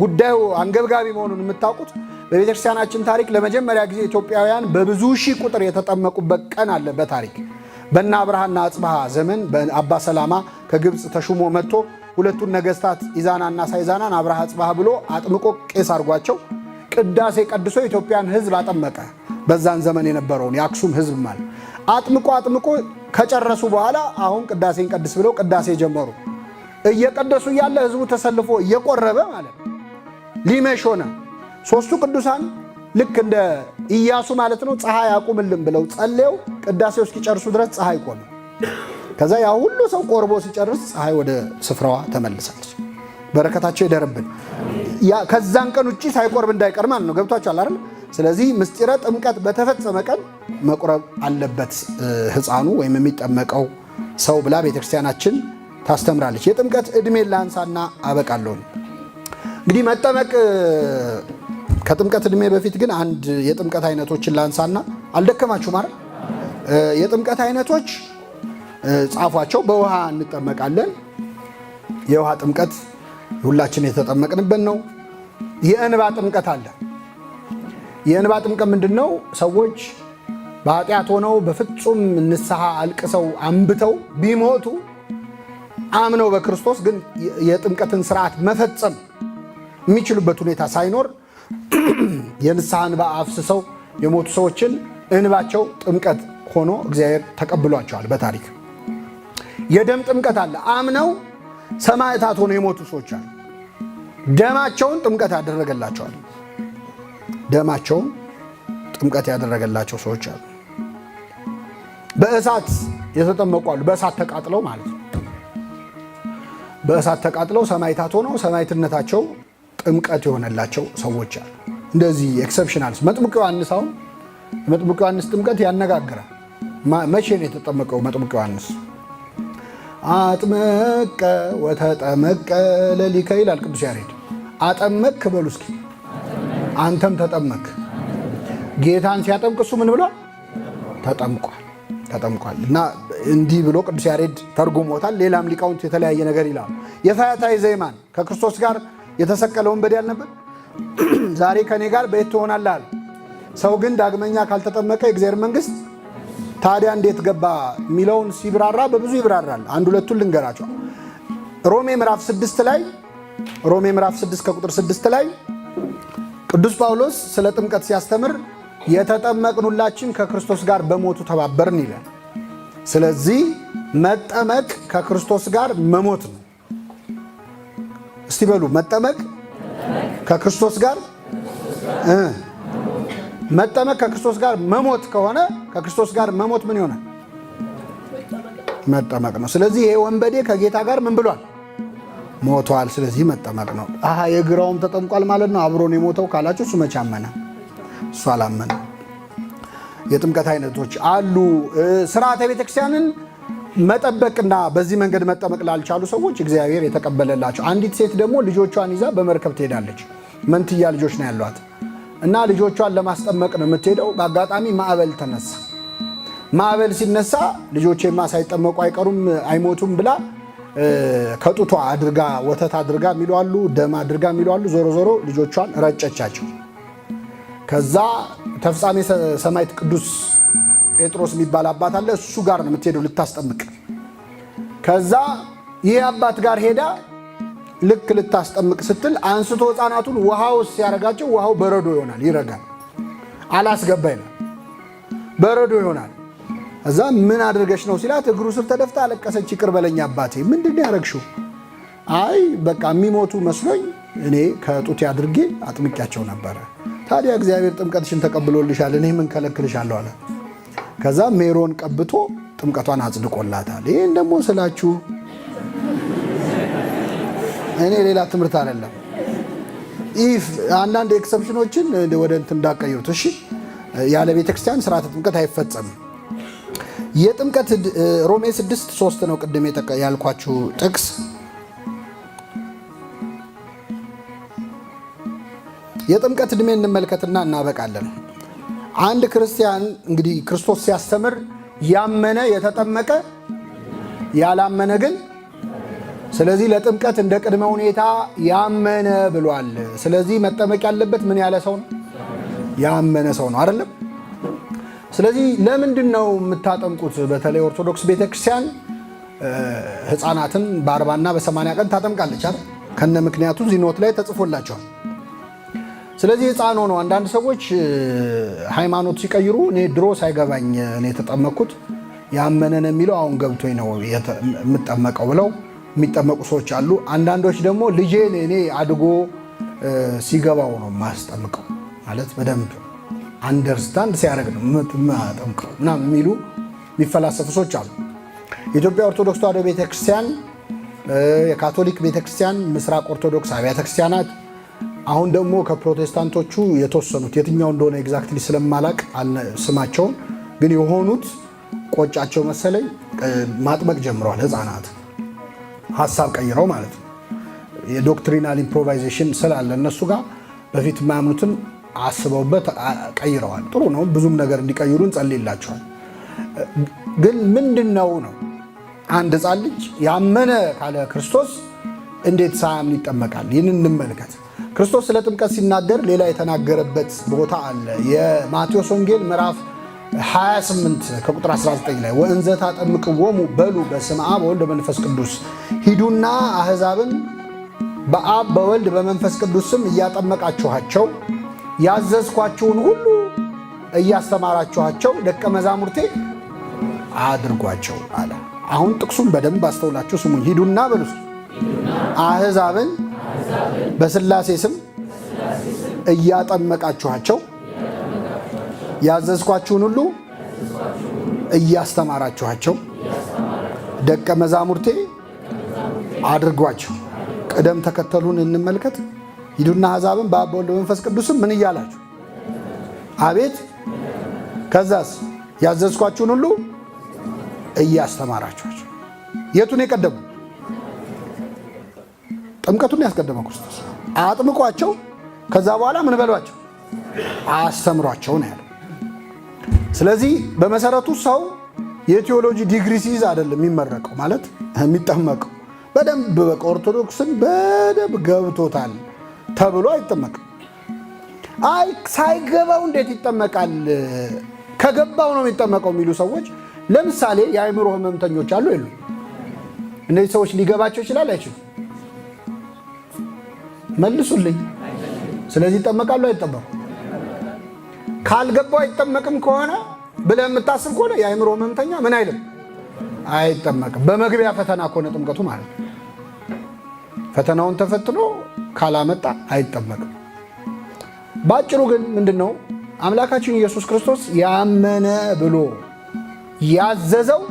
ጉዳዩ አንገብጋቢ መሆኑን የምታውቁት በቤተክርስቲያናችን ታሪክ ለመጀመሪያ ጊዜ ኢትዮጵያውያን በብዙ ሺህ ቁጥር የተጠመቁበት ቀን አለ በታሪክ በእነ አብርሃና አጽብሃ ዘመን በአባ ሰላማ ከግብፅ ተሹሞ መጥቶ ሁለቱን ነገስታት ኢዛናና ሳይዛናን አብርሃ አጽብሃ ብሎ አጥምቆ ቄስ አድርጓቸው ቅዳሴ ቀድሶ ኢትዮጵያን ህዝብ አጠመቀ። በዛን ዘመን የነበረውን የአክሱም ህዝብ ማለት አጥምቆ ከጨረሱ በኋላ አሁን ቅዳሴን ቀድስ ብለው ቅዳሴ ጀመሩ። እየቀደሱ እያለ ህዝቡ ተሰልፎ እየቆረበ ማለት ሊመሽ ሆነ። ሶስቱ ቅዱሳን ልክ እንደ ኢያሱ ማለት ነው ፀሐይ አቁምልን ብለው ጸልየው ቅዳሴው እስኪጨርሱ ድረስ ፀሐይ ቆመ። ከዛ ያ ሁሉ ሰው ቆርቦ ሲጨርስ ፀሐይ ወደ ስፍራዋ ተመልሳለች። በረከታቸው ይደርብን። ከዛን ቀን ውጪ ሳይቆርብ እንዳይቀር ማለት ነው። ገብቷችኋል አይደል? ስለዚህ ምስጢረ ጥምቀት በተፈጸመ ቀን መቁረብ አለበት ህፃኑ ወይም የሚጠመቀው ሰው ብላ ቤተክርስቲያናችን ታስተምራለች። የጥምቀት ዕድሜን ላንሳና አበቃለሁ። እንግዲህ መጠመቅ ከጥምቀት ዕድሜ በፊት ግን አንድ የጥምቀት አይነቶችን ላንሳና አልደከማችሁ ማለት የጥምቀት አይነቶች ጻፏቸው። በውሃ እንጠመቃለን። የውሃ ጥምቀት ሁላችን የተጠመቅንበት ነው። የእንባ ጥምቀት አለ። የእንባ ጥምቀት ምንድነው? ሰዎች በኃጢአት ሆነው በፍጹም ንስሐ አልቅሰው አንብተው ቢሞቱ አምነው በክርስቶስ ግን የጥምቀትን ስርዓት መፈጸም የሚችሉበት ሁኔታ ሳይኖር የንስሐ እንባ አፍስሰው የሞቱ ሰዎችን እንባቸው ጥምቀት ሆኖ እግዚአብሔር ተቀብሏቸዋል። በታሪክ የደም ጥምቀት አለ። አምነው ሰማዕታት ሆነው የሞቱ ሰዎች አሉ። ደማቸውን ጥምቀት ያደረገላቸዋል። ደማቸውን ጥምቀት ያደረገላቸው ሰዎች አሉ። በእሳት የተጠመቁ አሉ። በእሳት ተቃጥለው ማለት ነው። በእሳት ተቃጥለው ሰማዕታት ሆነው ሰማዕትነታቸው ጥምቀት የሆነላቸው ሰዎች አሉ። እንደዚህ ኤክሰፕሽናልስ መጥምቁ ዮሐንስ አሁን መጥምቁ ዮሐንስ ጥምቀት ያነጋግራል። መቼ ነው የተጠመቀው መጥምቁ ዮሐንስ? አጥመቀ ወተጠመቀ ለሊከ ይላል ቅዱስ ያሬድ። አጠመቅ በሉ እስኪ አንተም ተጠመቅ። ጌታን ሲያጠምቅ እሱ ምን ብሏል? ተጠምቋል። እና እንዲህ ብሎ ቅዱስ ያሬድ ተርጉሞታል። ሌላም ሊቃውንት የተለያየ ነገር ይላሉ። የፈያታዊ ዘይማን ከክርስቶስ ጋር የተሰቀለ ወንበዴ አልነበር? ዛሬ ከኔ ጋር በየት ትሆናለህ አለ። ሰው ግን ዳግመኛ ካልተጠመቀ የእግዚአብሔር መንግስት ታዲያ እንዴት ገባ የሚለውን ሲብራራ በብዙ ይብራራል። አንድ ሁለቱን ልንገራቸው። ሮሜ ምዕራፍ 6 ላይ ሮሜ ምዕራፍ 6 ከቁጥር 6 ላይ ቅዱስ ጳውሎስ ስለ ጥምቀት ሲያስተምር የተጠመቅን ሁላችን ከክርስቶስ ጋር በሞቱ ተባበርን ይላል። ስለዚህ መጠመቅ ከክርስቶስ ጋር መሞት ነው። እስቲ በሉ መጠመቅ ከክርስቶስ ጋር መጠመቅ ከክርስቶስ ጋር መሞት ከሆነ ከክርስቶስ ጋር መሞት ምን ይሆናል? መጠመቅ ነው። ስለዚህ ይሄ ወንበዴ ከጌታ ጋር ምን ብሏል? ሞቷል። ስለዚህ መጠመቅ ነው። አሃ የግራውም ተጠምቋል ማለት ነው። አብሮን የሞተው ካላችሁ እሱ መቼ አመነ? እሱ አላመነ። የጥምቀት አይነቶች አሉ። ስርዓተ ቤተክርስቲያንን መጠበቅና በዚህ መንገድ መጠመቅ ላልቻሉ ሰዎች እግዚአብሔር የተቀበለላቸው። አንዲት ሴት ደግሞ ልጆቿን ይዛ በመርከብ ትሄዳለች። መንትያ ልጆች ነው ያሏት እና ልጆቿን ለማስጠመቅ ነው የምትሄደው። በአጋጣሚ ማዕበል ተነሳ። ማዕበል ሲነሳ ልጆቼማ ሳይጠመቁ አይቀሩም አይሞቱም ብላ ከጡቷ አድርጋ ወተት አድርጋ የሚሉ አሉ፣ ደም አድርጋ የሚሉ አሉ። ዞሮ ዞሮ ልጆቿን ረጨቻቸው። ከዛ ተፍጻሜ ሰማዕት ቅዱስ ጴጥሮስ የሚባል አባት አለ። እሱ ጋር ነው የምትሄደው ልታስጠምቅ። ከዛ ይህ አባት ጋር ሄዳ ልክ ልታስጠምቅ ስትል አንስቶ ሕፃናቱን ውሃው ሲያረጋቸው ውሃው በረዶ ይሆናል፣ ይረጋል። አላስገባ ይላል፣ በረዶ ይሆናል። እዛ ምን አድርገሽ ነው ሲላት እግሩ ስር ተደፍታ አለቀሰች። ይቅር በለኝ አባቴ። ምንድን ነው ያረግሽው? አይ በቃ የሚሞቱ መስሎኝ እኔ ከጡቴ አድርጌ አጥምቂያቸው ነበረ። ታዲያ እግዚአብሔር ጥምቀትሽን ተቀብሎልሻል፣ እኔ ምን ከለክልሻለሁ አለ። ከዛ ሜሮን ቀብቶ ጥምቀቷን አጽድቆላታል። ይሄን ደግሞ ስላችሁ እኔ ሌላ ትምህርት አይደለም። ኢፍ አንዳንድ ኤክሰፕሽኖችን ወደ እንትን እንዳቀይሩት እሺ። ያለ ቤተክርስቲያን ስርዓተ ጥምቀት አይፈጸምም። የጥምቀት ሮሜ 6:3 ነው ቅድም ያልኳችሁ ጥቅስ። የጥምቀት ዕድሜ እንመልከትና እናበቃለን። አንድ ክርስቲያን እንግዲህ ክርስቶስ ሲያስተምር ያመነ የተጠመቀ ያላመነ ግን፣ ስለዚህ ለጥምቀት እንደ ቅድመ ሁኔታ ያመነ ብሏል። ስለዚህ መጠመቅ ያለበት ምን ያለ ሰው ነው? ያመነ ሰው ነው አይደለም? ስለዚህ ለምንድን ነው የምታጠምቁት? በተለይ ኦርቶዶክስ ቤተክርስቲያን ሕፃናትን በ40 እና በ80 ቀን ታጠምቃለች አይደል? ከነ ምክንያቱ ዚኖት ላይ ተጽፎላቸዋል። ስለዚህ ሕፃን ሆነው አንዳንድ ሰዎች ሃይማኖት ሲቀይሩ እኔ ድሮ ሳይገባኝ እኔ የተጠመቅኩት ያመነን የሚለው አሁን ገብቶኝ ነው የምጠመቀው ብለው የሚጠመቁ ሰዎች አሉ። አንዳንዶች ደግሞ ልጄን እኔ አድጎ ሲገባው ነው ማስጠምቀው ማለት በደንብ አንደርስታንድ ሲያደርግ ነው የምጠምቀው ምናምን የሚሉ የሚፈላሰፉ ሰዎች አሉ። የኢትዮጵያ ኦርቶዶክስ ተዋሕዶ ቤተክርስቲያን፣ የካቶሊክ ቤተክርስቲያን፣ ምስራቅ ኦርቶዶክስ አብያተ ክርስቲያናት፣ አሁን ደግሞ ከፕሮቴስታንቶቹ የተወሰኑት የትኛው እንደሆነ ኤግዛክትሊ ስለማላቅ ስማቸውን ግን የሆኑት ቆጫቸው መሰለኝ ማጥመቅ ጀምረዋል። ሕፃናት ሀሳብ ቀይረው ማለት ነው። የዶክትሪናል ኢምፕሮቫይዜሽን ስላለ እነሱ ጋር በፊት የማያምኑትን አስበውበት ቀይረዋል። ጥሩ ነው። ብዙም ነገር እንዲቀይሩ እንጸልይላቸዋል። ግን ምንድነው ነው አንድ ሕፃን ልጅ ያመነ ካለ ክርስቶስ እንዴት ሳያምን ይጠመቃል? ይህንን እንመልከት። ክርስቶስ ስለ ጥምቀት ሲናገር ሌላ የተናገረበት ቦታ አለ። የማቴዎስ ወንጌል ምዕራፍ 28 ከቁጥር 19 ላይ ወእንዘ ታጠምቅዎሙ በሉ በስመ አብ ወወልድ በመንፈስ ቅዱስ፣ ሂዱና አሕዛብን በአብ በወልድ በመንፈስ ቅዱስ ስም እያጠመቃችኋቸው ያዘዝኳችሁን ሁሉ እያስተማራችኋቸው ደቀ መዛሙርቴ አድርጓቸው አለ። አሁን ጥቅሱን በደንብ አስተውላችሁ ስሙኝ። ሂዱና በሉ አሕዛብን በሥላሴ ስም እያጠመቃችኋቸው ያዘዝኳችሁን ሁሉ እያስተማራችኋቸው ደቀ መዛሙርቴ አድርጓቸው። ቅደም ተከተሉን እንመልከት። ሂዱና አሕዛብን በአብ በወልድ በመንፈስ ቅዱስም ምን እያላችሁ? አቤት። ከዛስ ያዘዝኳችሁን ሁሉ እያስተማራችኋቸው። የቱን የቀደሙ? ጥምቀቱን ያስቀደመው ክርስቶስ። አጥምቋቸው፣ ከዛ በኋላ ምን በሏቸው? አስተምሯቸው ነው ያለው። ስለዚህ በመሰረቱ ሰው የቴዎሎጂ ዲግሪ ሲይዝ አይደለም የሚመረቀው ማለት የሚጠመቀው። በደንብ በቃ ኦርቶዶክስን በደንብ ገብቶታል ተብሎ አይጠመቅም። አይ ሳይገባው እንዴት ይጠመቃል? ከገባው ነው የሚጠመቀው የሚሉ ሰዎች ለምሳሌ የአእምሮ ህመምተኞች አሉ የሉ? እነዚህ ሰዎች ሊገባቸው ይችላል አይችሉም? መልሱልኝ። ስለዚህ ይጠመቃሉ አይጠመቁ? ካልገባው አይጠመቅም ከሆነ ብለህ የምታስብ ከሆነ የአእምሮ ህመምተኛ ምን አይልም? አይጠመቅም። በመግቢያ ፈተና ከሆነ ጥምቀቱ ማለት ነው። ፈተናውን ተፈትኖ ካላመጣ አይጠመቅም። ባጭሩ ግን ምንድነው አምላካችን ኢየሱስ ክርስቶስ ያመነ ብሎ ያዘዘው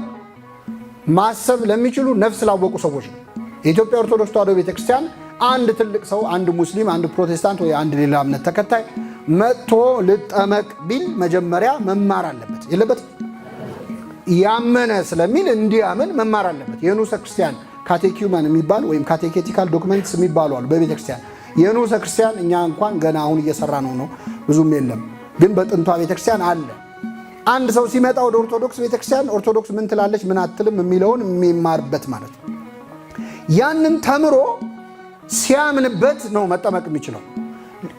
ማሰብ ለሚችሉ ነፍስ ላወቁ ሰዎች ነው። የኢትዮጵያ ኦርቶዶክስ ተዋሕዶ ቤተክርስቲያን አንድ ትልቅ ሰው፣ አንድ ሙስሊም፣ አንድ ፕሮቴስታንት ወይ አንድ ሌላ እምነት ተከታይ መጥቶ ልጠመቅ ቢል መጀመሪያ መማር አለበት የለበትም? ያመነ ስለሚል እንዲያምን መማር አለበት። የንዑሰ ክርስቲያን ካቴኪዩመን የሚባል ወይም ካቴኬቲካል ዶክመንትስ የሚባሉ አሉ በቤተክርስቲያን። የንዑሰ ክርስቲያን እኛ እንኳን ገና አሁን እየሰራ ነው ብዙም የለም፣ ግን በጥንቷ ቤተክርስቲያን አለ። አንድ ሰው ሲመጣ ወደ ኦርቶዶክስ ቤተክርስቲያን ኦርቶዶክስ ምን ትላለች ምን አትልም የሚለውን የሚማርበት ማለት ነው። ያንን ተምሮ ሲያምንበት ነው መጠመቅ የሚችለው።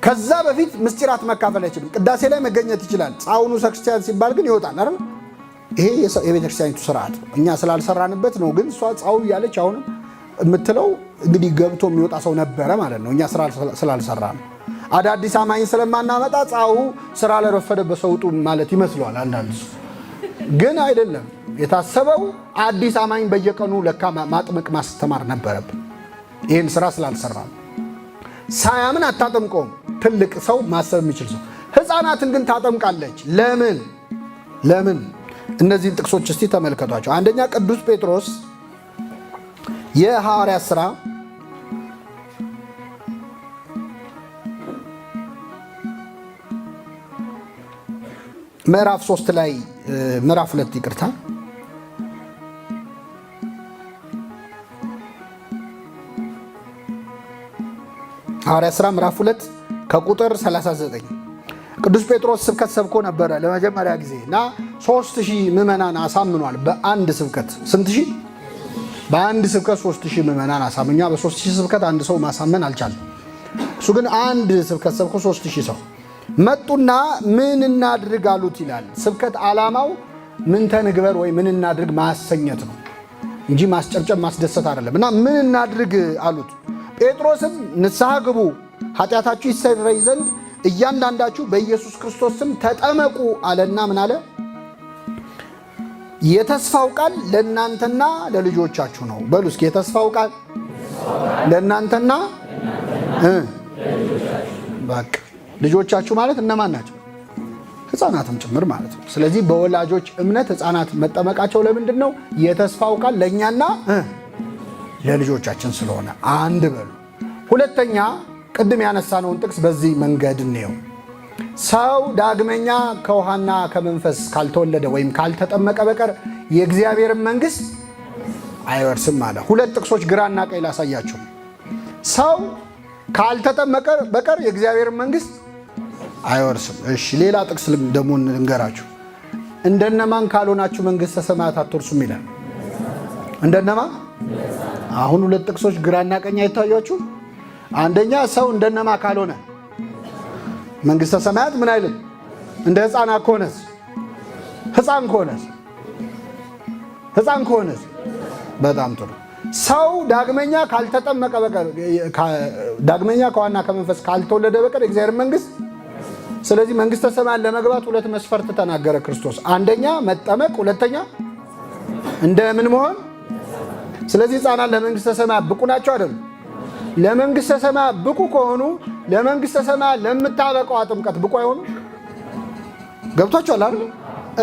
ከዛ በፊት ምስጢራት መካፈል አይችልም። ቅዳሴ ላይ መገኘት ይችላል። ጻውኑ ሰክርስቲያን ሲባል ግን ይወጣል አይደል? ይሄ የቤተክርስቲያኒቱ ስርዓት ነው። እኛ ስላልሰራንበት ነው። ግን እሷ ጻው እያለች አሁንም የምትለው እንግዲህ ገብቶ የሚወጣ ሰው ነበረ ማለት ነው። እኛ ስላልሰራ ነው። አዳዲስ አማኝ ስለማናመጣ ጻው ስራ ለረፈደበት ሰው ውጡ ማለት ይመስለዋል አንዳንድ ሰው። ግን አይደለም። የታሰበው አዲስ አማኝ በየቀኑ ለካ ማጥመቅ ማስተማር ነበረብን። ይህን ስራ ስላልሰራ ነው። ሳያምን አታጠምቀውም። ትልቅ ሰው ማሰብ የሚችል ሰው። ሕፃናትን ግን ታጠምቃለች። ለምን? እነዚህን ጥቅሶች እስቲ ተመልከቷቸው። አንደኛ ቅዱስ ጴጥሮስ የሐዋርያት ሥራ ምዕራፍ 3 ላይ ምዕራፍ 2 ይቅርታ ሐዋርያት ሥራ ምዕራፍ 2 ከቁጥር 39 ቅዱስ ጴጥሮስ ስብከት ሰብኮ ነበረ ለመጀመሪያ ጊዜ እና 3000 ምዕመናን አሳምኗል። በአንድ ስብከት ስንት ሺህ? በአንድ ስብከት 3000 ምዕመናን አሳምኛ። በ3000 ስብከት አንድ ሰው ማሳመን አልቻለም። እሱ ግን አንድ ስብከት ሰብኮ 3000 ሰው መጡና ምን እናድርግ አሉት ይላል። ስብከት ዓላማው ምን ተንግበር ወይ ምን እናድርግ ማሰኘት ነው እንጂ ማስጨብጨብ ማስደሰት አይደለም። እና ምን እናድርግ አሉት። ጴጥሮስም ንስሐ ግቡ፣ ኃጢአታችሁ ይሰረይ ዘንድ እያንዳንዳችሁ በኢየሱስ ክርስቶስ ስም ተጠመቁ አለና ምን አለ? የተስፋው ቃል ለእናንተና ለልጆቻችሁ ነው። በሉ እስኪ የተስፋው ቃል ለእናንተና በቃ ልጆቻችሁ ማለት እነማን ናቸው? ሕፃናትም ጭምር ማለት ነው። ስለዚህ በወላጆች እምነት ሕፃናት መጠመቃቸው ለምንድን ነው? የተስፋው ቃል ለእኛና ለልጆቻችን ስለሆነ አንድ በሉ። ሁለተኛ ቅድም ያነሳነውን ጥቅስ በዚህ መንገድ እንየው። ሰው ዳግመኛ ከውሃና ከመንፈስ ካልተወለደ ወይም ካልተጠመቀ በቀር የእግዚአብሔርን መንግሥት አይወርስም አለ። ሁለት ጥቅሶች ግራና ቀኝ ላሳያችሁ። ሰው ካልተጠመቀ በቀር የእግዚአብሔርን መንግሥት አይወርስም። እሺ ሌላ ጥቅስ ደግሞ እንገራችሁ። እንደነማን ካልሆናችሁ መንግሥተ ሰማያት አትወርሱም ይላል። እንደነማን? አሁን ሁለት ጥቅሶች ግራና ቀኝ አይታያችሁ? አንደኛ ሰው እንደነማ ካልሆነ መንግሥተ ሰማያት ምን አይልም። እንደ ሕፃናት ከሆነስ? ሕፃን ከሆነስ? በጣም ጥሩ። ሰው ዳግመኛ ካልተጠመቀ በቀር ዳግመኛ ከዋና ከመንፈስ ካልተወለደ በቀር የእግዚአብሔር መንግሥት። ስለዚህ መንግሥተ ሰማያት ለመግባት ሁለት መስፈርት ተናገረ ክርስቶስ። አንደኛ መጠመቅ፣ ሁለተኛ እንደምን መሆን። ስለዚህ ሕፃናት ለመንግሥተ ሰማያት ብቁ ናቸው አይደሉም? ለመንግሥተ ሰማያት ብቁ ከሆኑ ለመንግሥተ ሰማያት ለምታበቀዋ ጥምቀት ብቁ አይሆኑ? ገብቷቸዋል አይደል?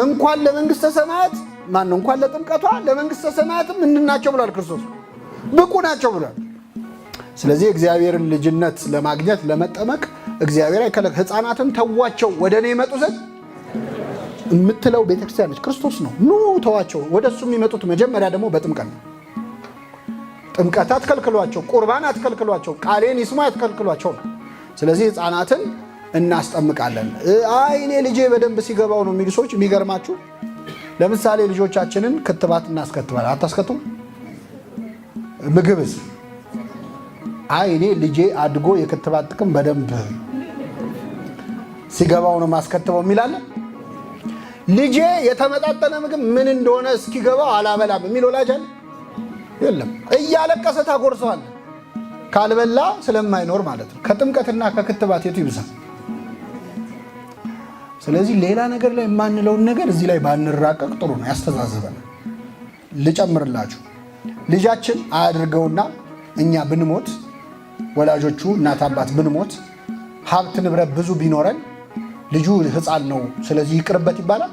እንኳን ለመንግሥተ ሰማያት ማነው እንኳን ለጥምቀቷ ለመንግሥተ ሰማያትም ምንድን ናቸው ብሏል ክርስቶስ? ብቁ ናቸው ብሏል። ስለዚህ እግዚአብሔርን ልጅነት ለማግኘት ለመጠመቅ እግዚአብሔር አይከለክ። ሕፃናትን ተዋቸው ወደ እኔ ይመጡ ዘንድ የምትለው ቤተክርስቲያን ነች፣ ክርስቶስ ነው። ኑ ተዋቸው። ወደ እሱ የሚመጡት መጀመሪያ ደግሞ በጥምቀት ነው። ጥምቀት አትከልክሏቸው፣ ቁርባን አትከልክሏቸው፣ ቃሌን ይስሙ አትከልክሏቸው ነው። ስለዚህ ሕፃናትን እናስጠምቃለን። አይ እኔ ልጄ በደንብ ሲገባው ነው የሚሉ ሰዎች የሚገርማችሁ፣ ለምሳሌ ልጆቻችንን ክትባት እናስከትባል። አታስከቱም? ምግብስ? አይ እኔ ልጄ አድጎ የክትባት ጥቅም በደንብ ሲገባው ነው ማስከትበው የሚላለ። ልጄ የተመጣጠነ ምግብ ምን እንደሆነ እስኪገባው አላበላም የሚል ወላጅ አለ? የለም። እያለቀሰ ታጎርሰዋል፣ ካልበላ ስለማይኖር ማለት ነው። ከጥምቀትና ከክትባት የቱ ይብሳል? ስለዚህ ሌላ ነገር ላይ የማንለውን ነገር እዚህ ላይ ባንራቀቅ ጥሩ ነው፣ ያስተዛዝበናል። ልጨምርላችሁ፣ ልጃችን አያድርገውና እኛ ብንሞት፣ ወላጆቹ እናት አባት ብንሞት፣ ሀብት ንብረት ብዙ ቢኖረን ልጁ ሕፃን ነው ስለዚህ ይቅርበት ይባላል?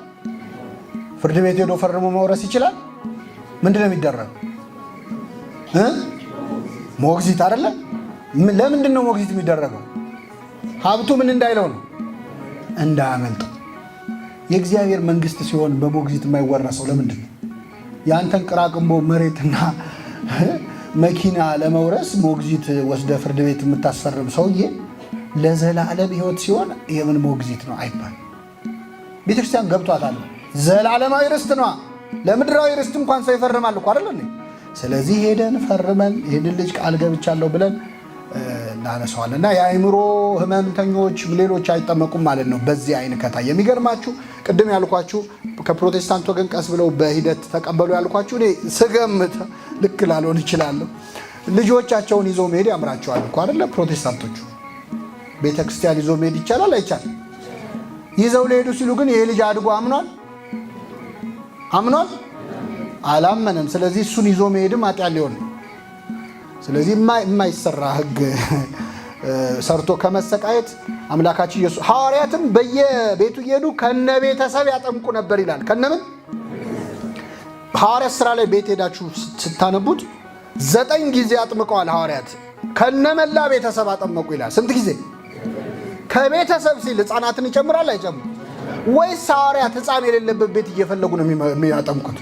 ፍርድ ቤት ሄዶ ፈርሞ መውረስ ይችላል? ምንድን ነው የሚደረግ? ሞግዚት አይደለ? ለምንድን ነው ሞግዚት የሚደረገው? ሀብቱ ምን እንዳይለው ነው? እንዳያመልጠው። የእግዚአብሔር መንግሥት ሲሆን በሞግዚት የማይወረሰው ለምንድን ነው? የአንተን ቅራቅንቦ መሬትና መኪና ለመውረስ ሞግዚት ወስደ ፍርድ ቤት የምታስፈርም ሰውዬ ለዘላለም ሕይወት ሲሆን የምን ሞግዚት ነው አይባል። ቤተክርስቲያን ገብቷታል። ዘላለማዊ ርስት ነዋ። ለምድራዊ ርስት እንኳን ሰው ይፈርማል እኮ አይደል? ስለዚህ ሄደን ፈርመን ይህንን ልጅ ቃል ገብቻለሁ ብለን እናነሳዋለን። እና የአእምሮ ህመምተኞች ሌሎች አይጠመቁም ማለት ነው በዚህ አይን ከታየ። የሚገርማችሁ ቅድም ያልኳችሁ ከፕሮቴስታንት ወገን ቀስ ብለው በሂደት ተቀበሉ ያልኳችሁ እኔ ስገምት ልክ ላልሆን እችላለሁ። ልጆቻቸውን ይዞ መሄድ ያምራቸዋል እኮ አይደለ? ፕሮቴስታንቶቹ ቤተክርስቲያን ይዞ መሄድ ይቻላል አይቻልም? ይዘው ሊሄዱ ሲሉ ግን ይሄ ልጅ አድጎ አምኗል አላመነም። ስለዚህ እሱን ይዞ መሄድም ኃጢአት ሊሆን ነው። ስለዚህ የማይሰራ ህግ ሰርቶ ከመሰቃየት አምላካችን ኢየሱስ ሐዋርያትም በየቤቱ እየሄዱ ከነቤተሰብ ያጠምቁ ነበር ይላል። ከነምን ሐዋርያት ሥራ ላይ ቤት ሄዳችሁ ስታነቡት 9 ጊዜ አጥምቀዋል ሐዋርያት። ከነመላ ቤተሰብ አጠመቁ ይላል። ስንት ጊዜ? ከቤተሰብ ሲል ሕፃናትን ይጨምራል አይጨምር? ወይስ ሐዋርያት ሕፃን የሌለበት ቤት እየፈለጉ ነው የሚያጠምቁት?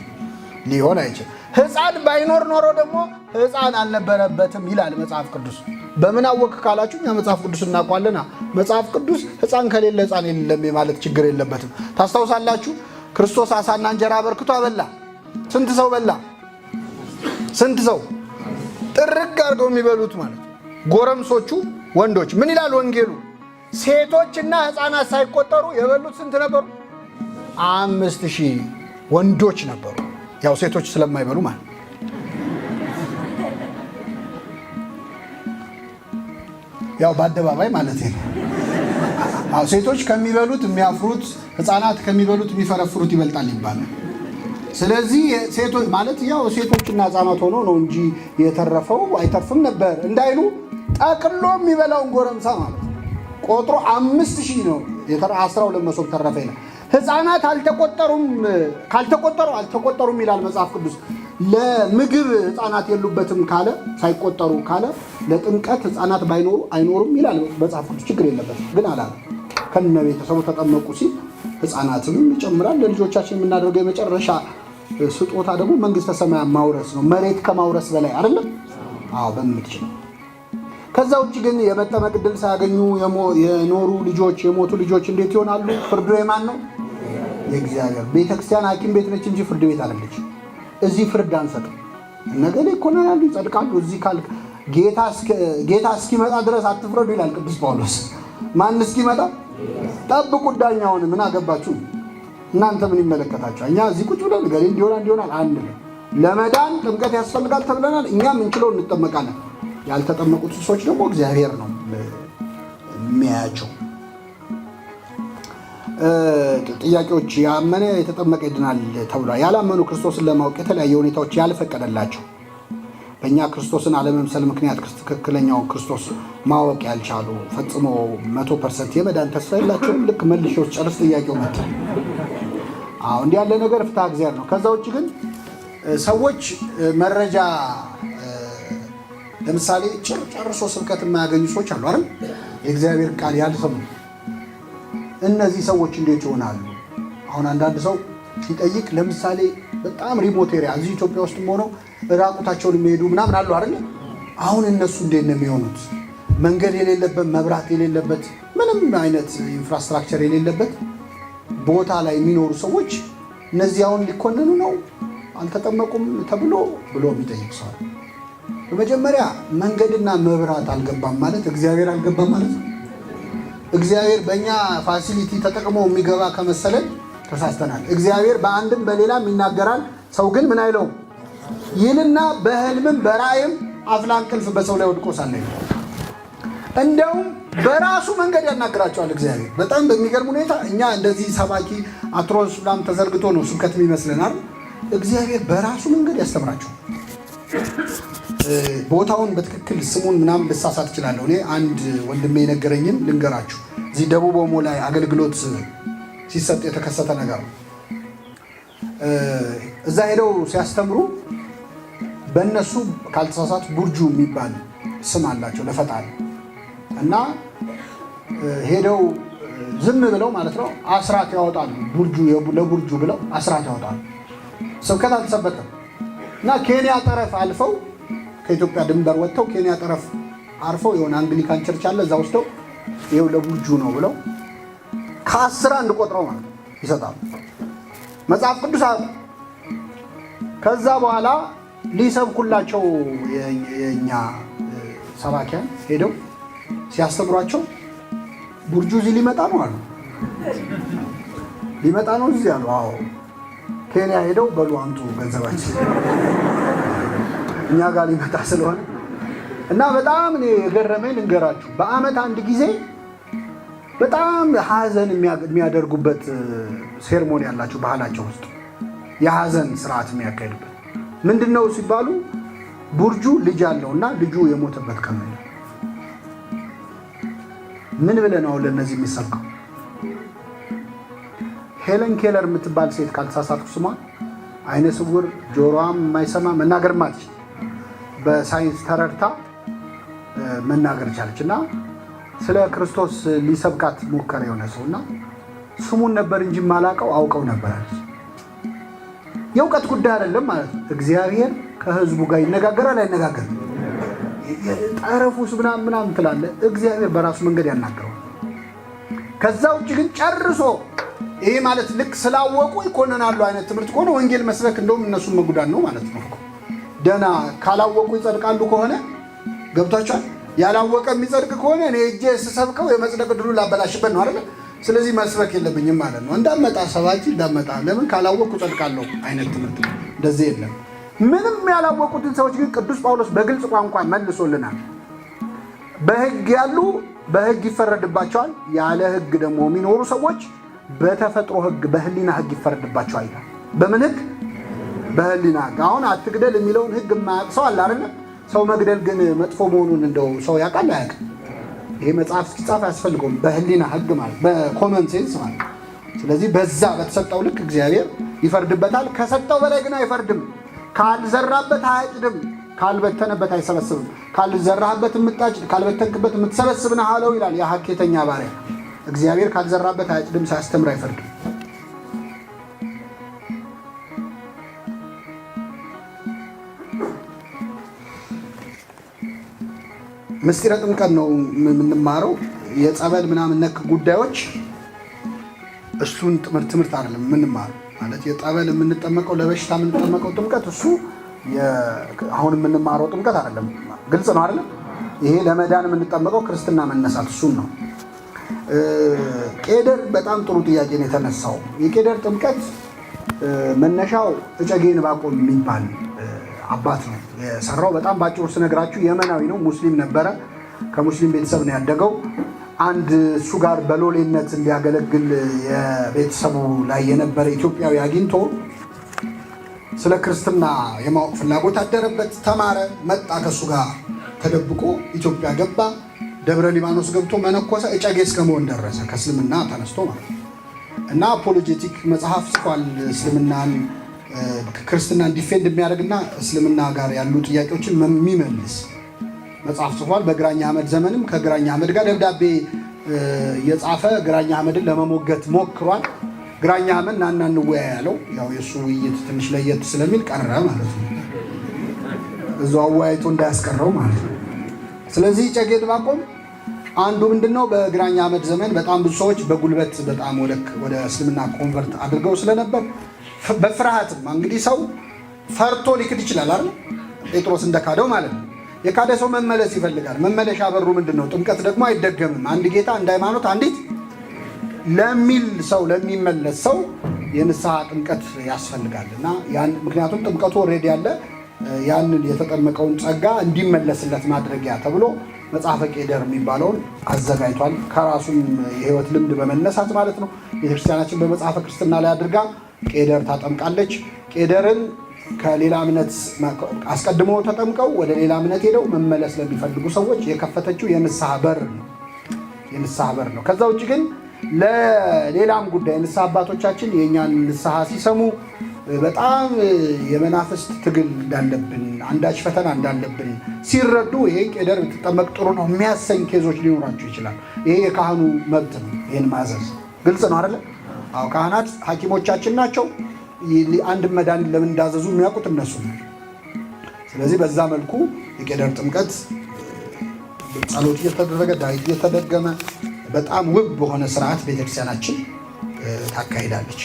ሊሆን አይችል። ሕፃን ባይኖር ኖሮ ደግሞ ሕፃን አልነበረበትም ይላል መጽሐፍ ቅዱስ። በምን አወቅ ካላችሁ እኛ መጽሐፍ ቅዱስ እናውቃለና። መጽሐፍ ቅዱስ ሕፃን ከሌለ ሕፃን የለም ማለት ችግር የለበትም። ታስታውሳላችሁ? ክርስቶስ አሳና እንጀራ አበርክቶ አበላ። ስንት ሰው በላ? ስንት ሰው? ጥርግ አድርገው የሚበሉት ማለት ጎረምሶቹ ወንዶች። ምን ይላል ወንጌሉ? ሴቶችና ሕፃናት ሳይቆጠሩ የበሉት ስንት ነበሩ? 5000 ወንዶች ነበሩ። ያው ሴቶች ስለማይበሉ ማለት ያው በአደባባይ ማለት ነው። ሴቶች ከሚበሉት የሚያፍሩት፣ ሕፃናት ከሚበሉት የሚፈረፍሩት ይበልጣል ይባላል። ስለዚህ ሴቶች ማለት ያው ሴቶችና ሕፃናት ሆኖ ነው እንጂ የተረፈው አይተርፍም ነበር እንዳይሉ ጠቅሎ የሚበላውን ጎረምሳ ማለት ቆጥሮ 5000 ነው። 12 መሶብ ተረፈ ይላል። ሕፃናት አልተቆጠሩም። ካልተቆጠሩ አልተቆጠሩም ይላል መጽሐፍ ቅዱስ። ለምግብ ሕፃናት የሉበትም ካለ ሳይቆጠሩ ካለ ለጥምቀት ሕፃናት ባይኖሩ አይኖሩም ይላል መጽሐፍ ቅዱስ። ችግር የለበትም ግን አላለ። ከነ ቤተሰቡ ተጠመቁ ሲል ሕፃናትንም ይጨምራል። ለልጆቻችን የምናደርገው የመጨረሻ ስጦታ ደግሞ መንግስተ ሰማያት ማውረስ ነው። መሬት ከማውረስ በላይ አይደለም? አዎ በምትችል። ከዛ ውጭ ግን የመጠመቅ ዕድል ሳያገኙ የኖሩ ልጆች የሞቱ ልጆች እንዴት ይሆናሉ? ፍርዱ የማን ነው? የእግዚአብሔር። ቤተክርስቲያን ሐኪም ቤት ነች እንጂ ፍርድ ቤት አይደለች። እዚህ ፍርድ አንሰጥም። ነገሌ ይኮነናሉ፣ ይጸድቃሉ። እዚህ ካልክ ጌታ እስኪመጣ ድረስ አትፍረዱ ይላል ቅዱስ ጳውሎስ። ማን እስኪመጣ? ጠብቁ ዳኛውን። ምን አገባችሁ እናንተ? ምን ይመለከታችኋል? እኛ እዚህ ቁጭ ብለን ገሌ እንዲሆናል አንድ ለመዳን ጥምቀት ያስፈልጋል ተብለናል። እኛ ምንችለው እንጠመቃለን። ያልተጠመቁት ሰዎች ደግሞ እግዚአብሔር ነው የሚያያቸው። ጥያቄዎች ያመነ የተጠመቀ ይድናል ተብሏል። ያላመኑ ክርስቶስን ለማወቅ የተለያየ ሁኔታዎች ያልፈቀደላቸው በእኛ ክርስቶስን አለመምሰል ምክንያት ትክክለኛው ክርስቶስ ማወቅ ያልቻሉ ፈጽሞ 100% የመዳን ተስፋ የላቸውም። ልክ መልሼ ጨርስ ጥያቄው መጣ። እንዲህ ያለ ነገር ፍትሐ እግዚአብሔር ነው። ከዛ ውጭ ግን ሰዎች መረጃ ለምሳሌ ጨርሶ ስብከት የማያገኙ ሰዎች አሉ አይደል? የእግዚአብሔር ቃል ያልሰሙ እነዚህ ሰዎች እንዴት ይሆናሉ? አሁን አንዳንድ ሰው ሲጠይቅ ለምሳሌ በጣም ሪሞት ኤሪያ እዚህ ኢትዮጵያ ውስጥ ሆነው ራቁታቸውን የሚሄዱ ምናምን አሉ አይደል? አሁን እነሱ እንዴት ነው የሚሆኑት? መንገድ የሌለበት፣ መብራት የሌለበት፣ ምንም አይነት ኢንፍራስትራክቸር የሌለበት ቦታ ላይ የሚኖሩ ሰዎች እነዚህ አሁን ሊኮነኑ ነው አልተጠመቁም ተብሎ የሚጠይቅ ሰው በመጀመሪያ መንገድና መብራት አልገባም ማለት እግዚአብሔር አልገባም ማለት ነው። እግዚአብሔር በእኛ ፋሲሊቲ ተጠቅሞ የሚገባ ከመሰለን ተሳስተናል። እግዚአብሔር በአንድም በሌላም ይናገራል። ሰው ግን ምን አይለውም ይልና በህልምም በራእይም አፍላ እንቅልፍ በሰው ላይ ወድቆ ሳለ እንደውም በራሱ መንገድ ያናግራቸዋል እግዚአብሔር። በጣም በሚገርም ሁኔታ እኛ እንደዚህ ሰባኪ አትሮንስ ምናምን ተዘርግቶ ነው ስብከትም ይመስለናል። እግዚአብሔር በራሱ መንገድ ያስተምራቸው። ቦታውን በትክክል ስሙን ምናምን ልሳሳት እችላለሁ። እኔ አንድ ወንድሜ የነገረኝን ልንገራችሁ። እዚህ ደቡብ ኦሞ ላይ አገልግሎት ሲሰጥ የተከሰተ ነገር ነው። እዛ ሄደው ሲያስተምሩ በእነሱ ካልተሳሳት ቡርጁ የሚባል ስም አላቸው ለፈጣሪ እና ሄደው ዝም ብለው ማለት ነው አስራት ያወጣሉ። ለቡርጁ ብለው አስራት ያወጣሉ። ስብከት አልተሰበከም እና ኬንያ ጠረፍ አልፈው ከኢትዮጵያ ድንበር ወጥተው ኬንያ ጠረፍ አርፈው የሆነ አንግሊካን ቸርች አለ እዛ ወስደው ይኸው ለቡርጁ ነው ብለው ከ10 አንድ ቆጥረው ማለት ይሰጣሉ። መጽሐፍ ቅዱስ አለ። ከዛ በኋላ ሊሰብኩላቸው የኛ ሰባኪያን ሄደው ሲያስተምሯቸው ቡርጁ እዚህ ሊመጣ ነው አሉ። ሊመጣ ነው እዚህ አሉ። አዎ ኬንያ ሄደው በሉ አምጡ ገንዘባችን እኛ ጋር ሊመጣ ስለሆነ እና በጣም እኔ የገረመኝ ልንገራችሁ። በአመት አንድ ጊዜ በጣም ሀዘን የሚያደርጉበት ሴርሞኒ ያላቸው ባህላቸው ውስጥ የሀዘን ስርዓት የሚያካሂዱበት ምንድነው ሲባሉ ቡርጁ ልጅ አለውና ልጁ የሞተበት ቀን ነው ምን ብለህ ነው ለነዚህ የሚሰብከው? ሄለን ኬለር የምትባል ሴት ካልተሳሳትኩ ስሟ አይነ ስውር ጆሮዋም የማይሰማ መናገር ማትችል በሳይንስ ተረድታ መናገር ቻለች እና ስለ ክርስቶስ ሊሰብካት ሞከረ የሆነ ሰውና ስሙን ነበር እንጂ ማላቀው አውቀው ነበር አለች። የእውቀት ጉዳይ አይደለም ማለት ነው። እግዚአብሔር ከህዝቡ ጋር ይነጋገራል አይነጋገርም? ጠረፉስ ምናምን ትላለህ። እግዚአብሔር በራሱ መንገድ ያናገረው። ከዛ ውጭ ግን ጨርሶ ይሄ ማለት ልክ ስላወቁ ይኮነናሉ አይነት ትምህርት ከሆነ ወንጌል መስበክ እንደውም እነሱን መጉዳት ነው ማለት ነው። ደና ካላወቁ ይጸድቃሉ ከሆነ ገብቷቸዋል። ያላወቀ የሚጸድቅ ከሆነ እኔ እጄ ስሰብከው የመጽደቅ ድሉ ላበላሽበት ነው አይደል? ስለዚህ መስበክ የለብኝም ማለት ነው። እንዳመጣ ሰባኪ እንዳመጣ ለምን ካላወቁ ጸድቃለሁ አይነት ትምህርት እንደዚህ የለም። ምንም ያላወቁትን ሰዎች ግን ቅዱስ ጳውሎስ በግልጽ ቋንቋ መልሶልናል። በህግ ያሉ በህግ ይፈረድባቸዋል፣ ያለ ህግ ደግሞ የሚኖሩ ሰዎች በተፈጥሮ ህግ በህሊና ህግ ይፈረድባቸዋል ይላል። በምን ህግ? በህሊና ህግ። አሁን አትግደል የሚለውን ህግ የማያውቅ ሰው አለ አይደል? ሰው መግደል ግን መጥፎ መሆኑን እንደው ሰው ያውቃል አያውቅም? ይሄ መጽሐፍ ሲጻፍ አያስፈልገውም። በህሊና ህግ ማለት በኮመን ሴንስ ማለት። ስለዚህ በዛ በተሰጠው ልክ እግዚአብሔር ይፈርድበታል። ከሰጠው በላይ ግን አይፈርድም። ካልዘራበት አያጭድም፣ ካልበተነበት አይሰበስብም። ካልዘራህበት የምታጭድ ካልበተንክበት የምትሰበስብ ነህ አለው ይላል ያ ሐኬተኛ ባሪያ። እግዚአብሔር ካልዘራበት አያጭድም፣ ሳያስተምር አይፈርድም። ምስጢረ ጥምቀት ነው የምንማረው። የጸበል ምናምን ነክ ጉዳዮች እሱን ትምህርት አይደለም የምንማረው። ማለት የጸበል የምንጠመቀው ለበሽታ የምንጠመቀው ጥምቀት እሱ አሁን የምንማረው ጥምቀት አይደለም። ግልጽ ነው አይደለም? ይሄ ለመዳን የምንጠመቀው ክርስትና መነሳት እሱን ነው። ቄደር በጣም ጥሩ ጥያቄ ነው የተነሳው። የቄደር ጥምቀት መነሻው እጨጌ ዕንባቆም የሚባል አባት ነው የሰራው። በጣም ባጭሩ ስነግራችሁ የመናዊ ነው፣ ሙስሊም ነበረ። ከሙስሊም ቤተሰብ ነው ያደገው። አንድ እሱ ጋር በሎሌነት እንዲያገለግል የቤተሰቡ ላይ የነበረ ኢትዮጵያዊ አግኝቶ ስለ ክርስትና የማወቅ ፍላጎት አደረበት። ተማረ፣ መጣ። ከእሱ ጋር ተደብቆ ኢትዮጵያ ገባ። ደብረ ሊባኖስ ገብቶ መነኮሰ። እጨጌ እስከመሆን ደረሰ። ከእስልምና ተነስቶ ማለት ነው። እና አፖሎጄቲክ መጽሐፍ ጽፏል። እስልምናን ክርስትናን ዲፌንድ የሚያደርግና እስልምና ጋር ያሉ ጥያቄዎችን የሚመልስ መጽሐፍ ጽፏል። በግራኝ አህመድ ዘመንም ከግራኝ አህመድ ጋር ደብዳቤ የጻፈ ግራኝ አህመድን ለመሞገት ሞክሯል። ግራኝ አህመድ ናና እንወያይ ያለው ያው የእሱ ውይይት ትንሽ ለየት ስለሚል ቀረ ማለት ነው። እዛው አወያይቶ እንዳያስቀረው ማለት ነው። ስለዚህ እጨጌ ዕንባቆም አንዱ ምንድነው በግራኝ አህመድ ዘመን በጣም ብዙ ሰዎች በጉልበት በጣም ወደ እስልምና ኮንቨርት አድርገው ስለነበር በፍርሃትም እንግዲህ ሰው ፈርቶ ሊክድ ይችላል አይደል? ጴጥሮስ እንደካደው ማለት ነው። የካደ ሰው መመለስ ይፈልጋል። መመለሻ በሩ ምንድነው? ጥምቀት ደግሞ አይደገምም። አንድ ጌታ፣ አንድ ሃይማኖት፣ አንዲት ለሚል ሰው ለሚመለስ ሰው የንስሐ ጥምቀት ያስፈልጋልና ምክንያቱም ጥምቀቱ ኦልሬዲ ያለ ያንን የተጠመቀውን ጸጋ እንዲመለስለት ማድረጊያ ተብሎ መጽሐፈ ቄደር የሚባለውን አዘጋጅቷል። ከራሱም የህይወት ልምድ በመነሳት ማለት ነው። ቤተክርስቲያናችን በመጽሐፈ ክርስትና ላይ አድርጋ ቄደር ታጠምቃለች። ቄደርን ከሌላ እምነት አስቀድሞ ተጠምቀው ወደ ሌላ እምነት ሄደው መመለስ ለሚፈልጉ ሰዎች የከፈተችው የንስሐ በር ነው። ከዛ ውጭ ግን ለሌላም ጉዳይ ንስሐ አባቶቻችን የእኛን ንስሐ ሲሰሙ በጣም የመናፍስት ትግል እንዳለብን አንዳች ፈተና እንዳለብን ሲረዱ ይሄ ቄደር ብትጠመቅ ጥሩ ነው የሚያሰኝ ኬዞች ሊኖራቸው ይችላል። ይሄ የካህኑ መብት ነው። ይህን ማዘዝ ግልጽ ነው አይደለ? አዎ፣ ካህናት ሐኪሞቻችን ናቸው። አንድ መድኃኒት ለምን እንዳዘዙ የሚያውቁት እነሱ ነው። ስለዚህ በዛ መልኩ የቄደር ጥምቀት ጸሎት እየተደረገ ዳዊት እየተደገመ በጣም ውብ በሆነ ስርዓት ቤተክርስቲያናችን ታካሂዳለች።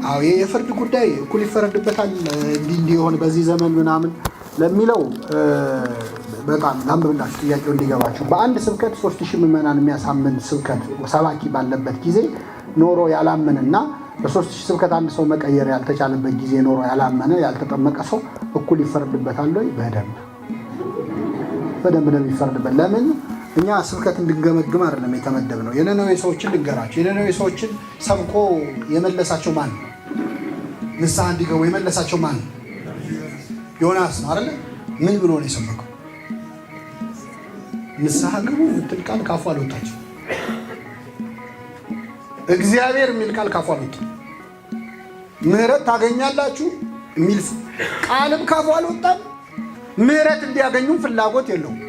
አዎ የፍርድ ጉዳይ እኩል ይፈረድበታል እንዲህ የሆነ በዚህ ዘመን ምናምን ለሚለው በጣም ላምብላችሁ ጥያቄው እንዲገባችሁ። በአንድ ስብከት 3000 ምዕመናን የሚያሳምን ስብከት ሰባኪ ባለበት ጊዜ ኖሮ ያላመነና በ3000 ስብከት አንድ ሰው መቀየር ያልተቻለበት ጊዜ ኖሮ ያላመነ ያልተጠመቀ ሰው እኩል ይፈረድበታል ወይ? በደንብ ነው የሚፈረድበት። ለምን? እኛ ስብከት እንድንገመግም አይደለም የተመደብነው። የነነዌ ሰዎችን ልንገራቸው። የነነዌ ሰዎችን ሰብኮ የመለሳቸው ማን ነው? ንስሐ እንዲገቡ የመለሳቸው ማን ነው? ዮናስ ነው አይደል? ምን ብሎ ነው የሰበከው? ንስሐ ግቡ የምትል ቃል ካፉ አልወጣችም። እግዚአብሔር የሚል ቃል ካፉ አልወጣም። ምህረት ታገኛላችሁ የሚል ቃልም ካፉ አልወጣም። ምህረት እንዲያገኙም ፍላጎት የለውም።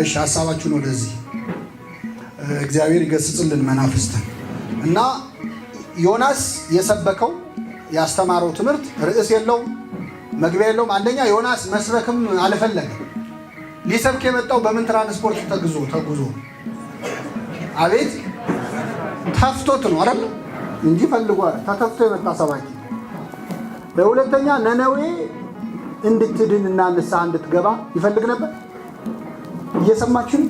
እሺ ሐሳባችሁን ወደዚህ እግዚአብሔር ይገስጽልን መናፍስትን። እና ዮናስ የሰበከው ያስተማረው ትምህርት ርዕስ የለውም፣ መግቢያ የለውም። አንደኛ ዮናስ መስበክም አልፈለገም። ሊሰብክ የመጣው በምን ትራንስፖርት ተጉዞ አቤት ተፍቶት ነው አይደል እንጂ ፈልጓል። ተተፍቶ የመጣ ሰባኪ። ለሁለተኛ ነነዌ እንድትድንና ንስሐ እንድትገባ ይፈልግ ነበር። እየሰማችሁ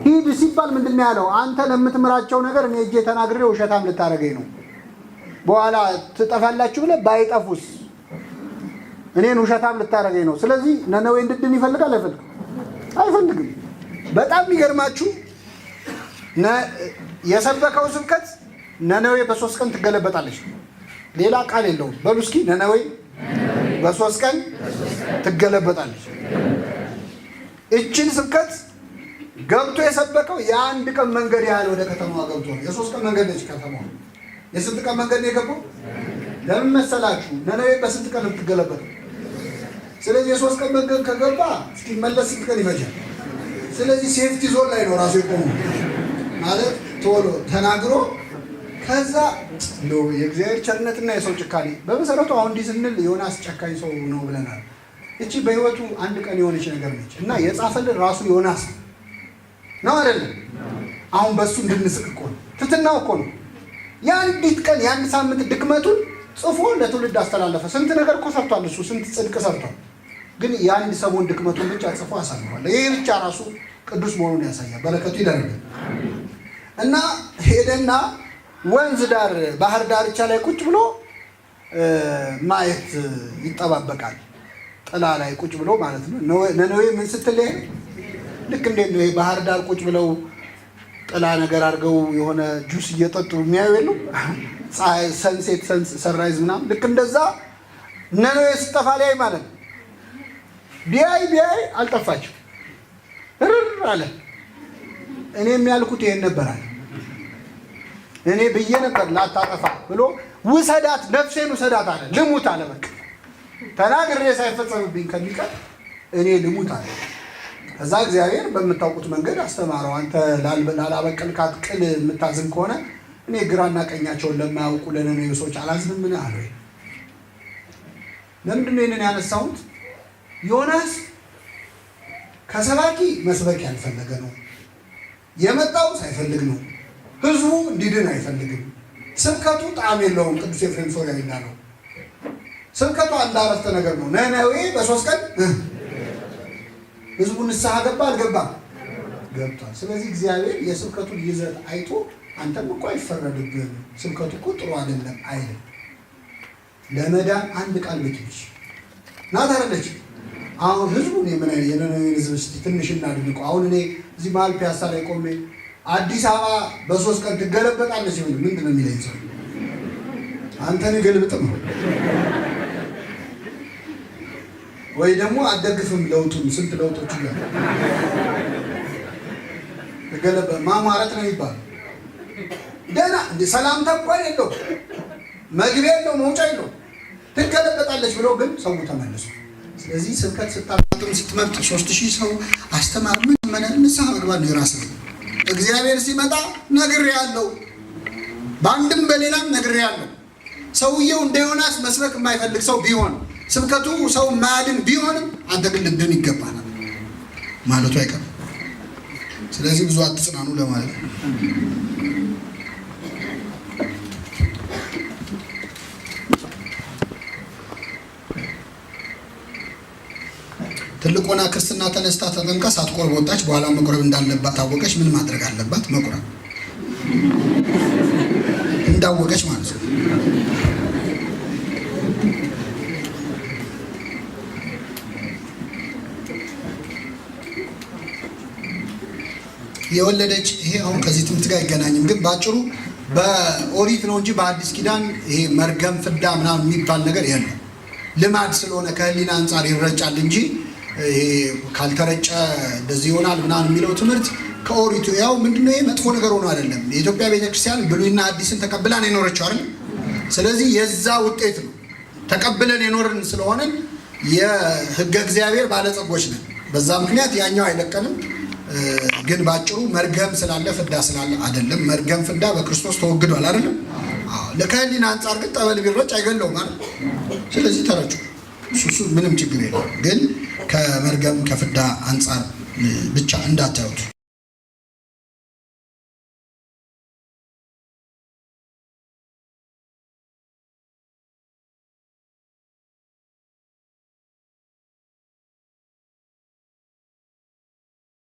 ሂድ ሲባል ምንድን ነው ያለው? አንተ ለምትምራቸው ነገር እኔ እጄ ተናግሬ ውሸታም ልታረገኝ ነው፣ በኋላ ትጠፋላችሁ ብለህ ባይጠፉስ እኔን ውሸታም ልታረገኝ ነው። ስለዚህ ነነዌ እንድትድን ይፈልጋል አይፈልግም? አይፈልግም። በጣም የሚገርማችሁ የሰበከው ስብከት ነነዌ በ3 ቀን ትገለበጣለች። ሌላ ቃል የለውም። በሉ እስኪ ነነዌ በ3 ቀን ትገለበጣለች። እችን ስብከት ገብቶ የሰበከው የአንድ ቀን መንገድ ያህል ወደ ከተማዋ ገብቶ ነው። የ3 ቀን መንገድ ነች ከተማዋ። የስንት ቀን መንገድ ነው የገባው? ለምን መሰላችሁ? ነነዌ በስንት ቀን የምትገለበጠው? ስለዚህ የ3 ቀን መንገድ ከገባ እስኪመለስ ስንት ቀን ይፈጃል? ስለዚህ ሴፍቲ ዞን ላይ ነው ራሱ የቆሙ ማለት ቶሎ ተናግሮ ከዛ ነው የእግዚአብሔር ቸርነትና የሰው ጭካኔ። በመሰረቱ አሁን እንዲህ ስንል ዮናስ ጨካኝ ሰው ነው ብለናል። እቺ በህይወቱ አንድ ቀን የሆነች ነገር ነች እና የጻፈልን ራሱ ዮናስ ነው አይደለም? አሁን በሱ እንድንስቅ እኮ ነው። ትትናው እኮ ነው። የአንዲት ቀን የአንድ ሳምንት ድክመቱን ጽፎ ለትውልድ አስተላለፈ። ስንት ነገር እኮ ሰርቷል እሱ፣ ስንት ጽድቅ ሰርቷል። ግን የአንድ ሰሞን ድክመቱን ብቻ ጽፎ አሳልፏል። ይሄ ብቻ ራሱ ቅዱስ መሆኑን ያሳያል። በረከቱ ይደረግ እና ሄደና ወንዝ ዳር ባህር ዳርቻ ላይ ቁጭ ብሎ ማየት ይጠባበቃል። ጥላ ላይ ቁጭ ብሎ ማለት ነው። ነነዌ ምን ስትል ልክ እንዴት ነው ባህር ዳር ቁጭ ብለው ጥላ ነገር አድርገው የሆነ ጁስ እየጠጡ የሚያዩ የለው ፀሐይ ሰንሴት ሰንራይዝ ምናምን ልክ እንደዛ ነነዌ ስጠፋ ላይ ማለት ነው። ቢያይ አልጠፋችም። ርር አለ። እኔ የሚያልኩት ይሄን ነበር አለ። እኔ ብዬ ነበር ላታጠፋ ብሎ ውሰዳት፣ ነፍሴን ውሰዳት አለ። ልሙት አለ። በቃ ተናግሬ ሳይፈጸምብኝ ከሚቀር እኔ ልሙት አለ። ከዛ እግዚአብሔር በምታውቁት መንገድ አስተማረው። አንተ ላላበቀልካት ቅል የምታዝን ከሆነ እኔ ግራና ቀኛቸውን ለማያውቁ ለነነዌ ሰዎች አላዝንም ምን አለ። ለምንድን ነው ይሄንን ያነሳሁት? ዮናስ ከሰባኪ መስበክ ያልፈለገ ነው የመጣው፣ ሳይፈልግ ነው። ህዝቡ እንዲድን አይፈልግም። ስብከቱ ጣዕም የለውም። ቅዱስ ኤፍሬም ሶርያዊ እንዳለው ስብከቱ አንድ አረፍተ ነገር ነው። ነነዌ በ3 ቀን ህዝቡ ንስሐ ገባ አልገባም? ገብቷል። ስለዚህ እግዚአብሔር የስብከቱን ይዘት አይቶ አንተም እኮ አይፈረድብህም፣ ስብከቱ እኮ ጥሩ አይደለም አይልም። ለመዳን አንድ ቃል በቂ ነች ናት አይደለች? አሁን ህዝቡ የነነዌን ህዝብ እስኪ ትንሽ እናድንቀው። አሁን እኔ እዚህ መሀል ፒያሳ ላይ ቆሜ አዲስ አበባ በ3 ቀን ትገለበጣለች ሲሆን ምንድን ነው የሚለኝ ሰው? አንተን ገልብጥም ወይ ደግሞ አደግፍም ለውጡን። ስንት ለውጦች ይላል ተገለበ ማማረት ነው የሚባለው። ደህና ሰላምታ እንኳን የለው፣ መግቢያ የለው፣ መውጫ የለው፣ ትገለበጣለች ብሎ ግን ሰው ተመለሱ። ስለዚህ ስብከት ስታጥም ስትመርጥ 3000 ሰው አስተማር ምን ንስሐ መግባት ነው የራስ ነው። እግዚአብሔር ሲመጣ ነግሬያለሁ፣ በአንድም በሌላም ነግሬያለሁ። ሰውየው እንደ ዮናስ መስበክ የማይፈልግ ሰው ቢሆን ስብከቱ ሰው ማያድን ቢሆንም አንተ ግን ልድን ይገባል ማለቱ አይቀርም። ስለዚህ ብዙ አትጽናኑ ለማለት ነው። ትልቅ ሆና ክርስትና ተነስታ ተጠምቃ ሳትቆርብ ወጣች። በኋላ መቁረብ እንዳለባት ታወቀች። ምን ማድረግ አለባት? መቁረብ እንዳወቀች ማለት ነው። የወለደች ይሄ አሁን ከዚህ ትምህርት ጋር አይገናኝም፣ ግን ባጭሩ በኦሪት ነው እንጂ በአዲስ ኪዳን ይሄ መርገም ፍዳ ምናምን የሚባል ነገር የለም። ልማድ ስለሆነ ከህሊና አንጻር ይረጫል እንጂ ይሄ ካልተረጨ እንደዚህ ይሆናል ምናምን የሚለው ትምህርት ከኦሪቱ ያው ምንድነው ይሄ መጥፎ ነገር ሆኖ አይደለም። የኢትዮጵያ ቤተክርስቲያን ብሉይና አዲስን ተቀብላን የኖረችው አይደል? ስለዚህ የዛ ውጤት ነው። ተቀብለን የኖርን ስለሆነ የህገ እግዚአብሔር ባለጸጎች ነን። በዛ ምክንያት ያኛው አይለቀንም። ግን ባጭሩ መርገም ስላለ ፍዳ ስላለ አይደለም። መርገም ፍዳ በክርስቶስ ተወግዷል አይደለም? ለከህሊና አንጻር ግን ጠበል ቢረጭ አይገለውም አይደል? ስለዚህ ተረጩ፣ እሱ ምንም ችግር የለም። ግን ከመርገም ከፍዳ አንጻር ብቻ እንዳታዩት።